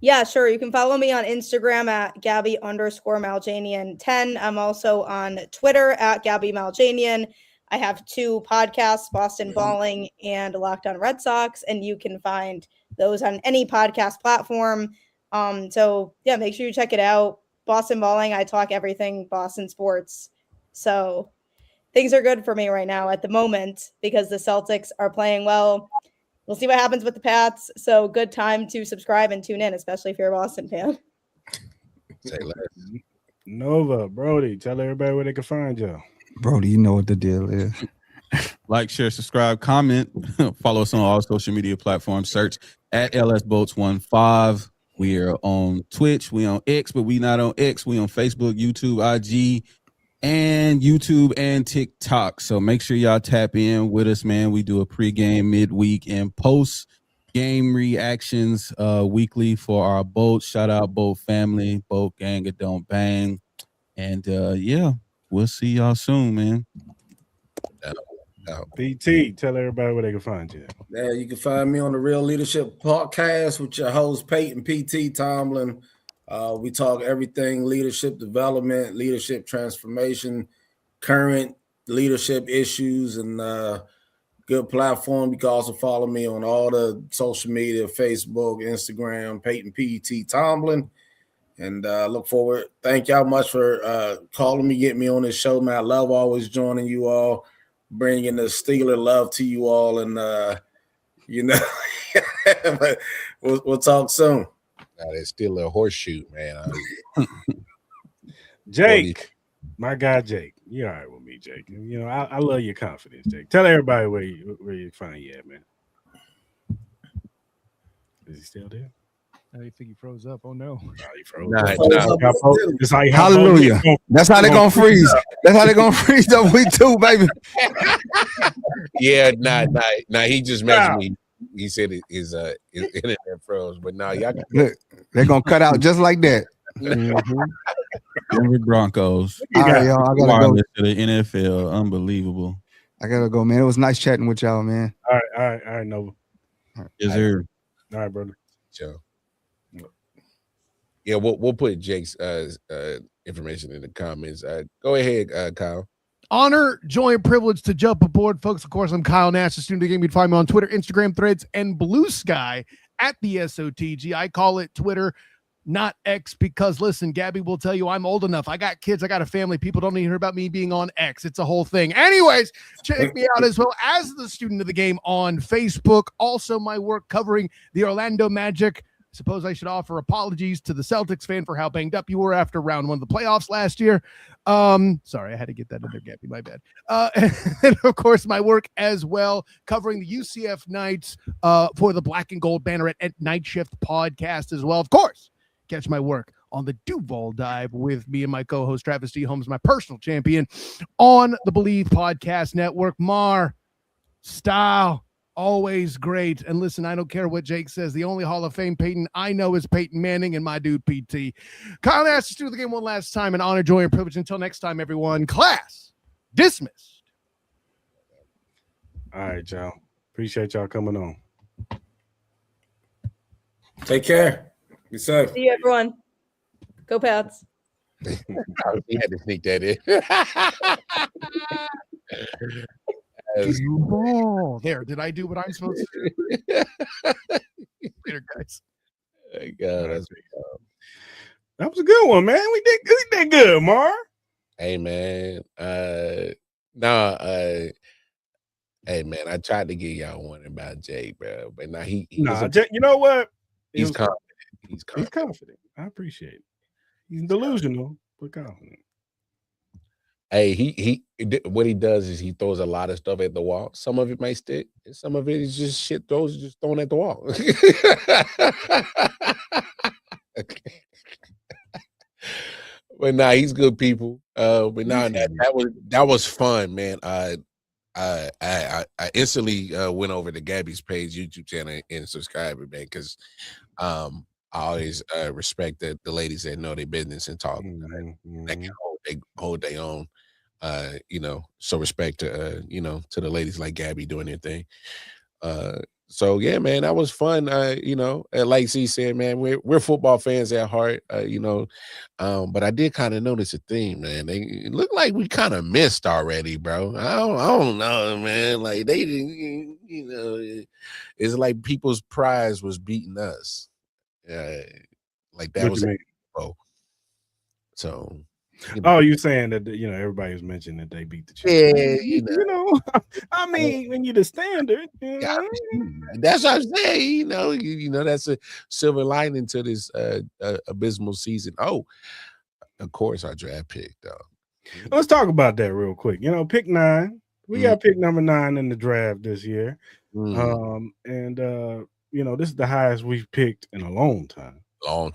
Yeah, sure. You can follow me on Instagram at Gabby_Maljanian10. I'm also on Twitter at Gabby Maljanian. I have 2 podcasts, Boston Balling and Locked On Red Sox, and you can find those on any podcast platform. So yeah, make sure you check it out. Boston Balling, I talk everything Boston sports. So things are good for me right now at the moment because the Celtics are playing well. we'll see what happens with the Pats. So good time to subscribe and tune in, especially if you're a Boston fan. Say less. Nova, Brody, tell everybody where they can find y'all. Brody, you know what the deal is. Like, share, subscribe, comment. Follow us on all social media platforms. Search at LSBoats15. We are on Twitch. We on X, but we not on X. We on Facebook, YouTube, IG, and TikTok. So make sure y'all tap in with us, man. We do a pregame, midweek, and post-game reactions weekly for our boats. Shout out Boat Family, Boat Gang, it don't bang. And yeah, we'll see y'all soon, man. PT, tell everybody where they can find you. Yeah, you can find me on the Real Leadership Podcast with your host Peyton PT Tomlin. We talk everything leadership development, leadership transformation, current leadership issues, and good platform. You can also follow me on all the social media, Facebook, Instagram, Peyton PT Tomlin. And look forward. Thank y'all much for calling me, getting me on this show, man. I love always joining you all, bringing the Steeler love to you all, and but we'll talk soon. It's still a horseshoe, man. Jake, my guy Jake, you all right with me, Jake? You know I love your confidence, Jake. Tell everybody where you find you at, man. Is he still there? I think he froze up. Oh no! He froze. Hallelujah. That's how they're gonna freeze. That's how they're gonna freeze up week 2, baby. Yeah, nah. He just messaged me. He said his internet froze, but now y'all Look, they're gonna cut out just like that. Denver Broncos. All right, y'all. I gotta go to the NFL. Unbelievable. I gotta go, man. It was nice chatting with y'all, man. All right, Nova. Yes, sir. All right, brother. Joe. Yeah, we'll put Jake's information in the comments. Go ahead, Kyle. Honor, joy, and privilege to jump aboard, folks. Of course, I'm Kyle Nash, the student of the game. You'd find me on Twitter, Instagram, Threads, and Blue Sky at the SOTG. I call it Twitter, not X, because listen, Gabby will tell you I'm old enough. I got kids, I got a family. People don't need to hear about me being on X. It's a whole thing. Anyways, check me out as well as the student of the game on Facebook. Also, my work covering the Orlando Magic. Suppose I should offer apologies to the Celtics fan for how banged up you were after round 1 of the playoffs last year. Sorry, I had to get that in there, Gabby. My bad. And of course, my work as well, covering the UCF Knights for the Black and Gold Banner at Night Shift podcast as well. Of course, catch my work on the Duval Dive with me and my co-host Travis D. Holmes, my personal champion, on the Believe Podcast Network. Mar, style. Always great. And listen, I don't care what Jake says. The only Hall of Fame Peyton I know is Peyton Manning and my dude PT. Kyle Nash, let's do the game one last time. And honor, joy, and privilege. Until next time, everyone. Class dismissed. All right, y'all. Appreciate y'all coming on. Take care. Be safe. See you, everyone. Go Pats. He had to sneak that in. Oh, there. Did I do what I'm supposed to do? Later, guys. God, that was a good one, man. We did good, Mar. Hey, man. Hey, man. I tried to get y'all one about Jay, bro, but now he you know what? He's confident. He's confident. I appreciate it. He's delusional, but confident. Hey, he what he does is he throws a lot of stuff at the wall. Some of it may stick, and some of it is just shit just thrown at the wall. But nah, he's good people. But nah, that was fun, man. I instantly went over to Gabby's page, YouTube channel, and subscribed, man, because I always respect the ladies that know their business and talk. That can hold their own. So respect to to the ladies like Gabby doing their thing. So yeah, man, that was fun. Like Z said, man, we're football fans at heart. But I did kind of notice a theme, man. It looked like we kind of missed already, bro. I don't know, man. Like they didn't, it's like people's prize was beating us. Like that was. So. Oh, you're saying that everybody was mentioning that they beat the Chiefs. Yeah, I mean, when you're the standard, that's what I'm saying. That's a silver lining to this abysmal season. Oh, of course, our draft pick, though. Let's talk about that real quick. Pick 9. We got pick number 9 in the draft this year. This is the highest we've picked in a long time. I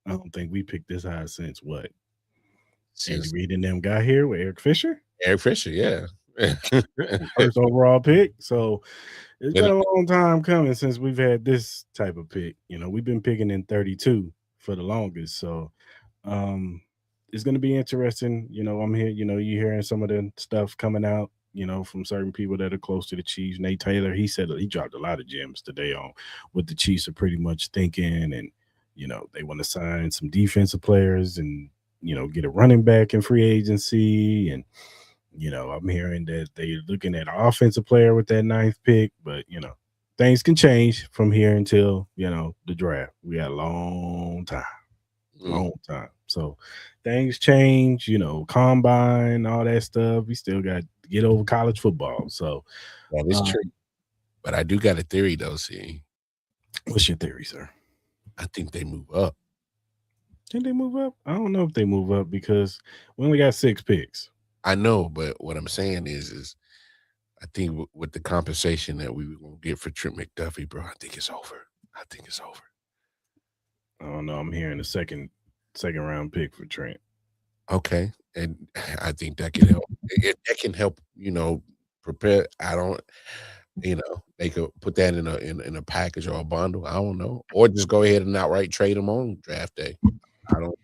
don't think we picked this high since what? Andy Reid and them got here with Eric Fisher. Yeah. First overall pick. So it's been a long time coming since we've had this type of pick. We've been picking in 32 for the longest. So it's going to be interesting. I'm here, you're hearing some of the stuff coming out, from certain people that are close to the Chiefs. Nate Taylor, he said he dropped a lot of gems today on what the Chiefs are pretty much thinking. And, they want to sign some defensive players and, get a running back in free agency. And, I'm hearing that they're looking at an offensive player with that 9th pick, but, things can change from here until, the draft. We got a long time. So things change, combine, all that stuff. We still got to get over college football. So that is true. But I do got a theory, though, see. What's your theory, sir? I think they move up. Think they move up? I don't know if they move up because we only got 6 picks. I know, but what I'm saying is I think with the compensation that we were going to get for Trent McDuffie, bro, I think it's over. I don't know. I'm hearing a second round pick for Trent. Okay. And I think that can help. That can help, prepare. I don't, they could put that in a package or a bundle. I don't know. Or just go ahead and outright trade them on draft day. I don't.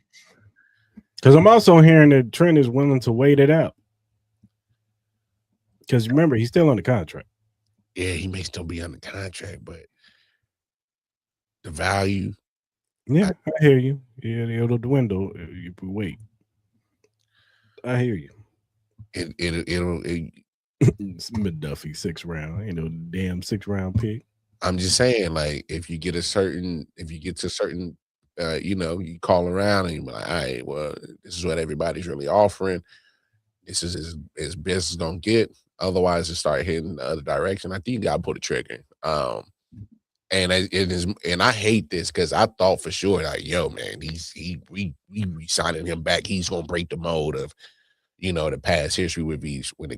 Because I'm also hearing that Trent is willing to wait it out. Because remember, he's still on the contract. Yeah, he may still be on the contract, but the value. Yeah, I hear you. Yeah, it'll dwindle if we wait. I hear you. It'll it's McDuffie 6th round, damn 6th round pick. I'm just saying, like, if you get to certain, you call around and you're like, all right, well, this is what everybody's really offering. This is as best as gonna get. Otherwise, it start heading the other direction. I think you gotta pull the trigger. And I hate this because I thought for sure, like, yo, man, we signing him back. He's gonna break the mold of, the past history with these when it